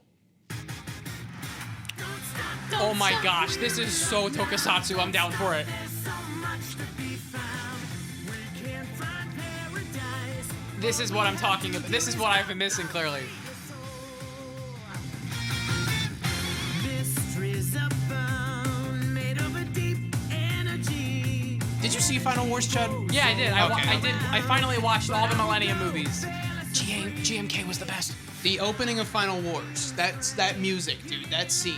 Oh my gosh, this is so Tokusatsu. I'm down for it. This is what I'm talking about. This is what I've been missing, clearly. Did you see Final Wars, Chad? Yeah, I did. Okay. I finally watched all the Millennium movies. GMK was the best. The opening of Final Wars. That music, dude. That scene.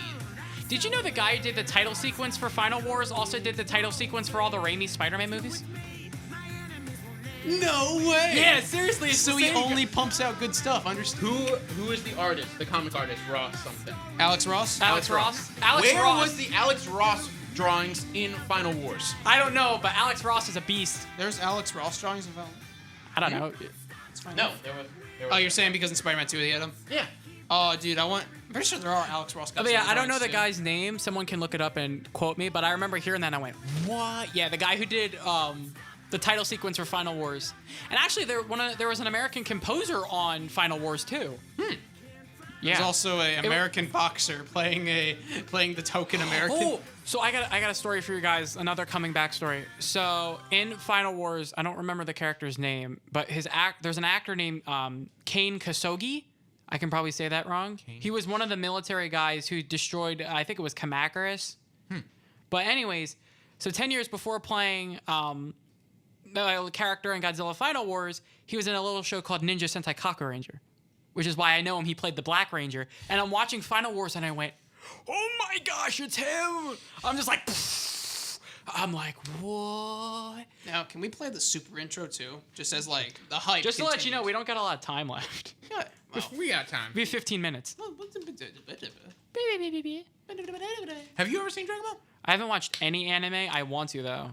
Did you know the guy who did the title sequence for Final Wars also did the title sequence for all the Raimi Spider-Man movies? No way. Yeah, seriously. It's So the he same only pumps out good stuff. Understood. Who is the artist? The comic artist, Ross something. Alex Ross. Alex Ross. Alex Where Ross. was the Alex Ross drawings in Final Wars? I don't know, but Alex Ross is a beast. There's Alex Ross drawings of Val. I don't know. It's fine. No, there was. Oh, you're saying because in Spider-Man 2 they had him? Yeah. Oh, dude, I'm pretty sure there are Alex Ross guys. Oh, but yeah, in I don't know the drawings, guy's name. Someone can look it up and quote me, but I remember hearing that and I went, what? Yeah, the guy who did the title sequence for Final Wars. And actually, there was an American composer on Final Wars too. Yeah. There's also an American boxer playing the token American. Oh, so I got a story for you guys. Another coming back story. So in Final Wars, I don't remember the character's name, but there's an actor named Kane Kosogi. I can probably say that wrong. He was one of the military guys who destroyed, I think it was Kamacuras. But anyways, so 10 years before playing the character in Godzilla Final Wars, he was in a little show called Ninja Sentai Kaku Ranger, which is why I know him. He played the Black Ranger. And I'm watching Final Wars and I went, oh my gosh, it's him. I'm just like, I'm like, what? Now, can we play the super intro too? Just as like the hype. Just to let you know, we don't got a lot of time left. Yeah, well, We got time. We have 15 minutes. Have you ever seen Dragon Ball? I haven't watched any anime. I want to, though.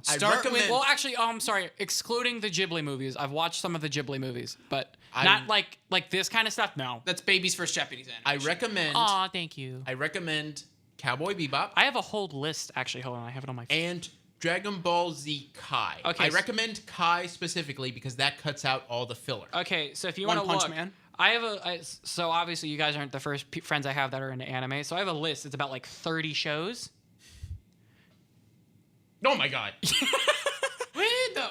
Well, actually, I'm sorry. Excluding the Ghibli movies. I've watched some of the Ghibli movies, but not like this kind of stuff, no. That's baby's first Japanese animation. I recommend. Aw, thank you. I recommend Cowboy Bebop I have a whole list, actually. Hold on. I have it on my phone. and Dragon Ball Z Kai. Okay, I recommend Kai specifically because that cuts out all the filler. Okay, so if you One want to Punch look, Man. I have so obviously you guys aren't the first friends I have that are into anime. So I have a list. It's about like 30 shows. Oh my god.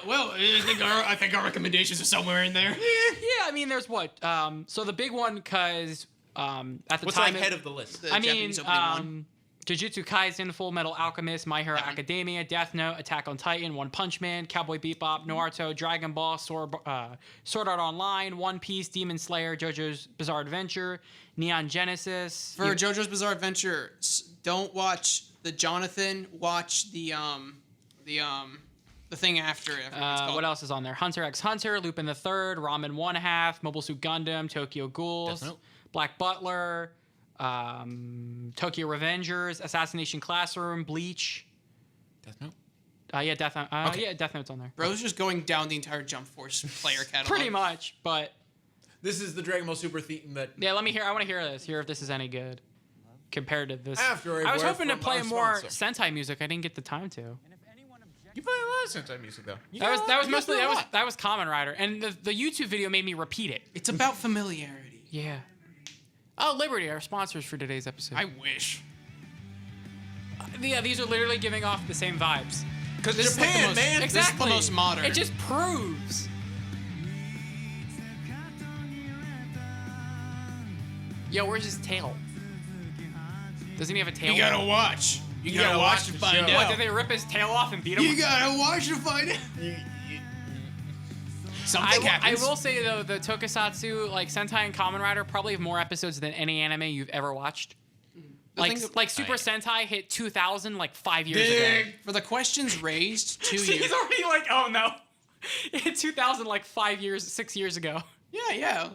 Well, I think our recommendations are somewhere in there. Yeah, I mean, there's what? So the big one, because at the What's time, like head of the list? The I mean, Japanese opening one. Jujutsu Kaisen, Full Metal Alchemist, My Hero Academia, Death Note, Attack on Titan, One Punch Man, Cowboy Bebop, Naruto, Dragon Ball, Sword Art Online, One Piece, Demon Slayer, JoJo's Bizarre Adventure, Neon Genesis. For JoJo's Bizarre Adventure, don't watch the Jonathan. Watch the thing after it. I forget what it's called. What else is on there? Hunter x Hunter, Lupin the Third, Ramen 1/2, Mobile Suit Gundam, Tokyo Ghouls, Death Note. Black Butler, Tokyo Revengers, Assassination Classroom, Bleach. Death Note. Yeah, Death Note. Okay. Yeah, Death Note's on there. Bro's just going down the entire Jump Force player catalog. Pretty much, but This is the Dragon Ball Super theme that. yeah. Let me hear. I want to hear this. Hear if this is any good compared to this. After a I was word hoping to from play our more sponsor. Sentai music. I didn't get the time to. You play a lot of Sentai music though. That was Kamen Rider, and the YouTube video made me repeat it. It's about familiarity. Yeah. Oh, Liberty, our sponsors for today's episode. I wish. Yeah, these are literally giving off the same vibes. Because This is like the Japan, most- man. This is the most modern. It just proves. Yo, where's his tail? Doesn't he have a tail? You gotta watch. You gotta watch to find show. What, out. did they rip his tail off and beat him? You gotta watch to find out. Something I happens. will say though, the Tokusatsu, like Sentai and Kamen Rider, probably have more episodes than any anime you've ever watched. Like Super Sentai hit 2000 like 5 years ago. For the questions raised to See, you. he's already like, oh no, it hit 2000 like 6 years ago. Yeah.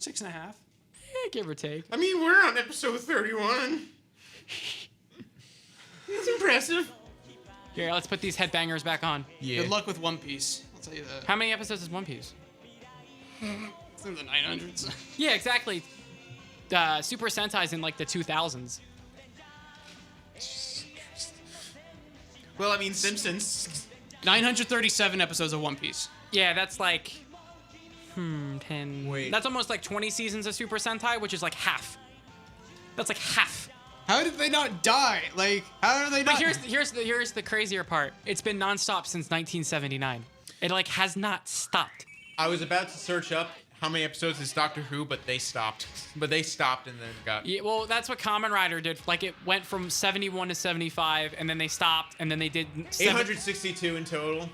6.5. Yeah, give or take. I mean, we're on episode 31. It's impressive. Here, let's put these headbangers back on. Yeah. Good luck with One Piece. I'll tell you that. How many episodes is One Piece? It's in the 900s. Yeah, exactly. Super Sentai's in like the 2000s. Well, I mean, Simpsons. 937 episodes of One Piece. Yeah, that's like 10. Wait. That's almost like 20 seasons of Super Sentai, which is like half. That's like half. How did they not die? Like, how are they But not? here's the crazier part. It's been nonstop since 1979. It like has not stopped. I was about to search up how many episodes is Doctor Who, but they stopped. And then got. Yeah, well, that's what Kamen Rider did. Like it went from 71 to 75, and then they stopped, and then they did 862 in total.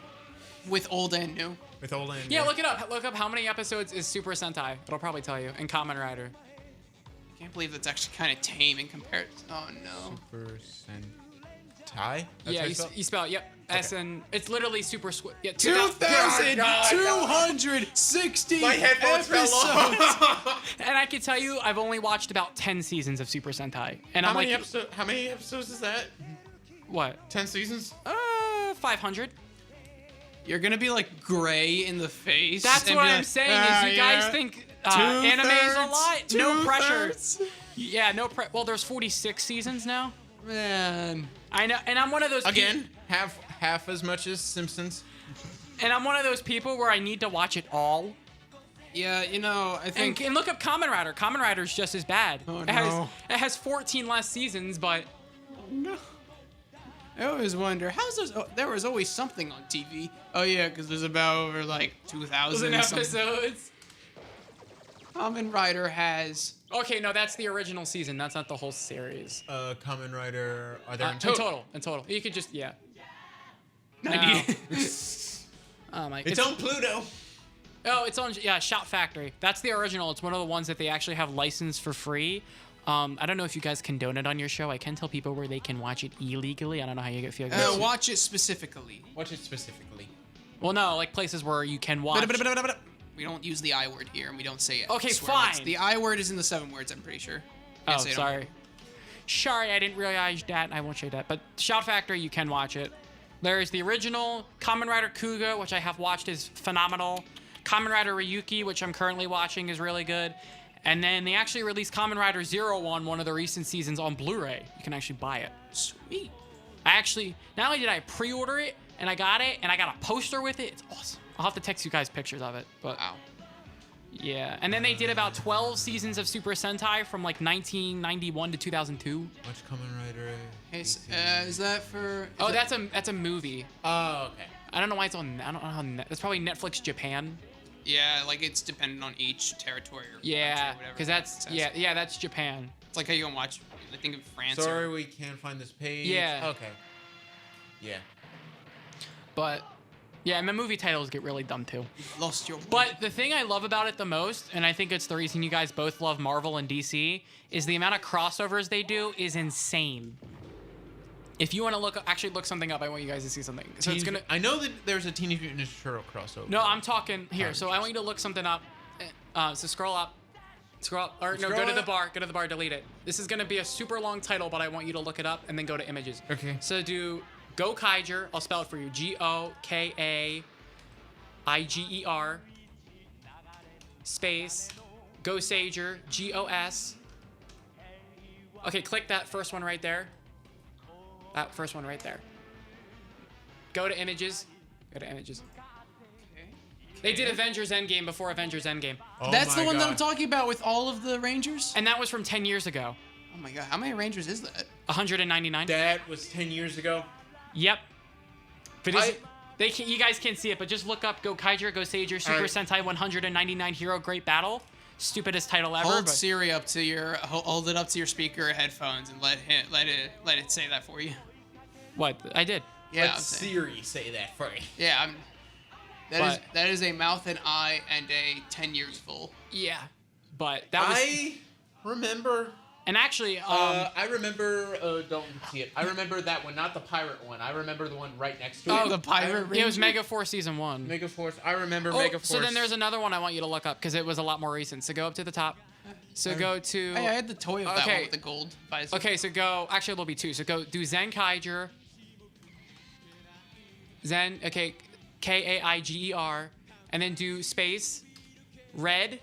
With old and new. With old and Yeah, new. look it up. Look up how many episodes is Super Sentai. It'll probably tell you. And Kamen Rider. I can't believe that's actually kind of tame in comparison. Oh no. Super Sentai? That's Yeah, how you spell it. Yep. SN. It's literally super. Yeah, 2,260 My headphones fell episodes. off. And I can tell you, I've only watched about 10 seasons of Super Sentai. And How I'm many like, How many episodes is that? what? 10 seasons? 500. You're gonna be like gray in the face. That's and what be I'm like, saying. "Ah, Is you guys yeah." think anime is a lot? No pressure. Two-thirds. Yeah, no pressure. Well, there's 46 seasons now. Man. I know, and I'm one of those. Again, half as much as Simpsons. And I'm one of those people where I need to watch it all. Yeah, you know, I think. And look up Kamen Rider. Kamen Rider's just as bad. Oh, it no. has 14 less seasons, but No. I always wonder, how's those? Oh, there was always something on TV. Oh yeah, because there's about over like 2,000 episodes. Kamen Rider has. Okay, no, that's the original season. That's not the whole series. Kamen Rider. Are there In total. You could just, yeah. 90. Oh my. It's on Pluto. Oh, it's on, yeah, Shot Factory. That's the original. It's one of the ones that they actually have licensed for free. I don't know if you guys condone it on your show. I can tell people where they can watch it illegally. I don't know how you feel. Watch it specifically. Watch it specifically. Well, no, like places where you can watch. We don't use the I word here, and we don't say it. Okay, swear words. fine. The I word is in the 7 words, I'm pretty sure. Oh, Yes, I don't- sorry. Sorry, I didn't realize that. I won't say that. But Shot Factory, you can watch it. There's the original Kamen Rider Kuga, which I have watched, is phenomenal. Kamen Rider Ryuki, which I'm currently watching, is really good. And then they actually released Kamen Rider Zero one of the recent seasons on Blu-ray. You can actually buy it. Sweet. I actually, not only did I pre-order it, and I got it, and I got a poster with it. It's awesome. I'll have to text you guys pictures of it. But Wow. yeah. And then they did about 12 seasons of Super Sentai from like 1991 to 2002. Watch Kamen Rider. Hey, is that for? Oh, that's a movie. Oh, okay. I don't know why it's on. I don't know how. That's probably Netflix Japan. Yeah, like it's dependent on each territory or Yeah, country or whatever. because that's yeah that's Japan. It's like how you can watch. I think of France. Sorry, Or, we can't find this page. Yeah. Okay. Yeah. But yeah, and the movie titles get really dumb too. lost your. But the thing I love about it the most, and I think it's the reason you guys both love Marvel and DC, is the amount of crossovers they do is insane. If you want to look something up, I want you guys to see something. So it's gonna. I know that there's a Teenage Mutant Ninja Turtle crossover. No, I'm talking here. So I want you to look something up. So scroll up. Scroll up. Or no, Scroll go to the up. bar. Go to the bar. Delete it. This is gonna be a super long title, but I want you to look it up and then go to images. Okay. So do Gokaiger. I'll spell it for you. Gokaiger. Space. Gosager. Gos. Okay, click that first one right there. That first one right there. Go to images. Go to images. They did Avengers Endgame before Avengers Endgame. Oh That's the my one that I'm God. talking about with all of the Rangers. And that was from 10 years ago. Oh my god, how many Rangers is that? 199. That was 10 years ago. Yep. But you guys can't see it, but just look up Gokaiger, Gosager, Super Alright. Sentai 199 Hero Great Battle. Stupidest title ever. Hold but Siri up to your hold it up to your speaker or headphones and let it say that for you. what? I did. Yeah, Let I'm saying. Siri say that for you. Yeah, But- that is a mouth and eye and a 10 years full. Yeah. But that was. I remember. And actually, I remember. Don't see it. I remember that one, not the pirate one. I remember the one right next to Oh, it. the Pirate it was Ranger? Megaforce Season 1. Megaforce. I remember Oh, Megaforce. so then there's another one I want you to look up because it was a lot more recent. So go up to the top. So go to. Hey, I had the toy of that Okay. one with the gold visor. Okay, so go. Actually, there'll be two. So go do Zenkaiger. Okay, Kaiger, and then do space, red,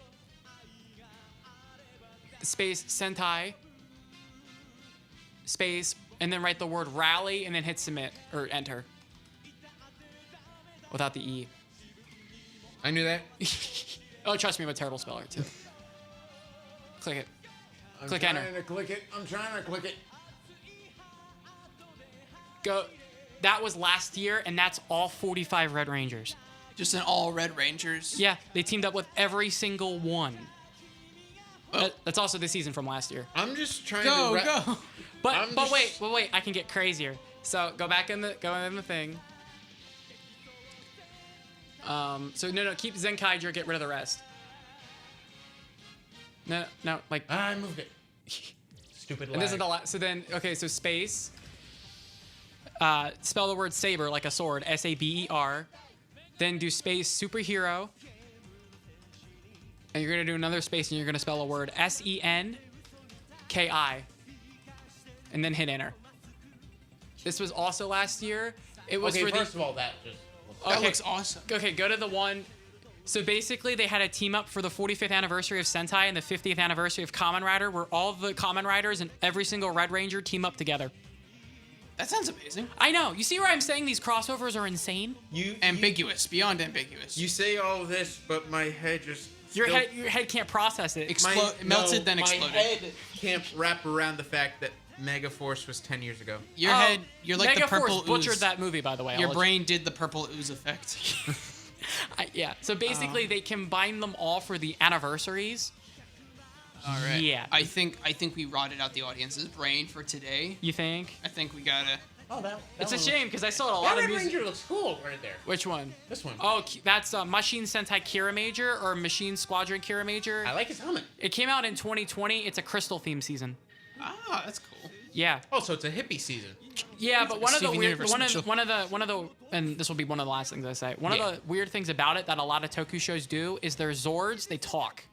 space Sentai, space, and then write the word rally, and then hit submit or enter. Without the E. I knew that. Oh, trust me, I'm a terrible speller too. Click it. Click I'm enter. trying to click it. I'm trying to click it. Go. That was last year, and that's all 45 Red Rangers. Just an all Red Rangers. Yeah, they teamed up with every single one. Oh. That's also the season from last year. I'm just trying Go, to. go. But I'm but just- wait, I can get crazier. So go in the thing. So no, keep Zenkaiger, get rid of the rest. No, like. I moved it. Stupid. And this is lag. the last. So then, okay, so space. Spell the word saber like a sword, S-A-B-E-R. Then do space superhero. And you're gonna do another space, and you're gonna spell a word S-E-N-K-I. And then hit enter. This was also last year. It was Okay, for first of all, that just. That looks awesome. Okay, go to the one. So basically, they had a team up for the 45th anniversary of Sentai and the 50th anniversary of Kamen Rider, where all the Kamen Riders and every single Red Ranger team up together. That sounds amazing. I know. You see where I'm saying these crossovers are insane? Ambiguous, beyond ambiguous. You say all this, but my head just Your head can't process it. Melted, then exploded. My head can't wrap around the fact that Megaforce was 10 years ago. Your head, you're like the purple Megaforce butchered ooze. that movie, by the way. Your brain did the purple ooze effect. Yeah. So basically, they combine them all for the anniversaries. All right. Yeah. I think we rotted out the audience's brain for today. You think? I think we gotta. Oh, that It's a shame because I saw a That lot of Red music. Ranger looks cool right there. Which one? This one. Oh, that's Machine Sentai Kira Major or Machine Squadron Kira Major. I like his helmet. It came out in 2020. It's a crystal theme season. Ah, that's cool. Yeah. Oh, so it's a hippie season. Yeah, but one of the Steven weird Universe special. one of the and this will be one of the last things I say. One of the weird things about it that a lot of Toku shows do is their Zords, they talk.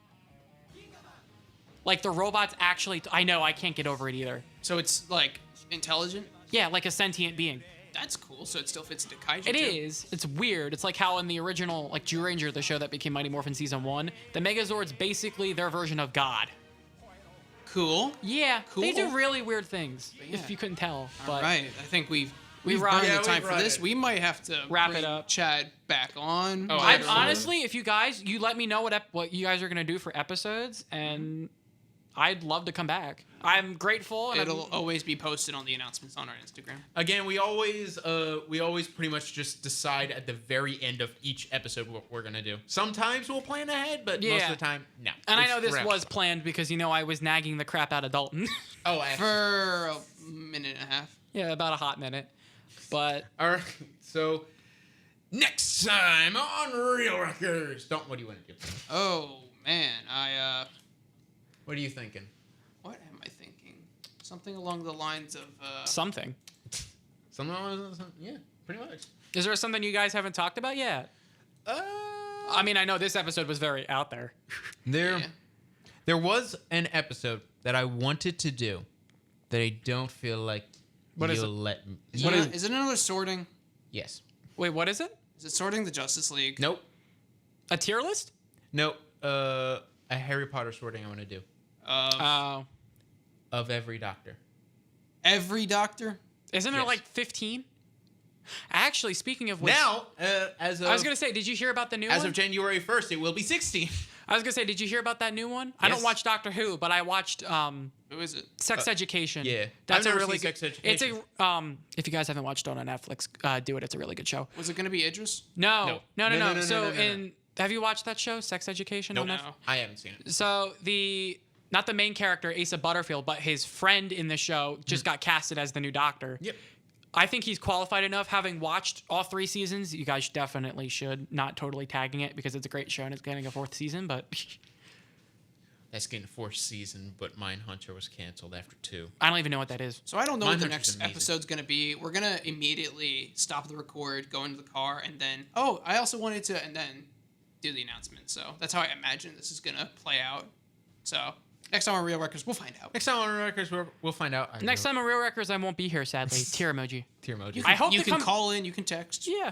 Like the robots actually I know, I can't get over it either. So it's like intelligent. Yeah, like a sentient being. That's cool. So it still fits into kaiju. It too. is. It's weird. It's like how in the original like Jew Ranger, the show that became Mighty Morphin season 1, the Megazord's basically their version of God. Cool. Yeah, they do Cool. really weird things. Yeah. If you couldn't tell, All but right. I think we've rotted- burned Yeah, the time we've for this. rotted. We might have to Wrap bring it up. Chad back on. Oh, I later. honestly, if you guys, you let me know what you guys are gonna do for episodes, and I'd love to come back. I'm grateful. And It'll always be posted on the announcements on our Instagram. Again, we always pretty much just decide at the very end of each episode what we're gonna do. Sometimes we'll plan ahead, but most Yeah. of the time, no. And I It's know this wrapped. was planned because I was nagging the crap out of Dalton. Oh, actually. For a minute and a half. Yeah, about a hot minute. But All right. So next time on Real Records, what do you want to do? Oh man, What are you thinking? what am I thinking? Something along the lines of something. Yeah, pretty much. Is there something you guys haven't talked about yet? I mean, I know this episode was very out there. There Yeah. was an episode that I wanted to do that I don't feel like What is you'll it? let me. is it another sorting? Yes. Wait, what is it? Is it sorting the Justice League? Nope. A tier list? Nope. A Harry Potter sorting I want to do Oh. of every Doctor. Every Doctor? Isn't there Yes. like 15? Actually, speaking of which, Now, as of I was gonna say, did you hear about the new as one? of January 1st, it will be 16. I was gonna say, did you hear about that new one? I don't Yes. watch Doctor Who, but I watched Who is it? Sex Education. yeah. that's I've a never really seen good. Sex It's Education. a if you guys haven't watched it on Netflix, do it. It's a really good show. Was it gonna be Idris? No. No. So No. have you watched that show, Sex Education? On Nope. Netflix? No. I haven't seen it. So not the main character, Asa Butterfield, but his friend in the show just got casted as the new Doctor. Yep. I think he's qualified enough. Having watched all 3 seasons, you guys definitely should. Not totally tagging it because it's a great show and it's getting a 4th season, but That's getting a 4th season, but Mindhunter was canceled after 2. I don't even know what that is. So I don't know what the Mindhunter's next amazing. episode's gonna be. We're gonna immediately stop the record, go into the car, and then I also wanted to, and then do the announcement. So that's how I imagine this is gonna play out. So next time on Real Records, we'll find out. Next time on Records, we'll find out. Next time on Real Records, I won't be here, sadly. Tear emoji. Tier emoji. You I can, hope you to can come- call in, you can text. Yeah.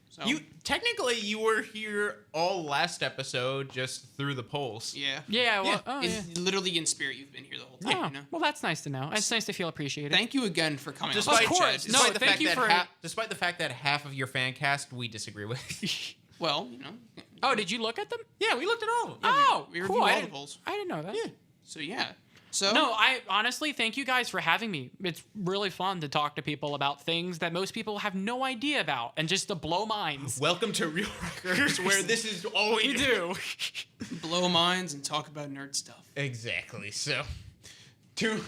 So, You were here all last episode just through the polls. yeah. Yeah, well, oh, yeah. It's literally in spirit. You've been here the whole time. Oh, You know? well, that's nice to know. It's nice to feel appreciated. Thank you again for coming. on. Of course. Chad. No, Despite the thank fact you that for- despite the fact that half of your fan cast we disagree with. Well, you know. Oh, did you look at them? Yeah, we looked at all of them. Oh, we cool. review all I the didn't, polls. I didn't know that. Yeah. So yeah. So No, I honestly thank you guys for having me. It's really fun to talk to people about things that most people have no idea about and just to blow minds. Welcome to Real Records, where this is all we do. blow minds and talk about nerd stuff. Exactly. So, tune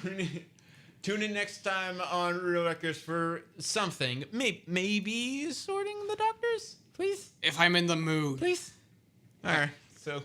in next time on Real Records for something. Maybe sorting the Doctors, please. If I'm in the mood. Please. All right. So,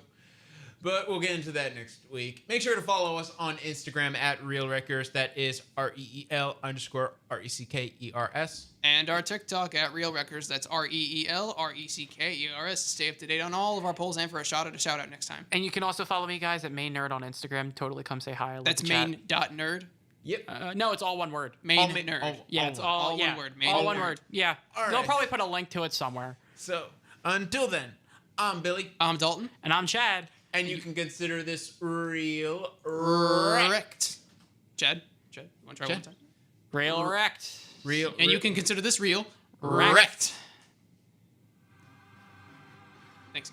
but we'll get into that next week. Make sure to follow us on Instagram at Real Records. That is REEL_RECKERS. And our TikTok at Real Records. That's REELRECKERS. Stay up to date on all of our polls and for a shout out next time. And you can also follow me guys at mainnerd on Instagram. Totally come say hi. I love That's the chat. main.nerd. Yep. No, it's all one word. Main All ma- nerd. all- Yeah, all it's one. all, All yeah, one word. Main all one nerd. word. Yeah. All They'll right. probably put a link to it somewhere. So, until then, I'm Billy, I'm Dalton. And I'm Chad. and you can consider this real Correct. Chad, you want to try Chad? one time? Rail erect. Real. And you can consider this real. Wrecked. Thanks.